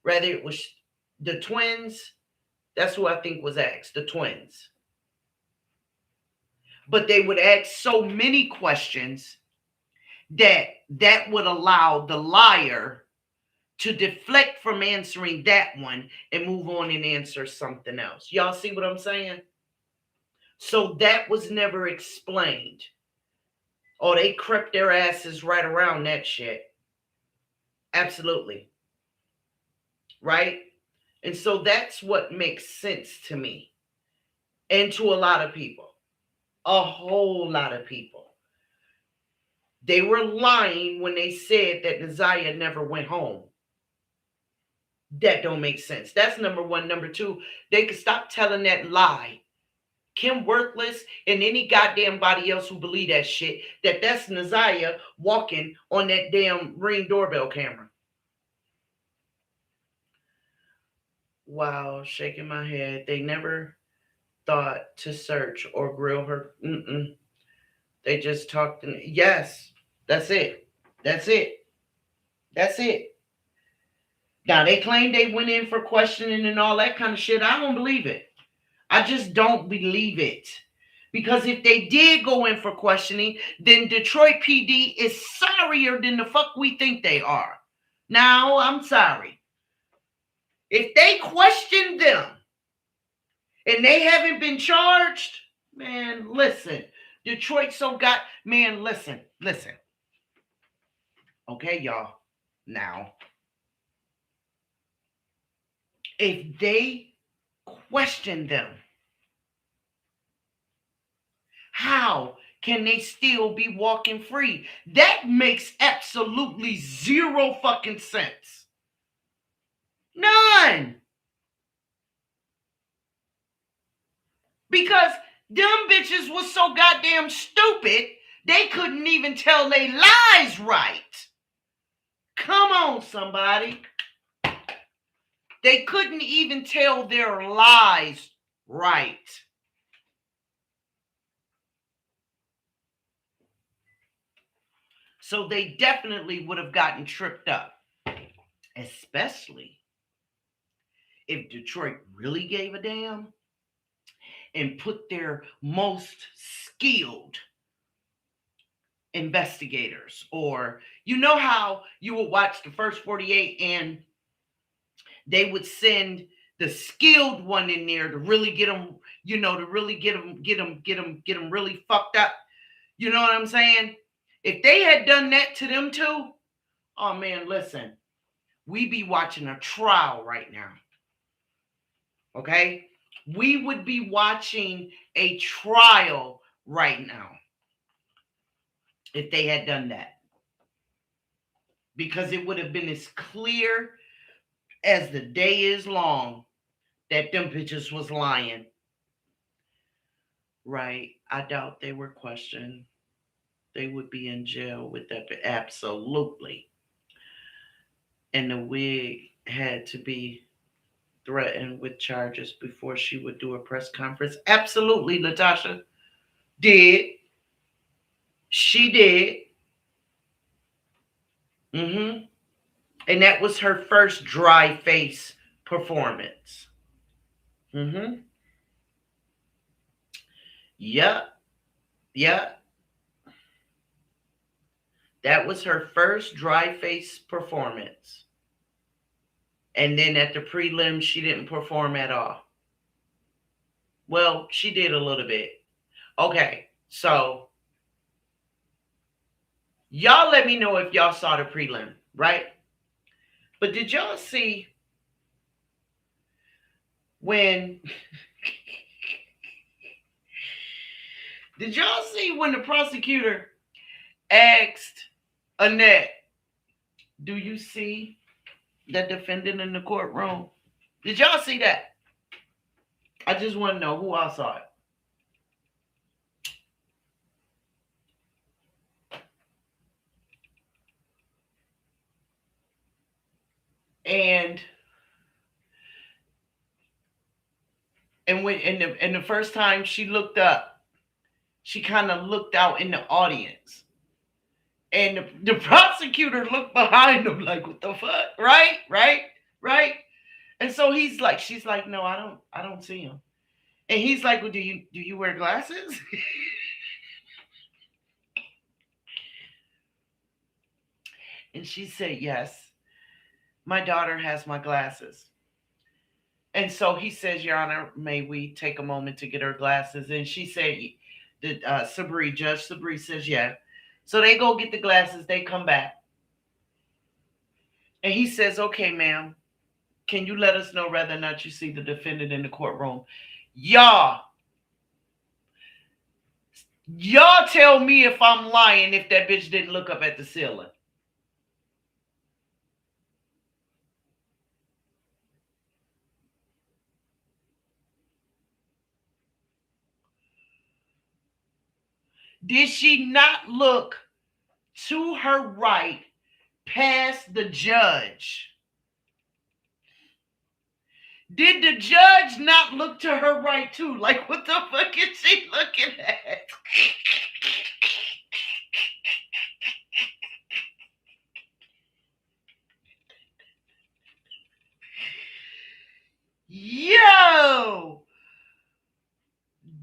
Whether it was the twins, that's who I think was asked, the twins. But they would ask so many questions that would allow the liar to deflect from answering that one and move on and answer something else. Y'all see what I'm saying? So that was never explained. Oh, they crept their asses right around that shit. Absolutely. Right? And so that's what makes sense to me and to a lot of people. A whole lot of people. They were lying when they said that Naziah never went home. That don't make sense. That's number one. Number two, they could stop telling that lie. Kim Worthless and any goddamn body else who believe that shit, that's Naziah walking on that damn Ring doorbell camera. Wow, shaking my head. They never thought to search or grill her. They just talked. Yes, that's it. That's it. That's it. Now, they claim they went in for questioning and all that kind of shit. I don't believe it. I just don't believe it. Because if they did go in for questioning, then Detroit PD is sorrier than the fuck we think they are. Now, I'm sorry. If they question them and they haven't been charged, man, listen. Detroit so got, man, listen. Okay, y'all. Now, if they question them, how can they still be walking free? That makes absolutely zero fucking sense. None. Because them bitches was so goddamn stupid, they couldn't even tell they lies right. Come on, somebody. They couldn't even tell their lies right. So they definitely would have gotten tripped up. Especially if Detroit really gave a damn and put their most skilled investigators, or you know how you would watch the first 48 and they would send the skilled one in there to really get them, to really get them really fucked up. You know what I'm saying? If they had done that to them too, oh man, listen, we be watching a trial right now. Okay? We would be watching a trial right now if they had done that. Because it would have been as clear as the day is long that them bitches was lying. Right. I doubt they were questioned. They would be in jail with that. Absolutely. And the wig had to be threatened with charges before she would do a press conference. Absolutely, Latasha did. She did. And that was her first dry face performance. Mm-hmm. Yep. Yep. That was her first dry face performance. And then at the prelim, she didn't perform at all. Well, she did a little bit. Okay, so y'all let me know if y'all saw the prelim, right? But did y'all see when did y'all see when the prosecutor asked Annette, do you see the defendant in the courtroom? Did y'all see that? I just want to know who all saw it. And when and the first time she looked up, she kind of looked out in the audience. And the prosecutor looked behind him like, what the fuck? Right? Right? Right? And so she's like, no, I don't see him. And he's like, well, do you wear glasses? And she said, yes, my daughter has my glasses. And so he says, Your Honor, may we take a moment to get her glasses? And she said, Judge Sabri says, yeah. So they go get the glasses, they come back. And he says, okay, ma'am, can you let us know whether or not you see the defendant in the courtroom? Y'all tell me if I'm lying if that bitch didn't look up at the ceiling. Did she not look to her right past the judge? Did the judge not look to her right too? Like, what the fuck is she looking at? Yo!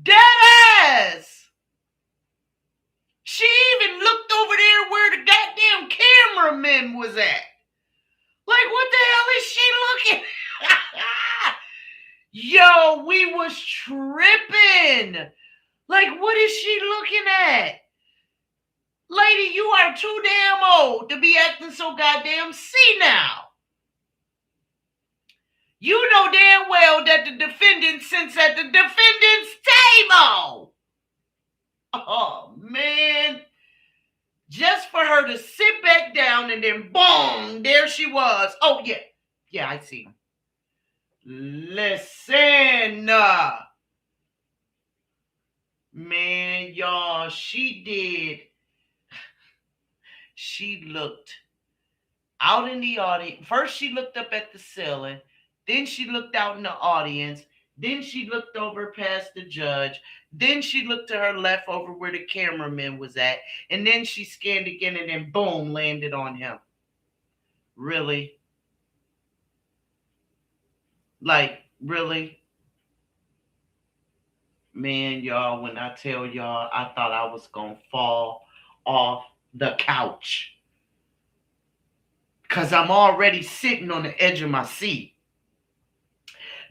Dead ass! She even looked over there where the goddamn cameraman was at. Like, what the hell is she looking at? Yo, we was tripping. Like, what is she looking at? Lady, you are too damn old to be acting so goddamn senile. You know damn well that the defendant sits at the defendant's table. Oh, man. Just for her to sit back down and then boom, there she was. Oh, yeah. Yeah, I see him. Listen. Man, y'all, she did. She looked out in the audience. First, she looked up at the ceiling. Then she looked out in the audience. Then she looked over past the judge. Then she looked to her left over where the cameraman was at. And then she scanned again and then boom, landed on him. Really? Like, really? Man, y'all, when I tell y'all, I thought I was going to fall off the couch. Because I'm already sitting on the edge of my seat.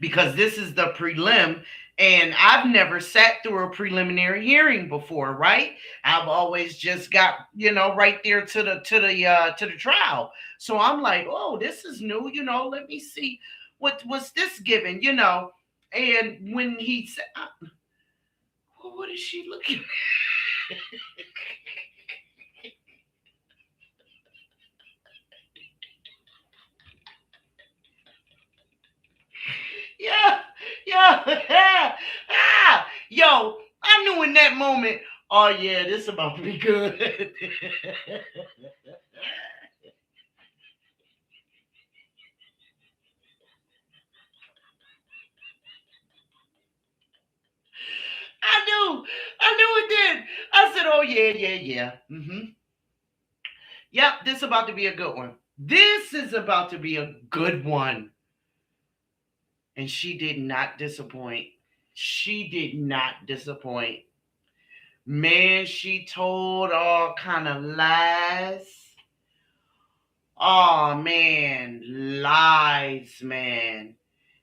Because this is the prelim, and I've never sat through a preliminary hearing before, right? I've always just got, right there to the trial. So I'm like, oh, this is new, let me see what was this given, And when he said, well, what is she looking at? Yeah. Yo, I knew in that moment, oh yeah, this is about to be good. I knew it did. I said, oh yeah. Yep, this is about to be a good one. This is about to be a good one. And she did not disappoint. She did not disappoint. Man, she told all kind of lies. Oh man, lies, man.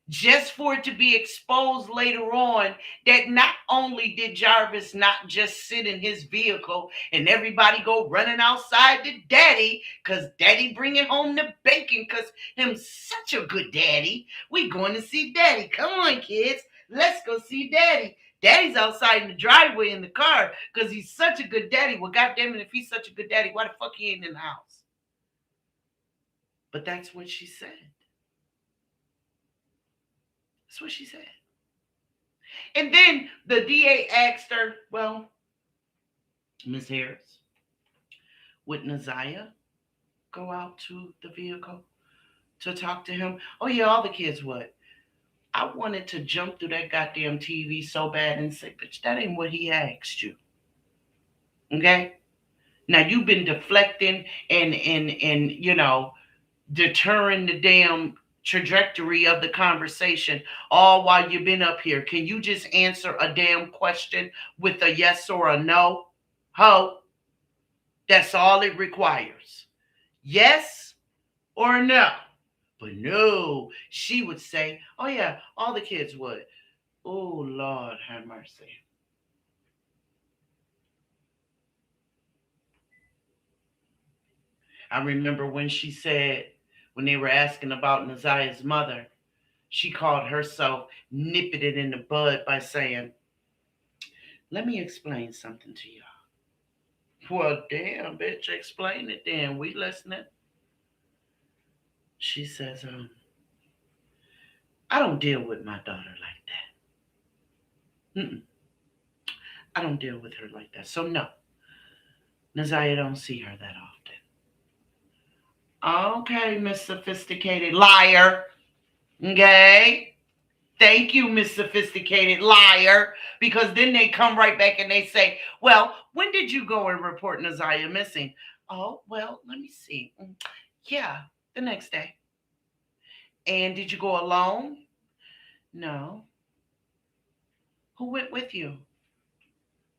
Just for it to be exposed later on that not only did Jarvis not just sit in his vehicle and everybody go running outside to daddy because daddy bringing home the bacon because him such a good daddy. We going to see daddy. Come on, kids. Let's go see daddy. Daddy's outside in the driveway in the car because he's such a good daddy. Well, goddamn it, if he's such a good daddy, why the fuck he ain't in the house? But that's what she said. That's what she said. And then the DA asked her, well, Ms. Harris, would Naziah go out to the vehicle to talk to him? Oh, yeah, all the kids would. I wanted to jump through that goddamn TV so bad and say, bitch, that ain't what he asked you. Okay? Now, you've been deflecting and you know, deterring the damn trajectory of the conversation all while you've been up here. Can you just answer a damn question with a yes or a no? Ho, that's all it requires. Yes or no. But no, she would say, oh yeah, all the kids would. Oh Lord, have mercy. I remember when she said, when they were asking about Naziah's mother, she called herself nipping it in the bud by saying, let me explain something to y'all. Well, damn, bitch, explain it then. We listening. She says, I don't deal with my daughter like that. Mm-mm. I don't deal with her like that. So, no, Naziah don't see her that often. Okay, Miss Sophisticated Liar. Okay. Thank you, Miss Sophisticated Liar. Because then they come right back and they say, well, when did you go and report Naziah missing? Oh, well, let me see. Yeah, the next day. And did you go alone? No. Who went with you?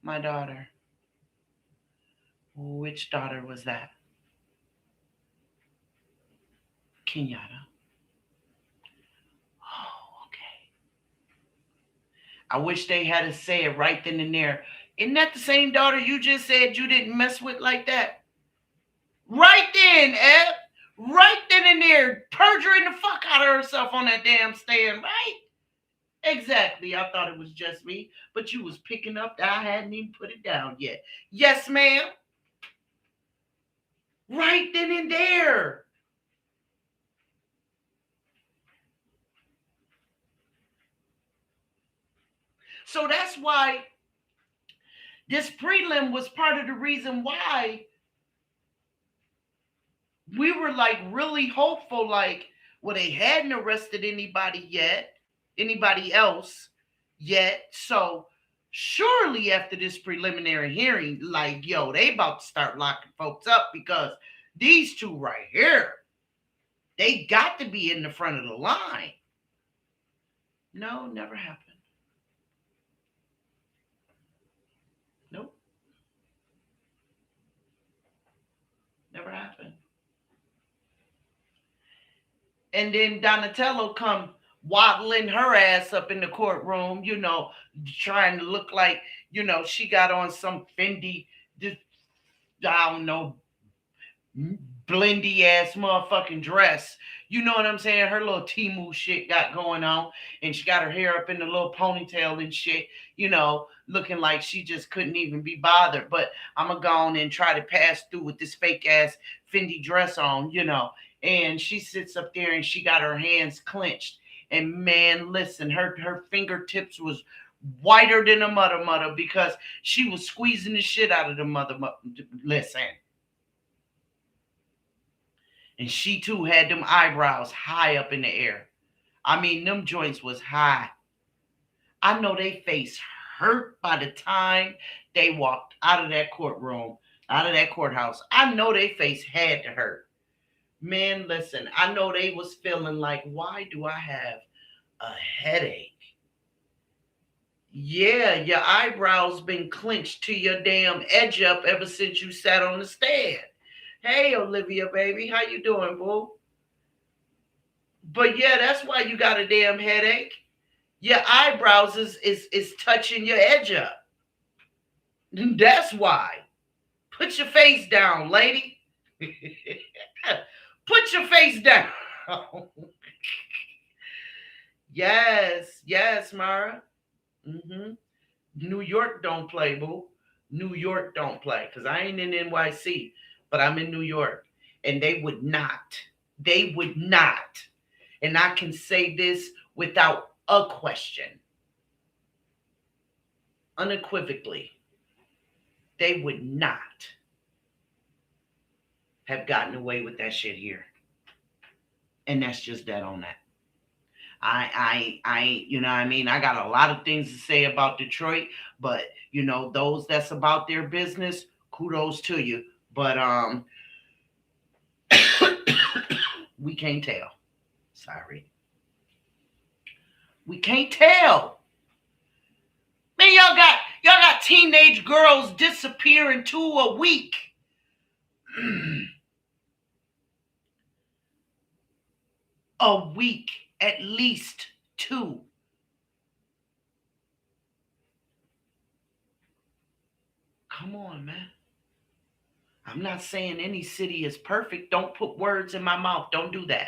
My daughter. Which daughter was that? Kenyatta. Oh, okay. I wish they had to say it right then and there. Isn't that the same daughter you just said you didn't mess with like that? Right then, Ed. Right then and there, perjuring the fuck out of herself on that damn stand, right? Exactly. I thought it was just me, but you was picking up that I hadn't even put it down yet. Yes, ma'am. Right then and there. So that's why this prelim was part of the reason why we were like really hopeful, like, well, they hadn't arrested anybody else yet. So surely after this preliminary hearing, like, yo, they about to start locking folks up because these two right here, they got to be in the front of the line. No, never happened. Nope. Never happened. And then Donatello come waddling her ass up in the courtroom, you know, trying to look like, you know, she got on some Fendi, I don't know, blendy ass motherfucking dress. You know what I'm saying? Her little Timu shit got going on, and she got her hair up in the little ponytail and shit, you know, looking like she just couldn't even be bothered. But I'm gonna go on and try to pass through with this fake ass Fendi dress on, you know. And she sits up there and she got her hands clenched. And man, listen, her fingertips was whiter than a mother because she was squeezing the shit out of the mother. Listen, and she too had them eyebrows high up in the air. I mean, them joints was high. I know they face hurt by the time they walked out of that courtroom, out of that courthouse. I know they face had to hurt. Man, listen, I know they was feeling like, why do I have A headache. Yeah, your eyebrows been clenched to your damn edge up ever since you sat on the stand. Hey, Olivia, baby, how you doing, boo? But yeah, that's why you got a damn headache. Your eyebrows is touching your edge up. That's why. Put your face down, lady. Put your face down. Yes, Mara. hmm New York don't play, boo. New York don't play. Because I ain't in NYC, but I'm in New York. And they would not. They would not. And I can say this without a question. Unequivocally, they would not have gotten away with that shit here. And that's just that on that. You know what I mean? I got a lot of things to say about Detroit, but you know, those that's about their business, kudos to you. But we can't tell. Sorry. We can't tell. Man, y'all got teenage girls disappearing 2 a week. A week, at least 2. Come on, man. I'm not saying any city is perfect. Don't put words in my mouth. Don't do that.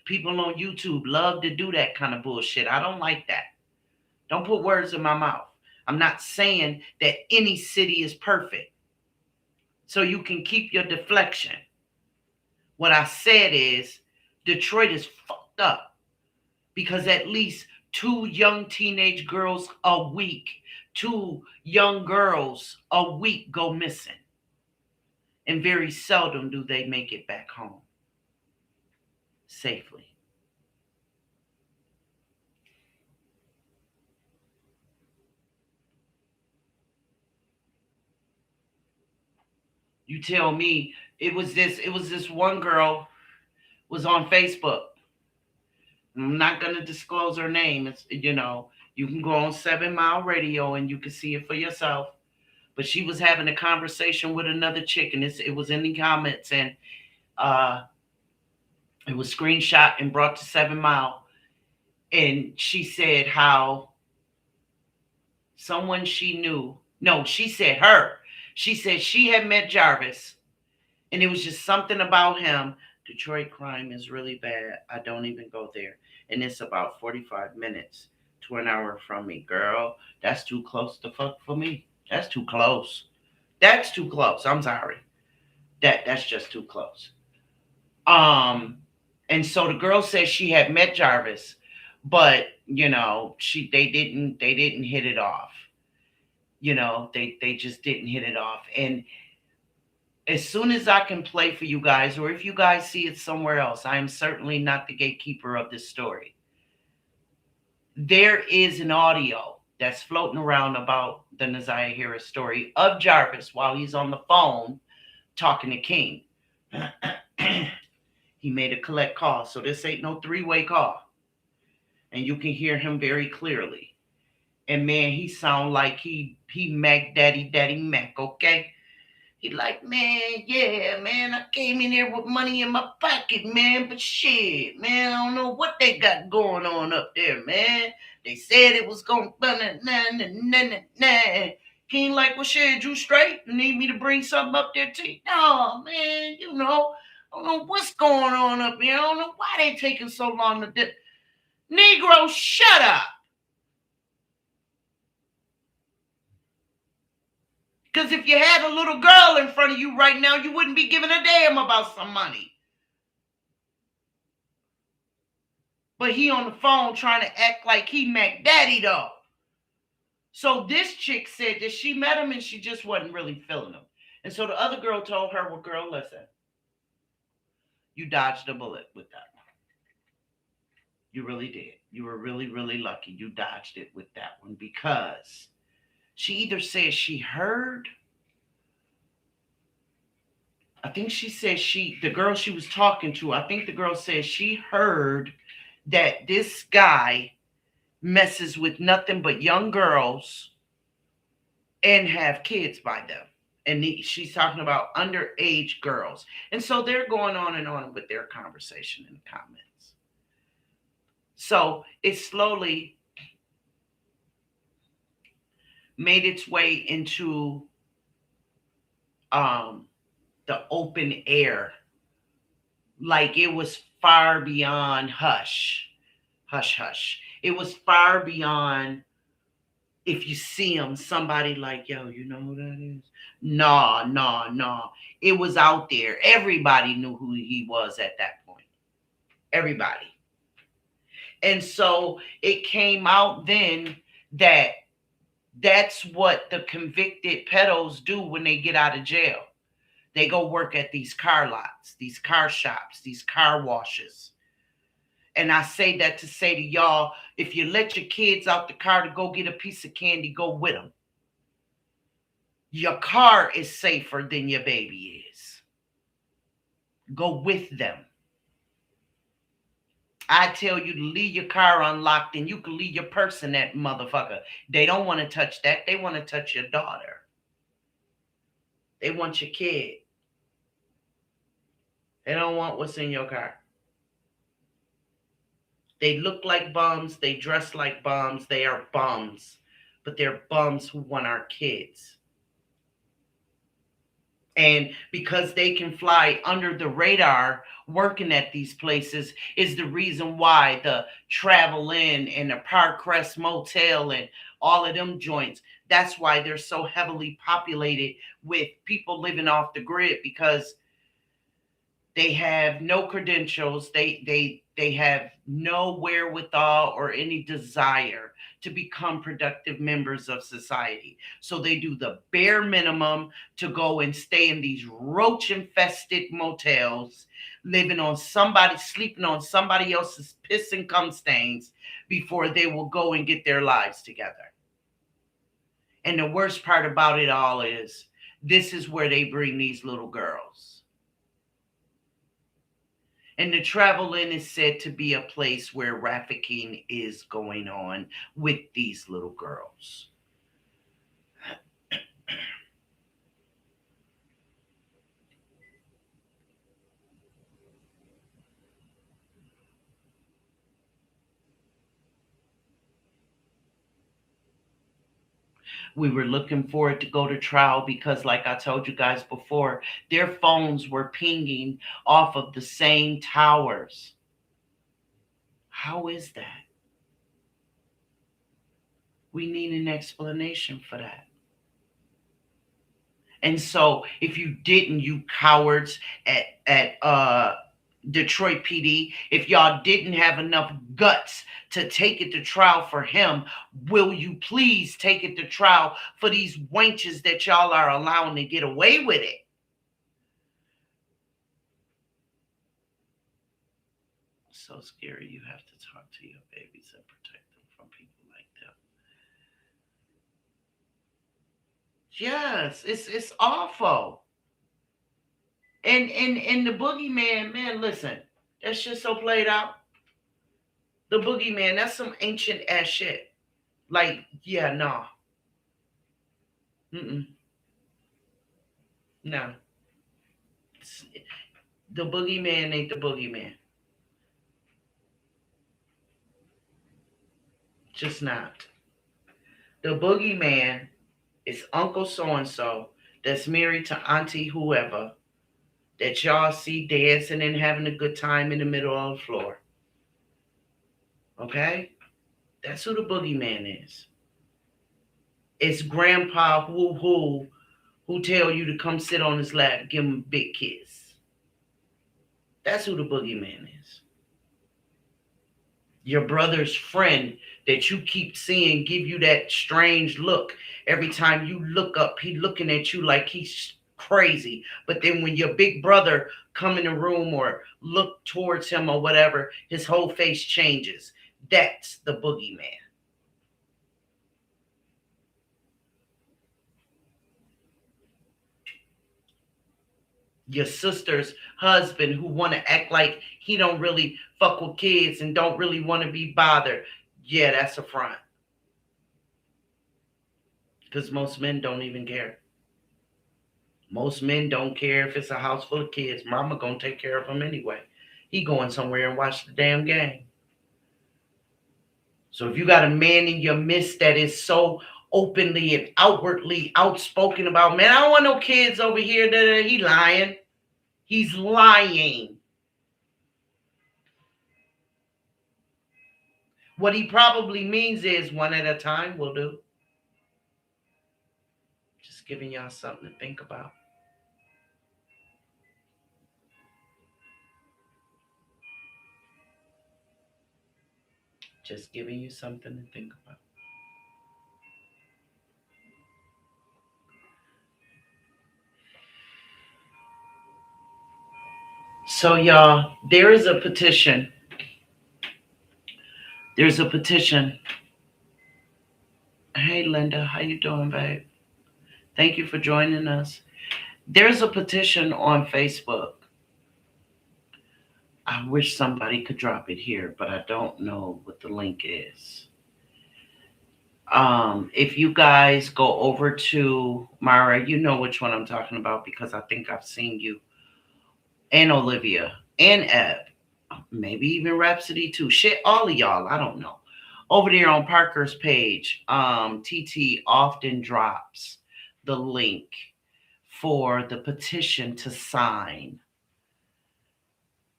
People on YouTube love to do that kind of bullshit. I don't like that. Don't put words in my mouth. I'm not saying that any city is perfect. So you can keep your deflection. What I said is Detroit is fucked up because at least 2 young teenage girls a week, 2 young girls a week go missing. And very seldom do they make it back home safely. You tell me it was this one girl was on Facebook. I'm not going to disclose her name. It's, you can go on 7 Mile Radio and you can see it for yourself. But she was having a conversation with another chick, and it was in the comments, and uh, it was screenshot and brought to 7 Mile. And she said how someone she knew, no, she said her. She said she had met Jarvis, and it was just something about him. Detroit crime is really bad. I don't even go there. And it's about 45 minutes to an hour from me. Girl, that's too close to fuck for me. That's too close. That's too close. I'm sorry. That's just too close. Um, and so the girl says she had met Jarvis, but they didn't hit it off. They just didn't hit it off. And as soon as I can play for you guys, or if you guys see it somewhere else, I am certainly not the gatekeeper of this story. There is an audio that's floating around about the Naziah Harris story of Jarvis while he's on the phone talking to King. He made a collect call, so this ain't no 3-way call. And you can hear him very clearly. And man, he sound like he Mac Daddy Mac, okay? He like, man, yeah, man, I came in here with money in my pocket, man, but shit, man, I don't know what they got going on up there, man. They said it was going to He ain't like, well, shit, you straight? You need me to bring something up there to you? No, man, I don't know what's going on up here. I don't know why they taking so long to do. Negro, shut up. Because if you had a little girl in front of you right now, you wouldn't be giving a damn about some money. But he on the phone trying to act like he Mac Daddy, though. So this chick said that she met him and she just wasn't really feeling him. And so the other girl told her, well, girl, listen, you dodged a bullet with that one. You really did. You were really, really lucky. You dodged it with that one because she either said she heard. I think she said the girl she was talking to, I think the girl said she heard that this guy messes with nothing but young girls and have kids by them. And she's talking about underage girls. And so they're going on and on with their conversation in the comments. So it slowly made its way into the open air. Like it was far beyond hush, hush, hush. It was far beyond if you see him, somebody like, yo, you know who that is? Nah, nah, nah. It was out there. Everybody knew who he was at that point. Everybody. And so it came out then that that's what the convicted pedos do when they get out of jail. They go work at these car lots, these car shops, these car washes. And I say that to say to y'all, if you let your kids out the car to go get a piece of candy, go with them. Your car is safer than your baby is. Go with them. I tell you to leave your car unlocked and you can leave your purse in that motherfucker. They don't want to touch that. They want to touch your daughter. They want your kid. They don't want what's in your car. They look like bums. They dress like bums. They are bums. But they're bums who want our kids. And because they can fly under the radar working at these places is the reason why the Travel Inn and the Parkcrest Motel and all of them joints, that's why they're so heavily populated with people living off the grid, because they have no credentials. They have no wherewithal or any desire to become productive members of society. So they do the bare minimum to go and stay in these roach infested motels, living on somebody, sleeping on somebody else's piss and cum stains before they will go and get their lives together. And the worst part about it all is this is where they bring these little girls. And the Travel Inn is said to be a place where trafficking is going on with these little girls. We were looking for it to go to trial because, like I told you guys before, their phones were pinging off of the same towers. How is that? We need an explanation for that. And so if you didn't, you cowards at Detroit PD, if y'all didn't have enough guts to take it to trial for him, will you please take it to trial for these wenches that y'all are allowing to get away with it? So scary. You have to talk to your babies and protect them from people like them. Yes, it's awful. And the boogeyman, man, listen, that shit so played out. The boogeyman, that's some ancient ass shit. Like, yeah, no. Mm-mm. No. The boogeyman ain't the boogeyman. Just not. The boogeyman is Uncle so-and-so that's married to Auntie whoever that y'all see dancing and having a good time in the middle of the floor. Okay? That's who the boogeyman is. It's Grandpa who tell you to come sit on his lap, give him a big kiss. That's who the boogeyman is. Your brother's friend that you keep seeing give you that strange look. Every time you look up, he looking at you like he's crazy. But then when your big brother come in the room or look towards him or whatever, his whole face changes. That's the boogeyman. Your sister's husband who want to act like he don't really fuck with kids and don't really want to be bothered. Yeah, that's a front. Because most men don't even care. Most men don't care if it's a house full of kids. Mama gonna take care of them anyway. He going somewhere and watch the damn game. So if you got a man in your midst that is so openly and outwardly outspoken about, man, I don't want no kids over here, that he lying. He's lying. What he probably means is one at a time will do. Just giving y'all something to think about. Just giving you something to think about. So y'all, there is a petition. There's a petition. Hey Linda, how you doing, babe? Thank you for joining us. There's a petition on Facebook. I wish somebody could drop it here, but I don't know what the link is. If you guys go over to Mara, you know which one I'm talking about because I think I've seen you, and Olivia and Eb, maybe even Rhapsody too. Shit, all of y'all, I don't know. Over there on Parker's page, TT often drops the link for the petition to sign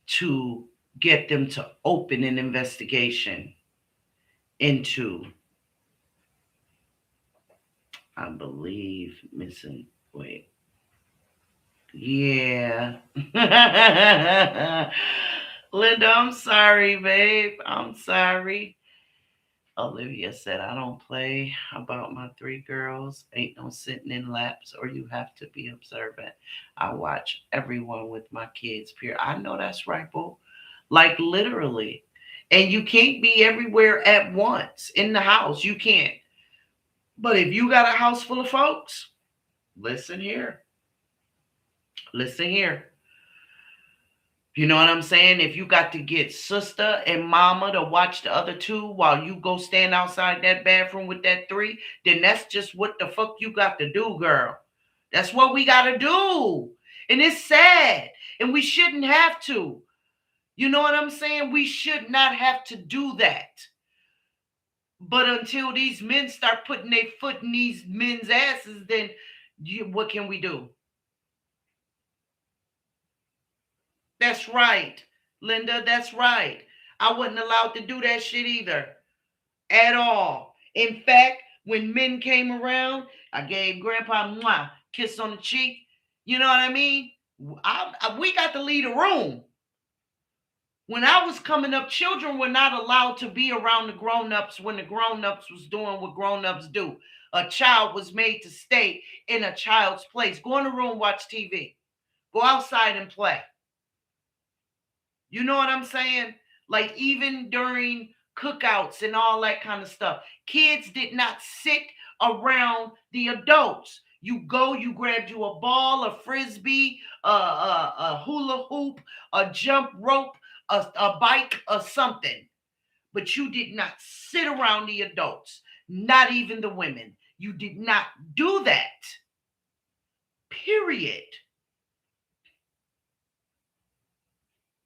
to get them to open an investigation into, I believe, missing. Wait. Yeah. Linda, I'm sorry, babe. I'm sorry. Olivia said, I don't play about my three girls. Ain't no sitting in laps, or you have to be observant. I watch everyone with my kids, period. I know that's right, boo. Like literally. And you can't be everywhere at once in the house. You can't. But if you got a house full of folks, listen here. Listen here. You know what I'm saying? If you got to get sister and mama to watch the other two while you go stand outside that bathroom with that three, then that's just what the fuck you got to do, girl. That's what we got to do. And it's sad. And we shouldn't have to. You know what I'm saying? We should not have to do that. But until these men start putting their foot in these men's asses, then what can we do? That's right, Linda. That's right. I wasn't allowed to do that shit either at all. In fact, when men came around, I gave Grandpa a kiss on the cheek. You know what I mean? We got to leave the room. When I was coming up, children were not allowed to be around the grown-ups when the grown-ups was doing what grown-ups do. A child was made to stay in a child's place. Go in the room, watch TV. Go outside and play. You know what I'm saying? Like even during cookouts and all that kind of stuff, kids did not sit around the adults. You go, you grabbed you a ball, a frisbee, a hula hoop, a jump rope, a bike, or something. But you did not sit around the adults, not even the women. You did not do that. Period.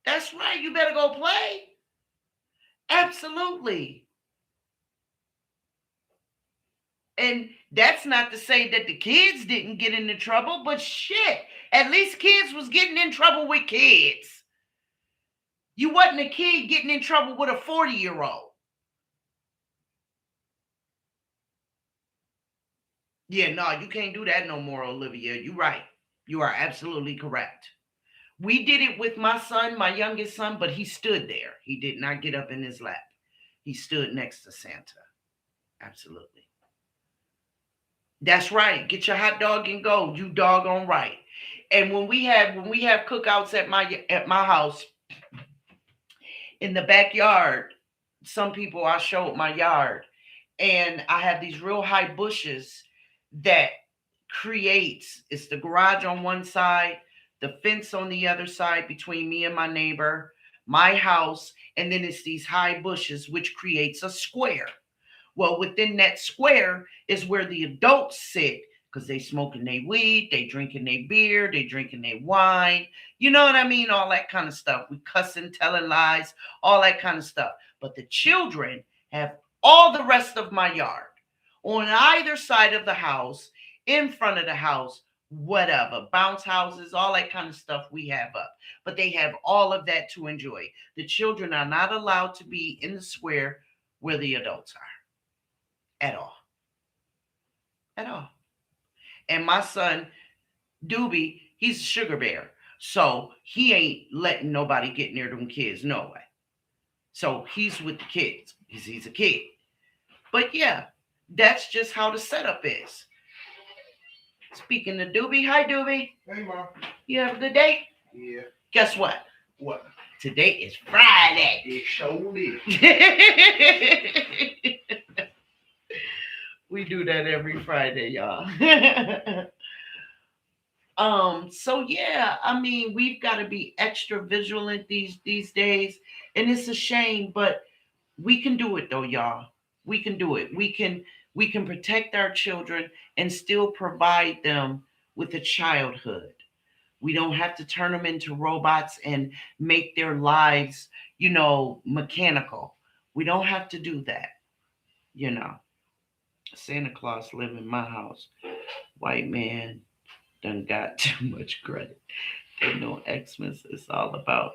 That's right. You better go play. Absolutely. And that's not to say that the kids didn't get into trouble, but shit, at least kids was getting in trouble with kids. You wasn't a kid getting in trouble with a 40-year-old. Yeah, no, you can't do that no more, Olivia. You're right. You are absolutely correct. We did it with my son, my youngest son, but he stood there. He did not get up in his lap. He stood next to Santa. Absolutely. That's right. Get your hot dog and go. You doggone right. And when we have cookouts at my house in the backyard, some people I showed my yard, and I have these real high bushes that creates, it's the garage on one side, the fence on the other side between me and my neighbor, my house, and then it's these high bushes, which creates a square. Well, within that square is where the adults sit because they smoking their weed, they drinking their beer, they drinking their wine. You know what I mean? All that kind of stuff. We cussing, telling lies, all that kind of stuff. But the children have all the rest of my yard on either side of the house, in front of the house, whatever, bounce houses, all that kind of stuff we have up. But they have all of that to enjoy. The children are not allowed to be in the square where the adults are at all. At all. And my son, Doobie, he's a sugar bear. So he ain't letting nobody get near them kids, no way. So he's with the kids because he's a kid. But yeah, that's just how the setup is. Speaking of Doobie, hi Doobie. Hey, Mom. You have a good day? Yeah. Guess what? What? Today is Friday. It sure is. We do that every Friday, y'all. So yeah, I mean, we've got to be extra vigilant these days, and it's a shame, but we can do it though, y'all. We can do it. We can protect our children and still provide them with a childhood. We don't have to turn them into robots and make their lives, mechanical. We don't have to do that, you know. Santa Claus live in my house. White man done got too much credit. They know Xmas is all about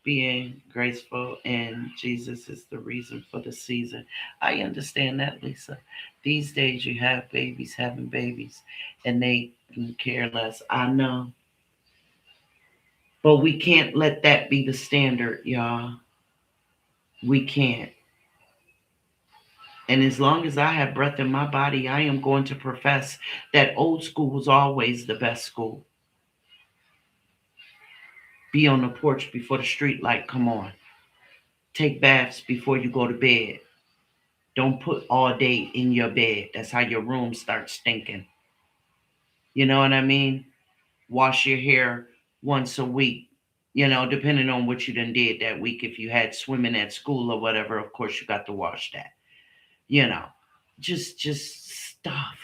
being graceful, and Jesus is the reason for the season. I understand that, Lisa. These days you have babies having babies and they can care less. I know. But we can't let that be the standard, y'all. We can't. And as long as I have breath in my body, I am going to profess that old school was always the best school. Be on the porch before the street light come on. Take baths before you go to bed. Don't put all day in your bed. That's how your room starts stinking. You know what I mean? Wash your hair once a week. Depending on what you done did that week. If you had swimming at school or whatever, of course you got to wash that. You know, just stuff.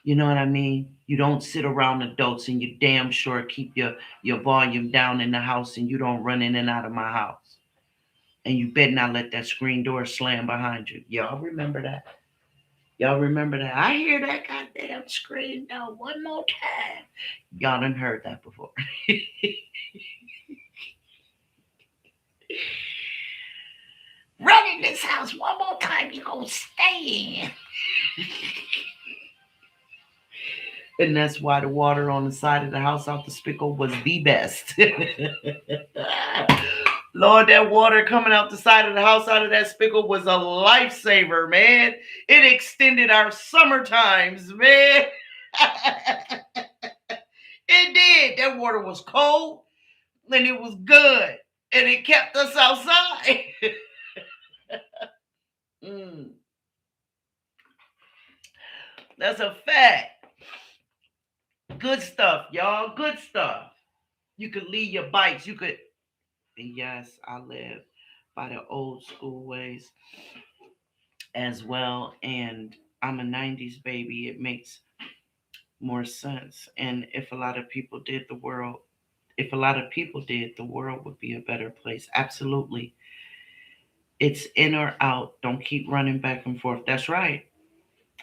You know what I mean? You don't sit around adults, and you damn sure keep your volume down in the house, and you don't run in and out of my house. And you better not let that screen door slam behind you. Y'all remember that? Y'all remember that? I hear that goddamn screen door one more time. Y'all done heard that before. Run in this house one more time, you gonna stay in. And that's why the water on the side of the house out the spigot was the best. Lord, that water coming out the side of the house out of that spigot was a lifesaver, man. It extended our summer times, man. It did. That water was cold and it was good. And it kept us outside. That's a fact. Good stuff, y'all. Good stuff. You could leave your bikes. You could. And yes, I live by the old school ways as well. And I'm a 90s baby. It makes more sense. And if a lot of people did, the world would be a better place. Absolutely. It's in or out. Don't keep running back and forth. That's right.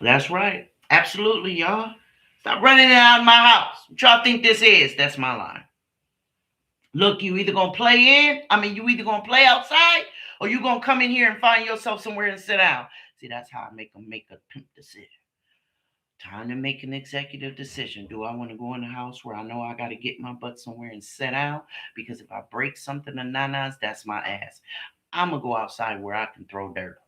That's right. Absolutely, y'all. Stop running out of my house. What y'all think this is? That's my line. Look, you either gonna you either gonna play outside, or you gonna come in here and find yourself somewhere and sit down. See, that's how I make them make a pimp decision. Time to make an executive decision. Do I want to go in the house where I know I got to get my butt somewhere and sit down? Because if I break something in nanas, that's my ass. I'm gonna go outside where I can throw dirt.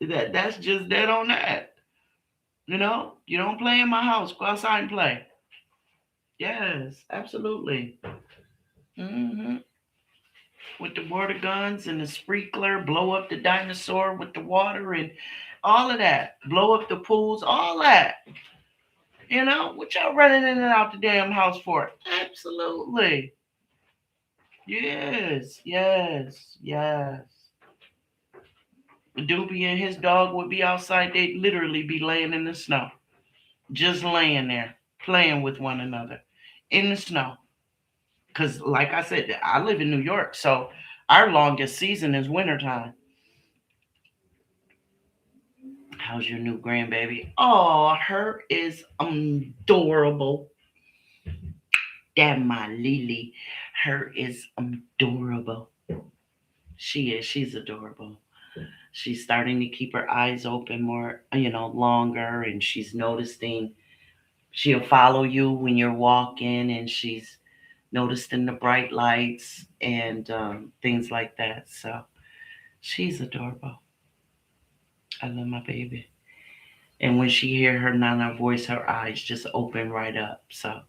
That's just dead on that. You don't play in my house. Go outside and play. Yes, absolutely. hmm With the water guns and the sprinkler, blow up the dinosaur with the water and all of that. Blow up the pools, all that. You know, what y'all running in and out the damn house for? Absolutely. Yes, yes, yes. Doobie and his dog would be outside. They'd literally be laying in the snow. Just laying there, playing with one another in the snow. Because, like I said, I live in New York, so our longest season is wintertime. How's your new grandbaby? Oh, her is adorable. That my Lily. Her is adorable. She is. She's adorable. She's starting to keep her eyes open more, longer, and she's noticing. She'll follow you when you're walking, and she's noticing the bright lights and things like that. So she's adorable. I love my baby. And when she hear her Nana voice, her eyes just open right up. So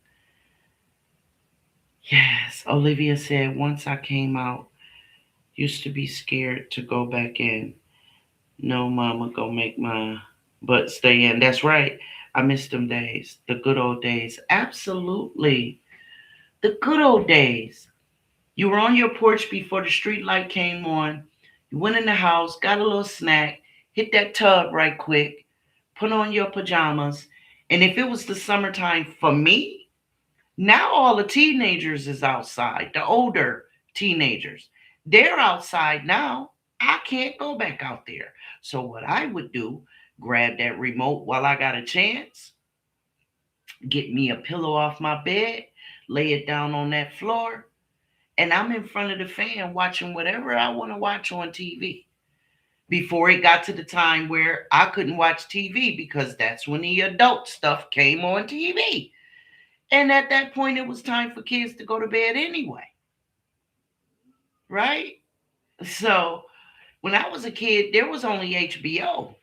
yes, Olivia said once I came out, used to be scared to go back in. No, mama, go make my butt stay in. That's right. I miss them days, the good old days. Absolutely, the good old days. You were on your porch before the street light came on. You went in the house, got a little snack, hit that tub right quick, put on your pajamas. And if it was the summertime for me, now all the teenagers is outside, the older teenagers. They're outside now. I can't go back out there. So what I would do, grab that remote while I got a chance, get me a pillow off my bed, lay it down on that floor, and I'm in front of the fan watching whatever I want to watch on TV. Before it got to the time where I couldn't watch TV because that's when the adult stuff came on TV. And at that point, it was time for kids to go to bed anyway, right? So when I was a kid, there was only HBO.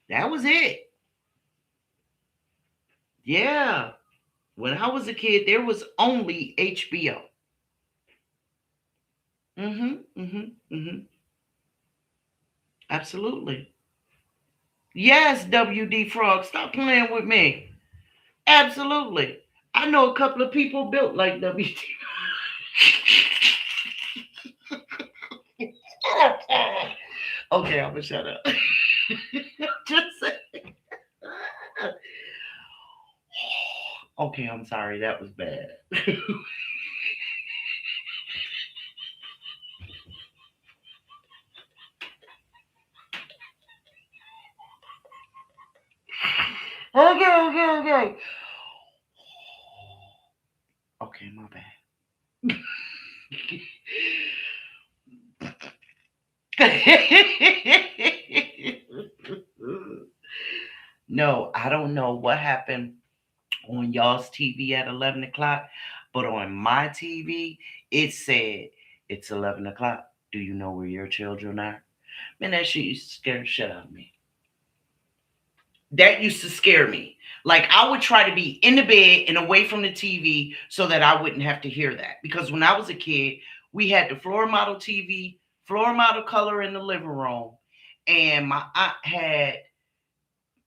That was it. Yeah. When I was a kid, there was only HBO. Mm-hmm. Mm-hmm. Mm-hmm. Absolutely. Yes, WD Frog. Stop playing with me. Absolutely. I know a couple of people built like WD. Okay, I'm gonna shut up. Just say. Okay, I'm sorry. That was bad. Okay, okay, okay. Okay, my bad. No, I don't know what happened on y'all's TV at 11 o'clock, but on my TV, it said it's 11 o'clock. Do you know where your children are? Man, that shit used to scare the shit out of me. That used to scare me. Like I would try to be in the bed and away from the TV so that I wouldn't have to hear that. Because when I was a kid, we had the floor model TV, floor model color in the living room, and my aunt had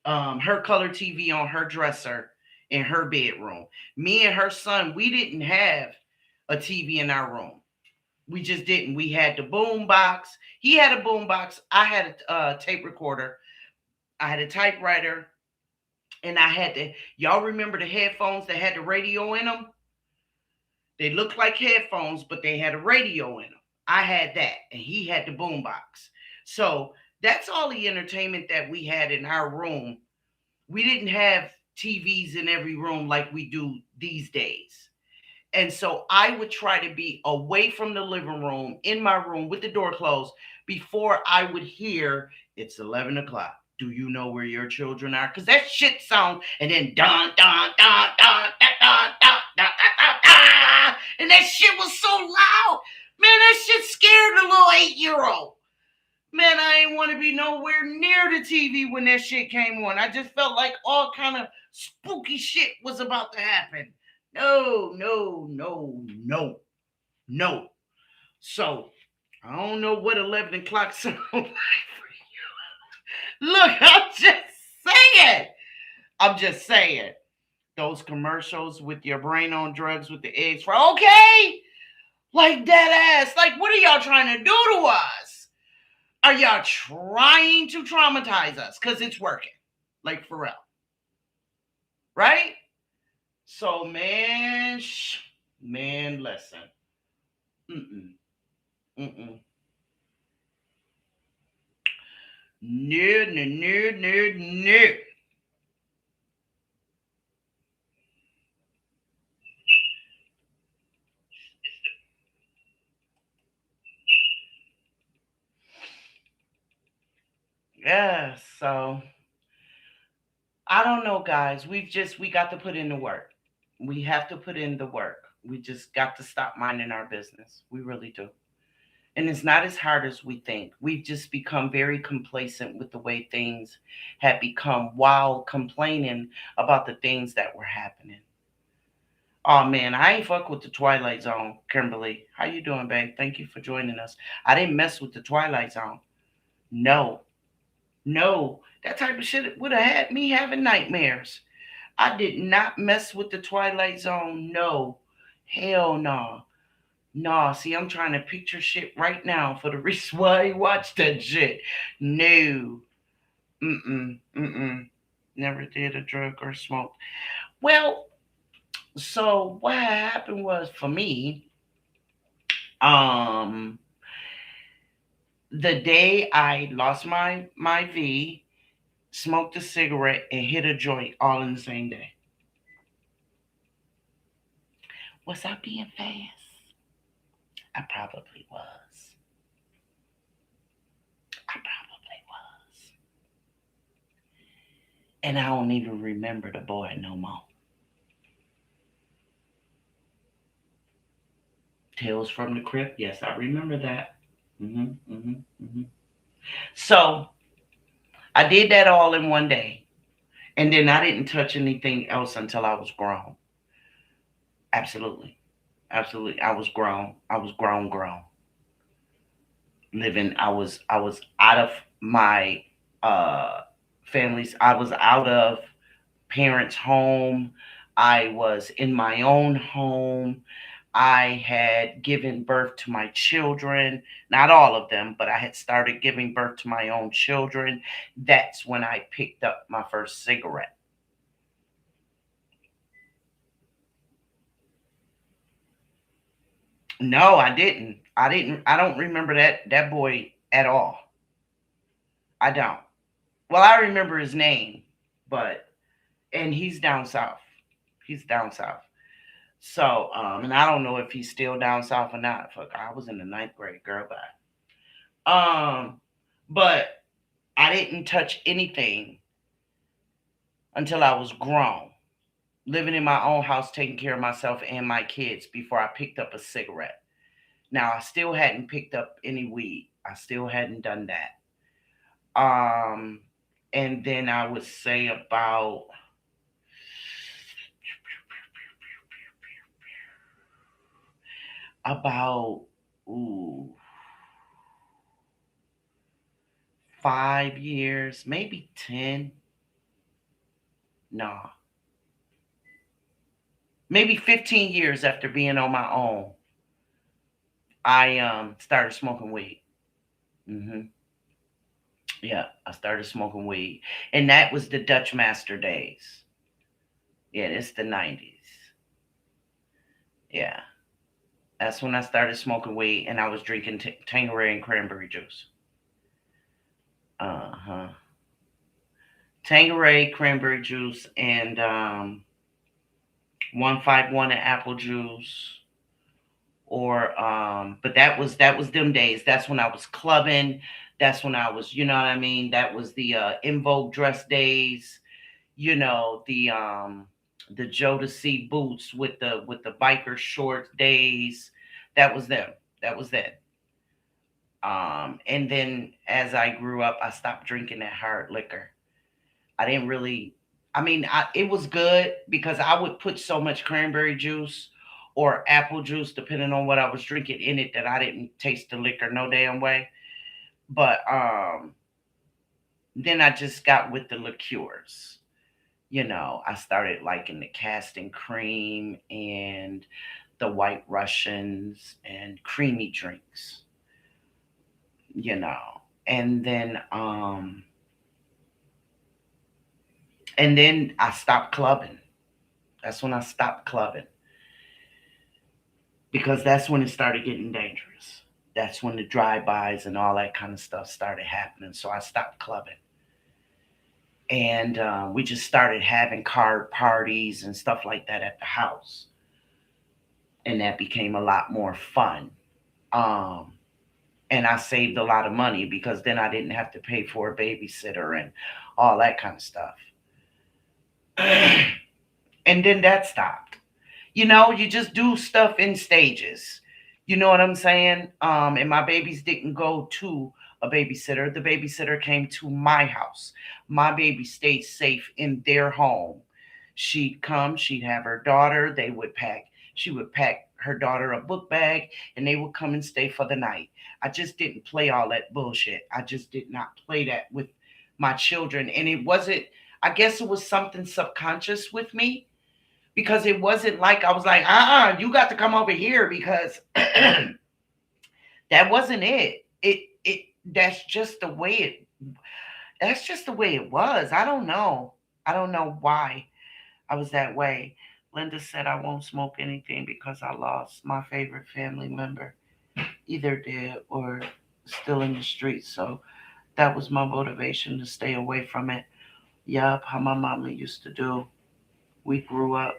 her color TV on her dresser in her bedroom. Me and her son, we didn't have a TV in our room. We just didn't. We had the boom box. He had a boom box. I had a tape recorder. I had a typewriter, and I had the. Y'all remember the headphones that had the radio in them? They looked like headphones, but they had a radio in them. I had that, and he had the boom box. So that's all the entertainment that we had in our room. We didn't have TVs in every room like we do these days. And so I would try to be away from the living room in my room with the door closed before I would hear it's 11 o'clock. Do you know where your children are? Because that shit sound and then dun dun dun dun dun dun dun dun dun dun, and that shit was so loud. Man, that shit scared a little 8-year old. Man, I ain't want to be nowhere near the TV when that shit came on. I just felt like all kind of spooky shit was about to happen. No, no, no, no, no. So I don't know what 11 o'clock sounds like for you. Look, I'm just saying. I'm just saying. those commercials with your brain on drugs with the eggs for okay, like that ass. Like, what are y'all trying to do to us? Are y'all trying to traumatize us? Because it's working. Like, for real. Right? So, man, man, listen. Mm-mm. Mm-mm. No, no, no, no, no. Yeah, so I don't know, guys. We got to put in the work. We have to put in the work. We just got to stop minding our business. We really do. And it's not as hard as we think. We've just become very complacent with the way things have become while complaining about the things that were happening. Oh man, I ain't fuck with the Twilight Zone, Kimberly. How you doing, babe? Thank you for joining us. I didn't mess with the Twilight Zone. No, no. That type of shit would have had me having nightmares. I did not mess with the Twilight Zone. No. Hell no. No. See, I'm trying to picture shit right now for the reason why I watched that shit. No. Mm-mm. Mm-mm. Never did a drug or smoke. Well, so what happened was for me, um, the day I lost my V, smoked a cigarette, and hit a joint all in the same day. Was I being fast? I probably was. I probably was. And I don't even remember the boy no more. Tales from the Crypt. Yes, I remember that. So I did that all in one day. And then I didn't touch anything else until I was grown. Absolutely. Absolutely. I was grown. I was grown. Living, I was out of my uh families. I was out of parents' home. I was in my own home. I had given birth to my children, not all of them, but I had started giving birth to my own children. That's when I picked up my first cigarette. No, I didn't. I don't remember that boy at all. I don't. Well, I remember his name, but and he's down south. He's down south. So, and I don't know if he's still down south or not. Fuck, I was in the ninth grade, girl. Bye. But I didn't touch anything until I was grown, living in my own house, taking care of myself and my kids before I picked up a cigarette. Now, I still hadn't picked up any weed. I still hadn't done that. Um, and then I would say about ooh 5 years, maybe 10. No, maybe 15 years after being on my own, I started smoking weed. hmm Yeah, I started smoking weed, and that was the Dutch Master days. Yeah, it's the 90s. Yeah, that's when I started smoking weed, and I was drinking Tanqueray and cranberry juice. Uh huh. Tanqueray, cranberry juice, and 151 and apple juice. Or but that was them days. That's when I was clubbing. That's when I was, you know what I mean? That was the In Vogue dress days, the Jodeci boots with the biker short days. That was them. That was that. And then as I grew up, I stopped drinking that hard liquor. I didn't really. I mean, it was good because I would put so much cranberry juice or apple juice, depending on what I was drinking in it, that I didn't taste the liquor no damn way. But then I just got with the liqueurs. I started liking the casting cream and the white Russians and creamy drinks, you know. And then I stopped clubbing. That's when I stopped clubbing because that's when it started getting dangerous. That's when the drive-bys and all that kind of stuff started happening. So I stopped clubbing. And we just started having card parties and stuff like that at the house. And that became a lot more fun. Um, and I saved a lot of money because then I didn't have to pay for a babysitter and all that kind of stuff. And then that stopped. You just do stuff in stages. You know what I'm saying? And my babies didn't go to a babysitter. The babysitter came to my house. My baby stayed safe in their home. She'd come, she'd have her daughter, she would pack her daughter a book bag, and they would come and stay for the night. I just didn't play all that bullshit. I just did not play that with my children. And it wasn't, I guess it was something subconscious with me because it wasn't like I was like, you got to come over here because that wasn't it. It that's just the way that's just the way it was. I don't know. I don't know why I was that way. Linda said I won't smoke anything because I lost my favorite family member, either dead or still in the streets. So that was my motivation to stay away from it. Yup, how my mama used to do. We grew up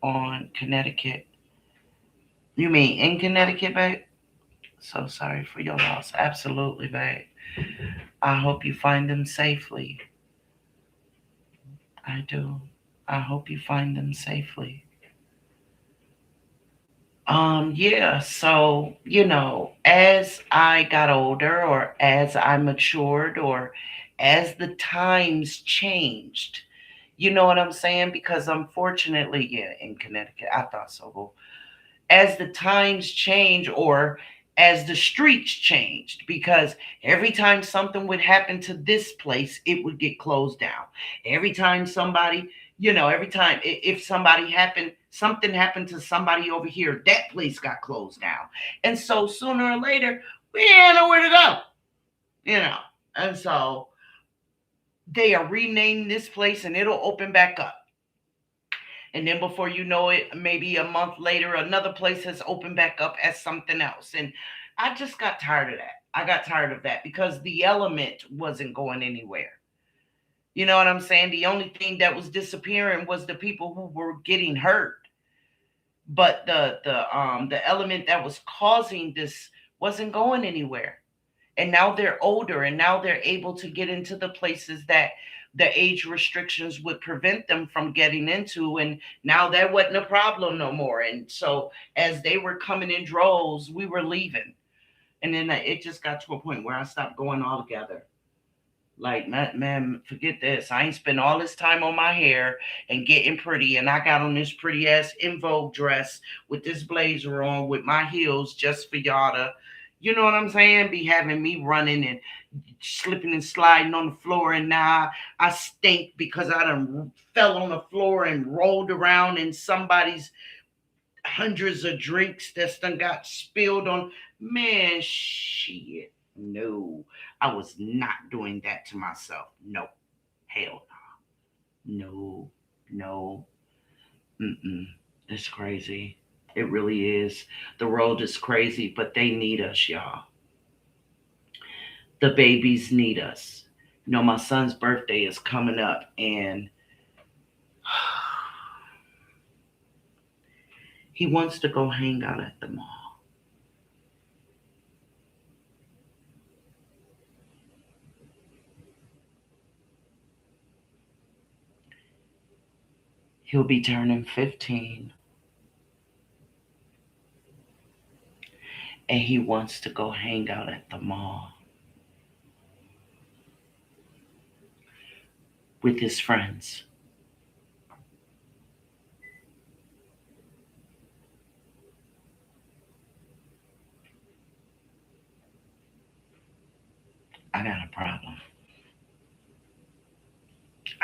on Connecticut. You mean in Connecticut, babe? So sorry for your loss. Absolutely, babe. I hope you find them safely. I do. I hope you find them safely. Yeah, so, as I got older or as I matured or as the times changed, you know what I'm saying? Because unfortunately, yeah, in Connecticut, I thought so. Well, as the times change or as the streets changed, because every time something would happen to this place it would get closed down. Every time every time if something happened to somebody over here, that place got closed down. And so sooner or later we ain't nowhere to go, you know and so they are renaming this place and it'll open back up. And then before you know it, maybe a month later, another place has opened back up as something else. And I just got tired of that. I got tired of that because the element wasn't going anywhere. You know what I'm saying? The only thing that was disappearing was the people who were getting hurt. But the element that was causing this wasn't going anywhere. And now they're older and now they're able to get into the places that the age restrictions would prevent them from getting into. And now that wasn't a problem no more. And so as they were coming in droves, we were leaving. And then it just got to a point where I stopped going altogether. Like, man, forget this. I ain't spent all this time on my hair and getting pretty, and I got on this pretty ass In Vogue dress with this blazer on with my heels just for y'all to, you know what I'm saying? Be having me running and slipping and sliding on the floor, and now I stink because I done fell on the floor and rolled around in somebody's hundreds of drinks that's done got spilled on. Man, shit. No, I was not doing that to myself. No, hell no, no, mm-mm. It's crazy. It really is. The world is crazy, but they need us, y'all. The babies need us. My son's birthday is coming up, and he wants to go hang out at the mall. He'll be turning 15, and he wants to go hang out at the mall with his friends. I got a problem.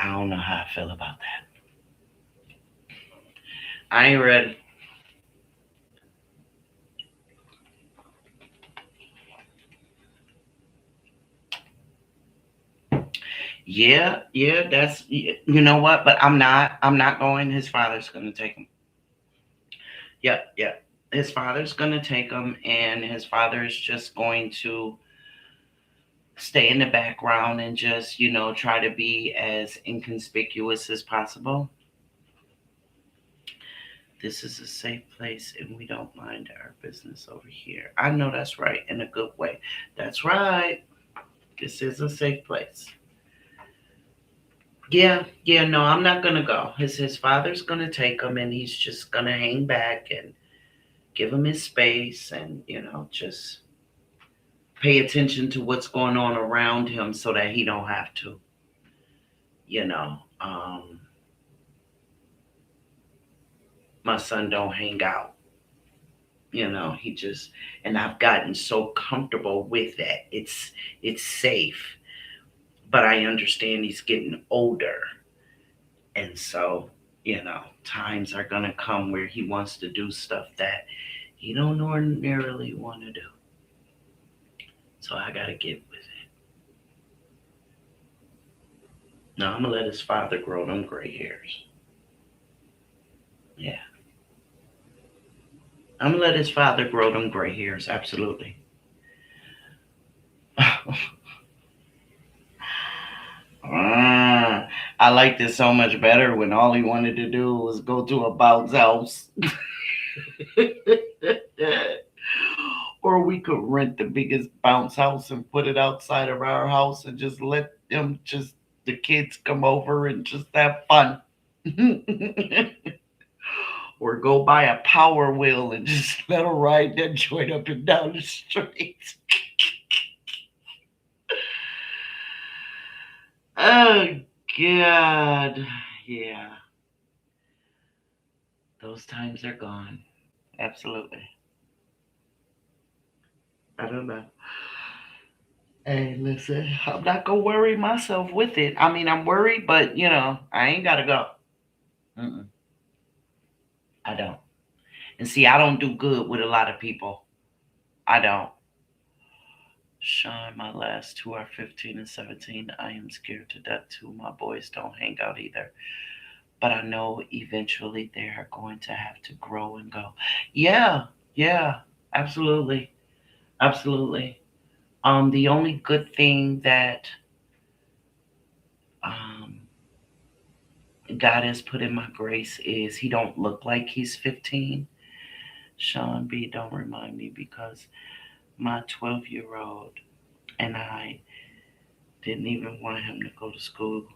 I don't know how I feel about that. I ain't ready. Yeah, yeah, that's you know what, but I'm not going. His father's gonna take him. Yep, yep. His father's gonna take him, and his father is just going to stay in the background and just, try to be as inconspicuous as possible. This is a safe place and we don't mind our business over here. I know that's right in a good way. That's right. This is a safe place. Yeah, yeah, no, I'm not gonna go. His father's gonna take him and he's just gonna hang back and give him his space and, just pay attention to what's going on around him so that he don't have to, you know. My son don't hang out. He just, and I've gotten so comfortable with that. It's safe, but I understand he's getting older. And so, times are gonna come where he wants to do stuff that he don't ordinarily want to do. So I gotta get with it. No, I'm gonna let his father grow them gray hairs. Yeah. I'm gonna let his father grow them gray hairs, absolutely. Ah, I liked it so much better when all he wanted to do was go to a bounce house. Or we could rent the biggest bounce house and put it outside of our house and just let them just the kids come over and just have fun. Or go buy a power wheel and just let them ride that joint up and down the street. Oh God. Yeah. Those times are gone. Absolutely. I don't know. Hey, listen, I'm not gonna worry myself with it. I mean, I'm worried, but I ain't gotta go. Mm-mm, I don't. And see, I don't do good with a lot of people. I don't. Sean, my last two are 15 and 17. I am scared to death too. My boys don't hang out either. But I know eventually they are going to have to grow and go. Yeah, yeah, absolutely. Absolutely. The only good thing that um God has put in my grace is he don't look like he's 15. Sean B, don't remind me because my 12-year-old and I didn't even want him to go to school,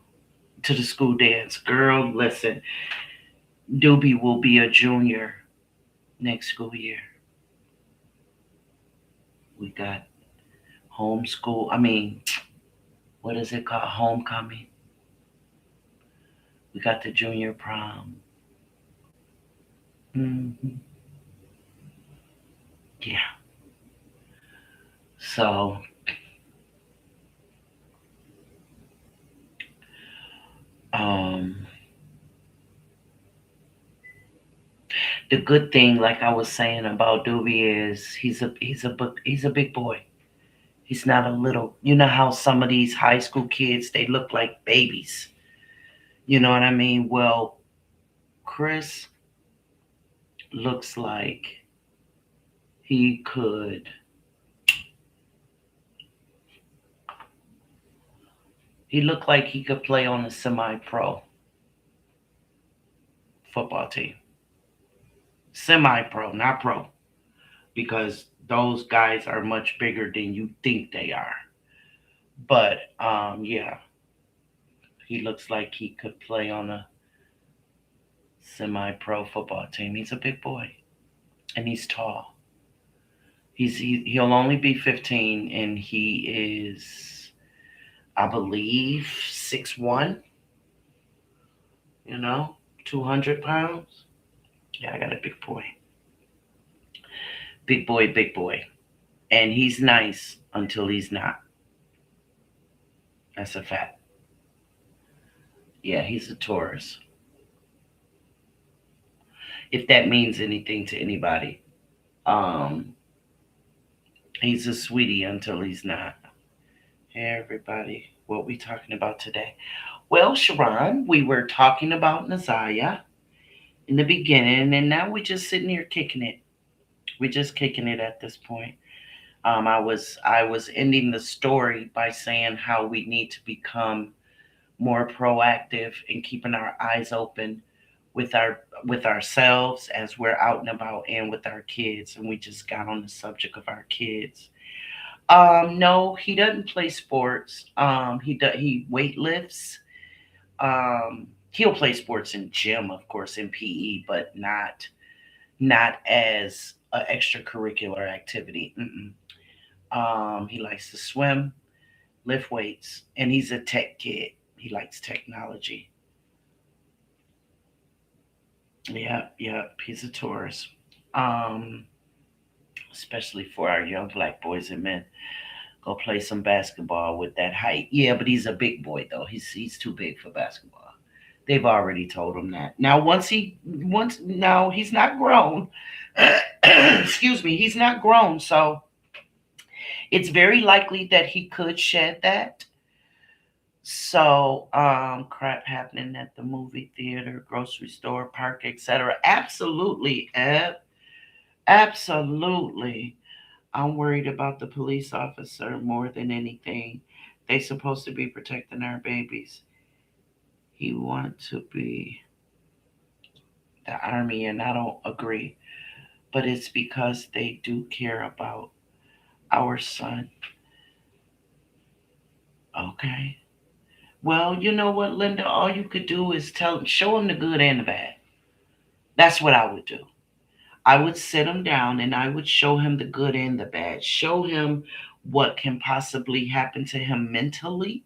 to the school dance. Girl, listen, Doobie will be a junior next school year. We got homeschool. I mean, what is it called? Homecoming. We got the junior prom. Hmm. Yeah. So, um, the good thing, like I was saying about Doobie, is he's a big boy. He's not a little. You know how some of these high school kids they look like babies. You know what I mean? Well, Chris looks like he could. He looked like he could play on a semi-pro football team. Semi-pro, not pro, because those guys are much bigger than you think they are. But yeah, he looks like he could play on a semi-pro football team. He's a big boy and he's tall. He'll only be 15 and he is, I believe, 6'1", you know, 200 pounds. Yeah, I got a big boy. Big boy, big boy. And he's nice until he's not. That's a fact. Yeah, he's a Taurus. If that means anything to anybody. Um, he's a sweetie until he's not. Hey everybody, what we talking about today? Well, Sharon, we were talking about Nazaya in the beginning, and now we're just sitting here kicking it. We're just kicking it at this point. I was ending the story by saying how we need to become more proactive in keeping our eyes open with ourselves as we're out and about and with our kids. And we just got on the subject of our kids. No, he doesn't play sports. He weightlifts. He'll play sports in gym, of course, in PE, but not as an extracurricular activity. Mm-mm. He likes to swim, lift weights, and he's a tech kid. He likes technology. Yep, yep. He's a Taurus. Um, especially for our young black boys and men. Go play some basketball with that height. Yeah, but he's a big boy though. He's too big for basketball. They've already told him that. Now once now he's not grown. Excuse me, he's not grown, so it's very likely that he could shed that. So, crap happening at the movie theater, grocery store, park, etc. Absolutely, Eb. Absolutely. I'm worried about the police officer more than anything. They supposed to be protecting our babies. He want to be the army, and I don't agree. But it's because they do care about our son. Okay. Well, you know what, Linda? All you could do is show him the good and the bad. That's what I would do. I would sit him down and I would show him the good and the bad. Show him what can possibly happen to him mentally.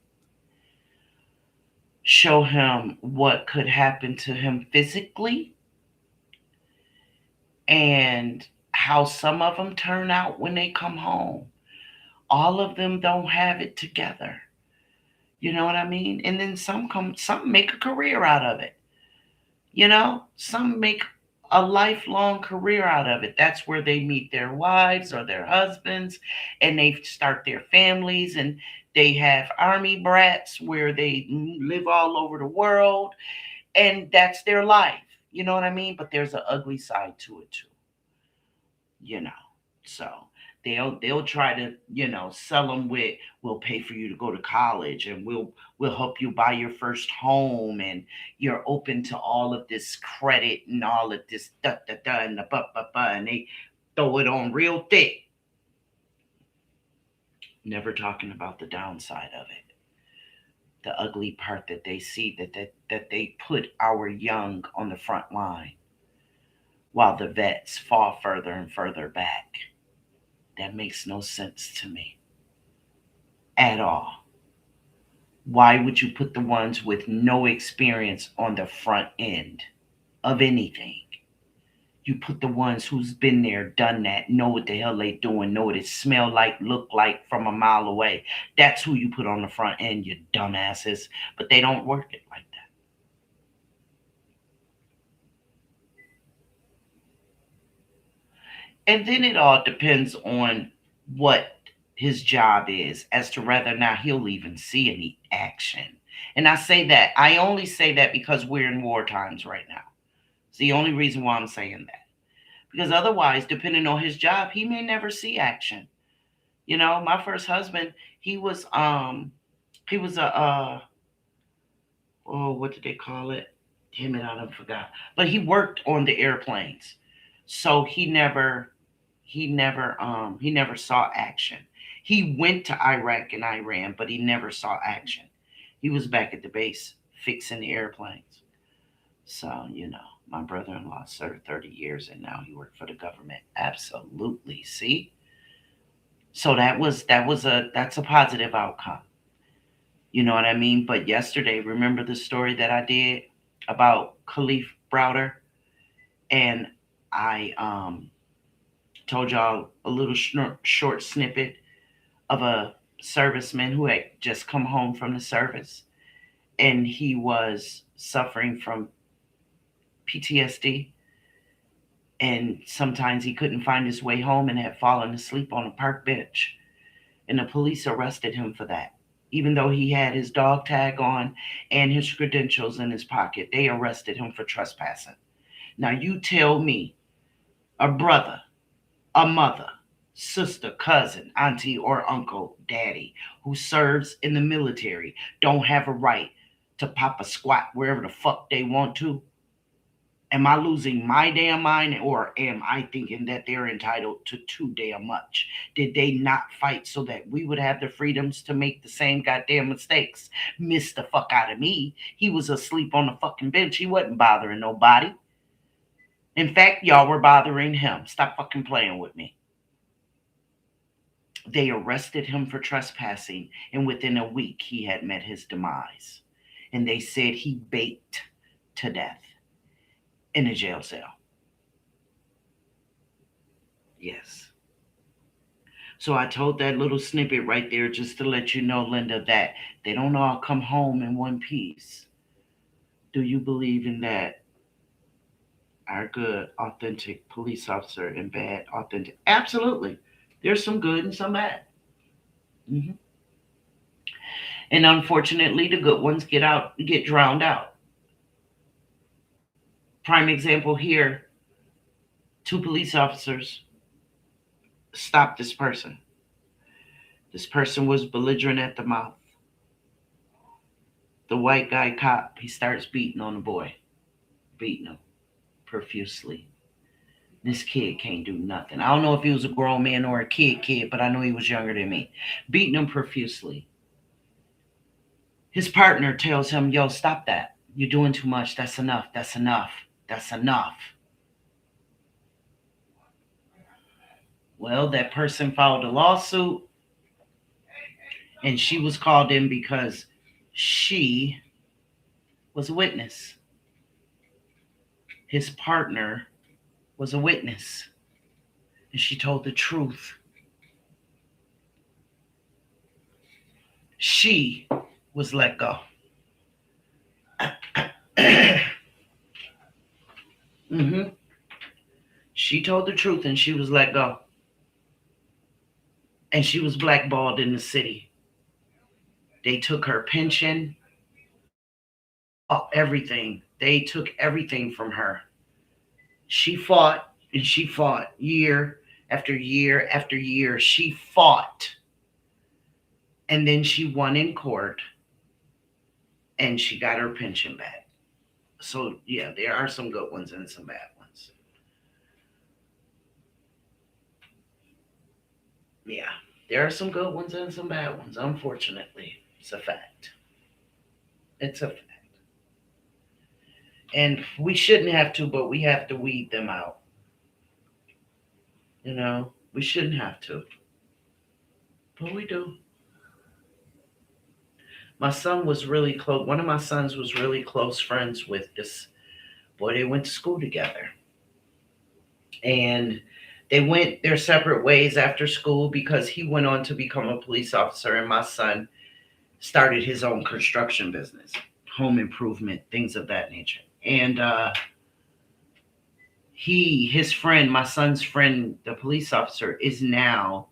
Show him what could happen to him physically and how some of them turn out when they come home. All of them don't have it together. You know what I mean? And then some make a career out of it. Some make a lifelong career out of it. That's where they meet their wives or their husbands and they start their families, and they have army brats where they live all over the world, and that's their life. You know what I mean? But there's an ugly side to it too, you know. So they'll try to, sell them with, we'll pay for you to go to college, and we'll help you buy your first home, and you're open to all of this credit and all of this da da da and the and they throw it on real thick, never talking about the downside of it, the ugly part that they see, that they put our young on the front line while the vets fall further and further back. That makes no sense to me at all. Why would you put the ones with no experience on the front end of anything? You put the ones who's been there, done that, know what the hell they doing, know what it smell like, look like from a mile away. That's who you put on the front end, you dumbasses. But they don't work it like that. And then it all depends on what his job is as to whether or not he'll even see any action. And I only say that because we're in war times right now. It's the only reason why I'm saying that. Because otherwise, depending on his job, he may never see action. My first husband, he was a oh, what did they call it? Damn it, I don't forgot. But he worked on the airplanes. So he never saw action. He went to Iraq and Iran, but he never saw action. He was back at the base fixing the airplanes. So, my brother-in-law served 30 years and now he worked for the government. Absolutely. See? So that's a positive outcome. You know what I mean? But yesterday, remember the story that I did about Khalif Browder? And I told y'all a little short snippet of a serviceman who had just come home from the service. and he was suffering from PTSD. And sometimes he couldn't find his way home and had fallen asleep on a park bench. And the police arrested him for that. Even though he had his dog tag on and his credentials in his pocket, they arrested him for trespassing. Now, you tell me a brother, a mother, sister, cousin, auntie, or uncle, daddy who serves in the military don't have a right to pop a squat wherever the fuck they want to? Am I losing my damn mind, or am I thinking that they're entitled to too damn much? Did they not fight so that we would have the freedoms to make the same goddamn mistakes? Miss the fuck out of me. He was asleep on the fucking bench. He wasn't bothering nobody. In fact, y'all were bothering him. Stop fucking playing with me. They arrested him for trespassing, and within a week, he had met his demise. And they said he baked to death in a jail cell. Yes. So I told that little snippet right there just to let you know, Linda, that they don't all come home in one piece. Do you believe in that? Our good, authentic police officer and bad, authentic. Absolutely. There's some good and some bad. Hmm. And unfortunately, the good ones get drowned out. Prime example here, two police officers stopped this person. This person was belligerent at the mouth. The white guy cop, he starts beating on the boy, beating him profusely. This kid can't do nothing. I don't know if he was a grown man or a kid, but I know he was younger than me. Beating him profusely. His partner tells him, yo, stop that. You're doing too much. That's enough. That's enough. That's enough. Well, that person filed a lawsuit, and she was called in because she was a witness. His partner was a witness, and she told the truth. She was let go. Mm-hmm. She told the truth and she was let go. And she was blackballed in the city. They took her pension, everything. They took everything from her. She fought and she fought year after year after year. She fought. And then she won in court and she got her pension back. So, yeah, there are some good ones and some bad ones. Yeah, there are some good ones and some bad ones. Unfortunately, it's a fact. It's a fact. And we shouldn't have to, but we have to weed them out. You know, we shouldn't have to, but we do. My son was really close. One of my sons was really close friends with this boy. They went to school together. And they went their separate ways after school because he went on to become a police officer, and my son started his own construction business, home improvement, things of that nature. And his friend, my son's friend, the police officer, is now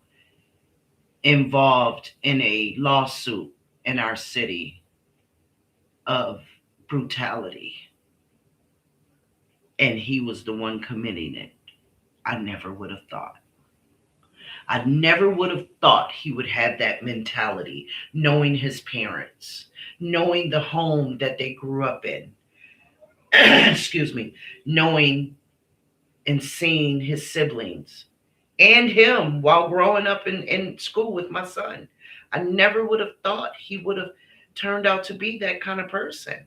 involved in a lawsuit in our city of brutality. And he was the one committing it. I never would have thought. I never would have thought he would have that mentality, knowing his parents, knowing the home that they grew up in. Excuse me, knowing and seeing his siblings and him while growing up in school with my son. I never would have thought he would have turned out to be that kind of person.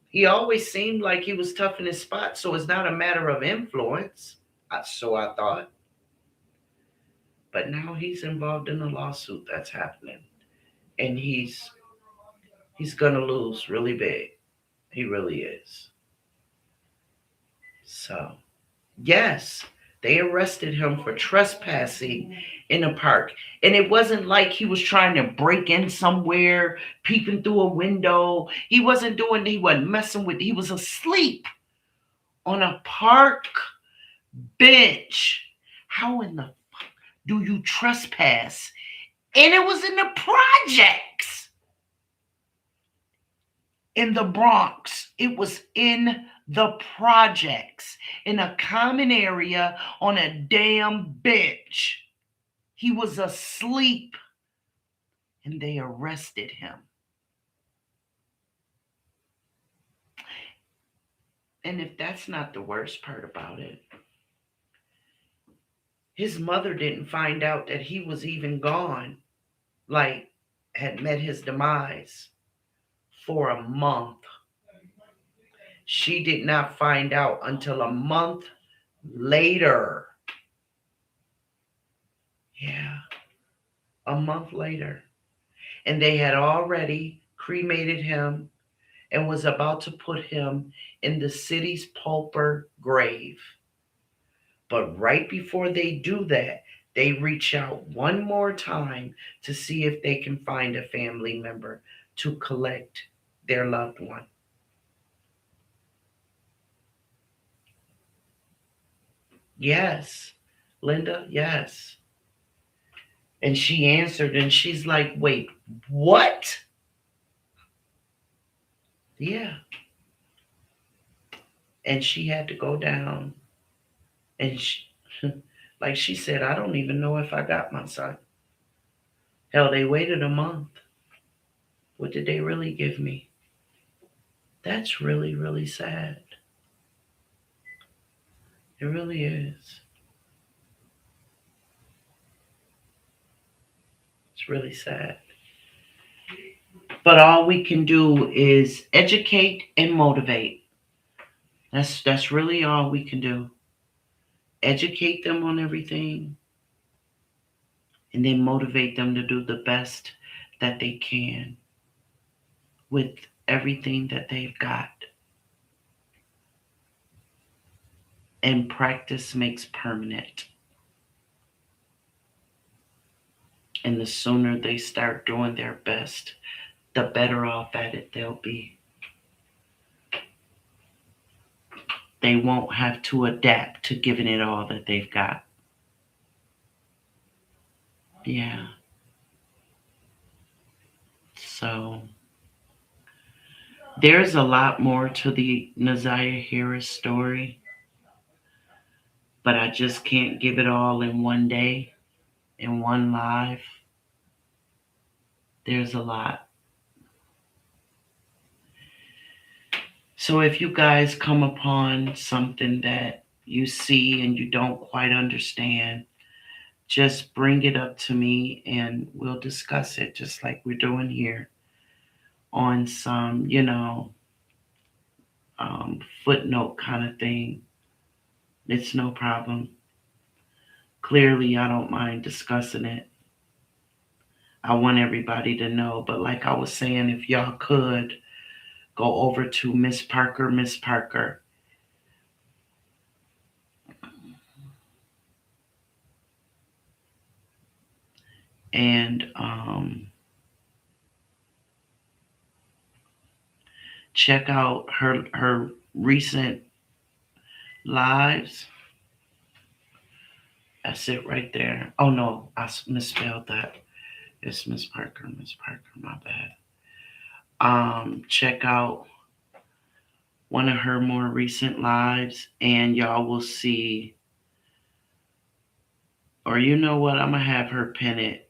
He always seemed like he was tough in his spot, so it's not a matter of influence. So I thought. But now he's involved in a lawsuit that's happening. And he's gonna lose really big. He really is. So yes, They arrested him for trespassing in a park. And it wasn't like he was trying to break in somewhere, peeping through a window. He wasn't messing with, he was asleep on a park bench. How in the fuck do you trespass? And it was in the projects in the Bronx. It was in the projects in a common area on a damn bench. He was asleep and they arrested him. And if that's not the worst part about it, his mother didn't find out that he was even gone, like had met his demise for a month. She did not find out until a month later. Yeah, a month later. And they had already cremated him and was about to put him in the city's pauper grave. But right before they do that, they reach out one more time to see if they can find a family member to collect their loved one. Yes, Linda, yes. And she answered and she's like, wait, what? Yeah. And she had to go down and she, like she said, I don't even know if I got my son. Hell, they waited a month. What did they really give me? That's really, really sad. It really is. It's really sad. But all we can do is educate and motivate. That's really all we can do. Educate them on everything and then motivate them to do the best that they can with everything that they've got. And practice makes permanent. And the sooner they start doing their best, the better off at it they'll be. They won't have to adapt to giving it all that they've got. Yeah. So there's a lot more to the Naziah Harris story, but I just can't give it all in one day, in one live. There's a lot. So if you guys come upon something that you see and you don't quite understand, just bring it up to me and we'll discuss it just like we're doing here on some, footnote kind of thing. It's no problem. Clearly, I don't mind discussing it. I want everybody to know, but like I was saying, if y'all could go over to Miss Parker, and check out her recent lives. That's it right there. Oh no, I misspelled that. It's Miss Parker, my bad. Check out one of her more recent lives, and y'all will see. Or you know what? I'm gonna have her pin it.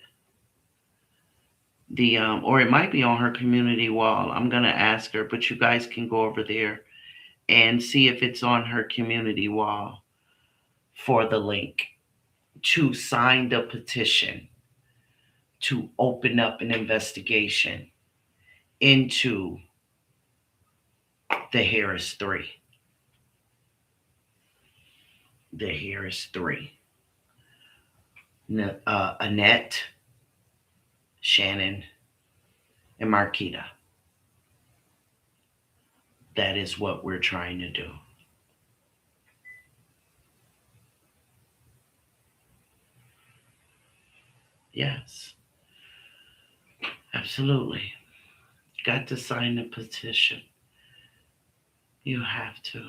Or it might be on her community wall. I'm gonna ask her, but you guys can go over there and see if it's on her community wall for the link to sign the petition to open up an investigation into the Harris Three. The Harris Three. Annette, Shannon, and Marquita. That is what we're trying to do. Yes, absolutely. Got to sign the petition. You have to.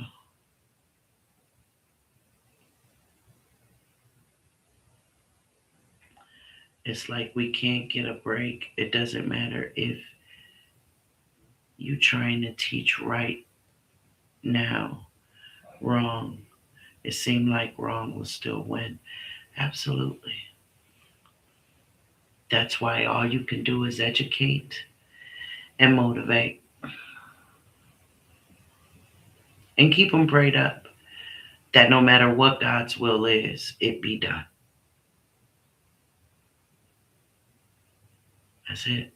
It's like we can't get a break. It doesn't matter if you trying to teach right now, wrong. It seemed like wrong will still win. Absolutely. That's why all you can do is educate and motivate and keep them prayed up that no matter what God's will is, it be done. That's it.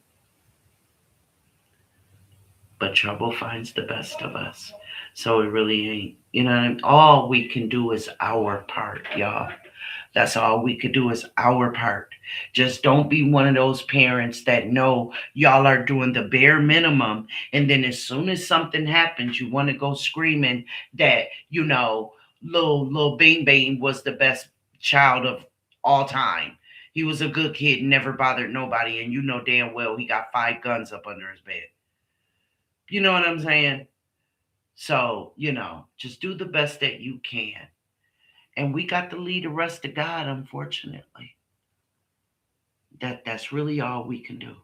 But trouble finds the best of us. So it really ain't. You know, what I mean? All we can do is our part, y'all. That's all we could do is our part. Just don't be one of those parents that know y'all are doing the bare minimum. And then as soon as something happens, you want to go screaming that, little Bing Bing was the best child of all time. He was a good kid, never bothered nobody. And you know damn well he got 5 guns up under his bed. You know what I'm saying? So, just do the best that you can. And we got to lead the rest to God, unfortunately. That's really all we can do.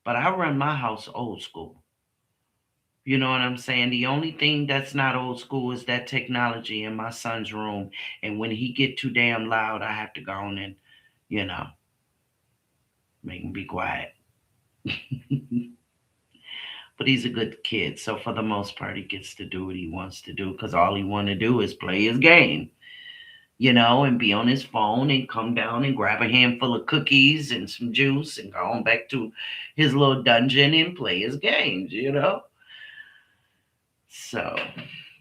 But I run my house old school. You know what I'm saying? The only thing that's not old school is that technology in my son's room. And when he get too damn loud, I have to go on and, you know, make him be quiet. But he's a good kid, so for the most part, he gets to do what he wants to do because all he want to do is play his game. And be on his phone and come down and grab a handful of cookies and some juice and go on back to his little dungeon and play his games. So,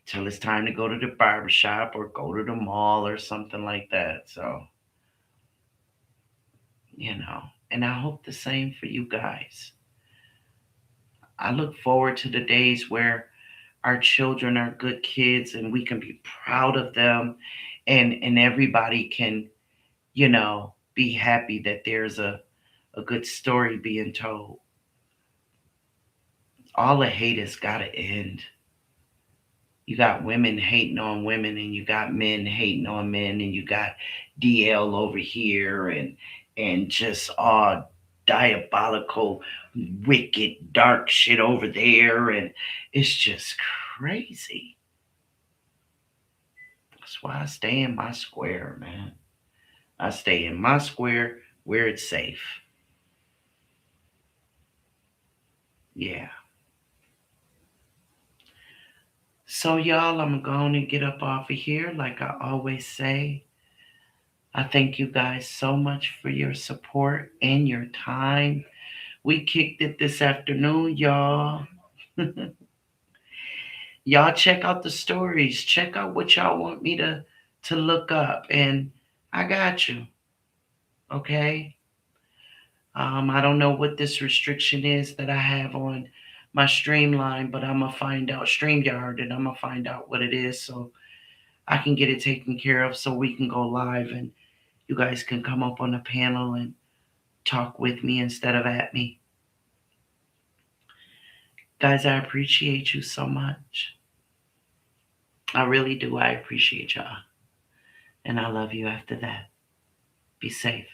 till it's time to go to the barbershop or go to the mall or something like that. So, and I hope the same for you guys. I look forward to the days where our children are good kids and we can be proud of them and everybody can be happy that there's a good story being told. All the hate has got to end. You got women hating on women, and you got men hating on men, and you got DL over here, and just all diabolical, wicked, dark shit over there, and it's just crazy. That's why I stay in my square, man. I stay in my square where it's safe. Yeah. So, y'all, I'm going to get up off of here. Like I always say, I thank you guys so much for your support and your time. We kicked it this afternoon, y'all. Y'all check out the stories. Check out what y'all want me to look up. And I got you. Okay? I don't know what this restriction is that I have on my Streamline, but I'm going to find out, StreamYard, and I'm going to find out what it is so I can get it taken care of so we can go live and you guys can come up on the panel and talk with me instead of at me. Guys, I appreciate you so much. I really do. I appreciate y'all. And I love you after that. Be safe.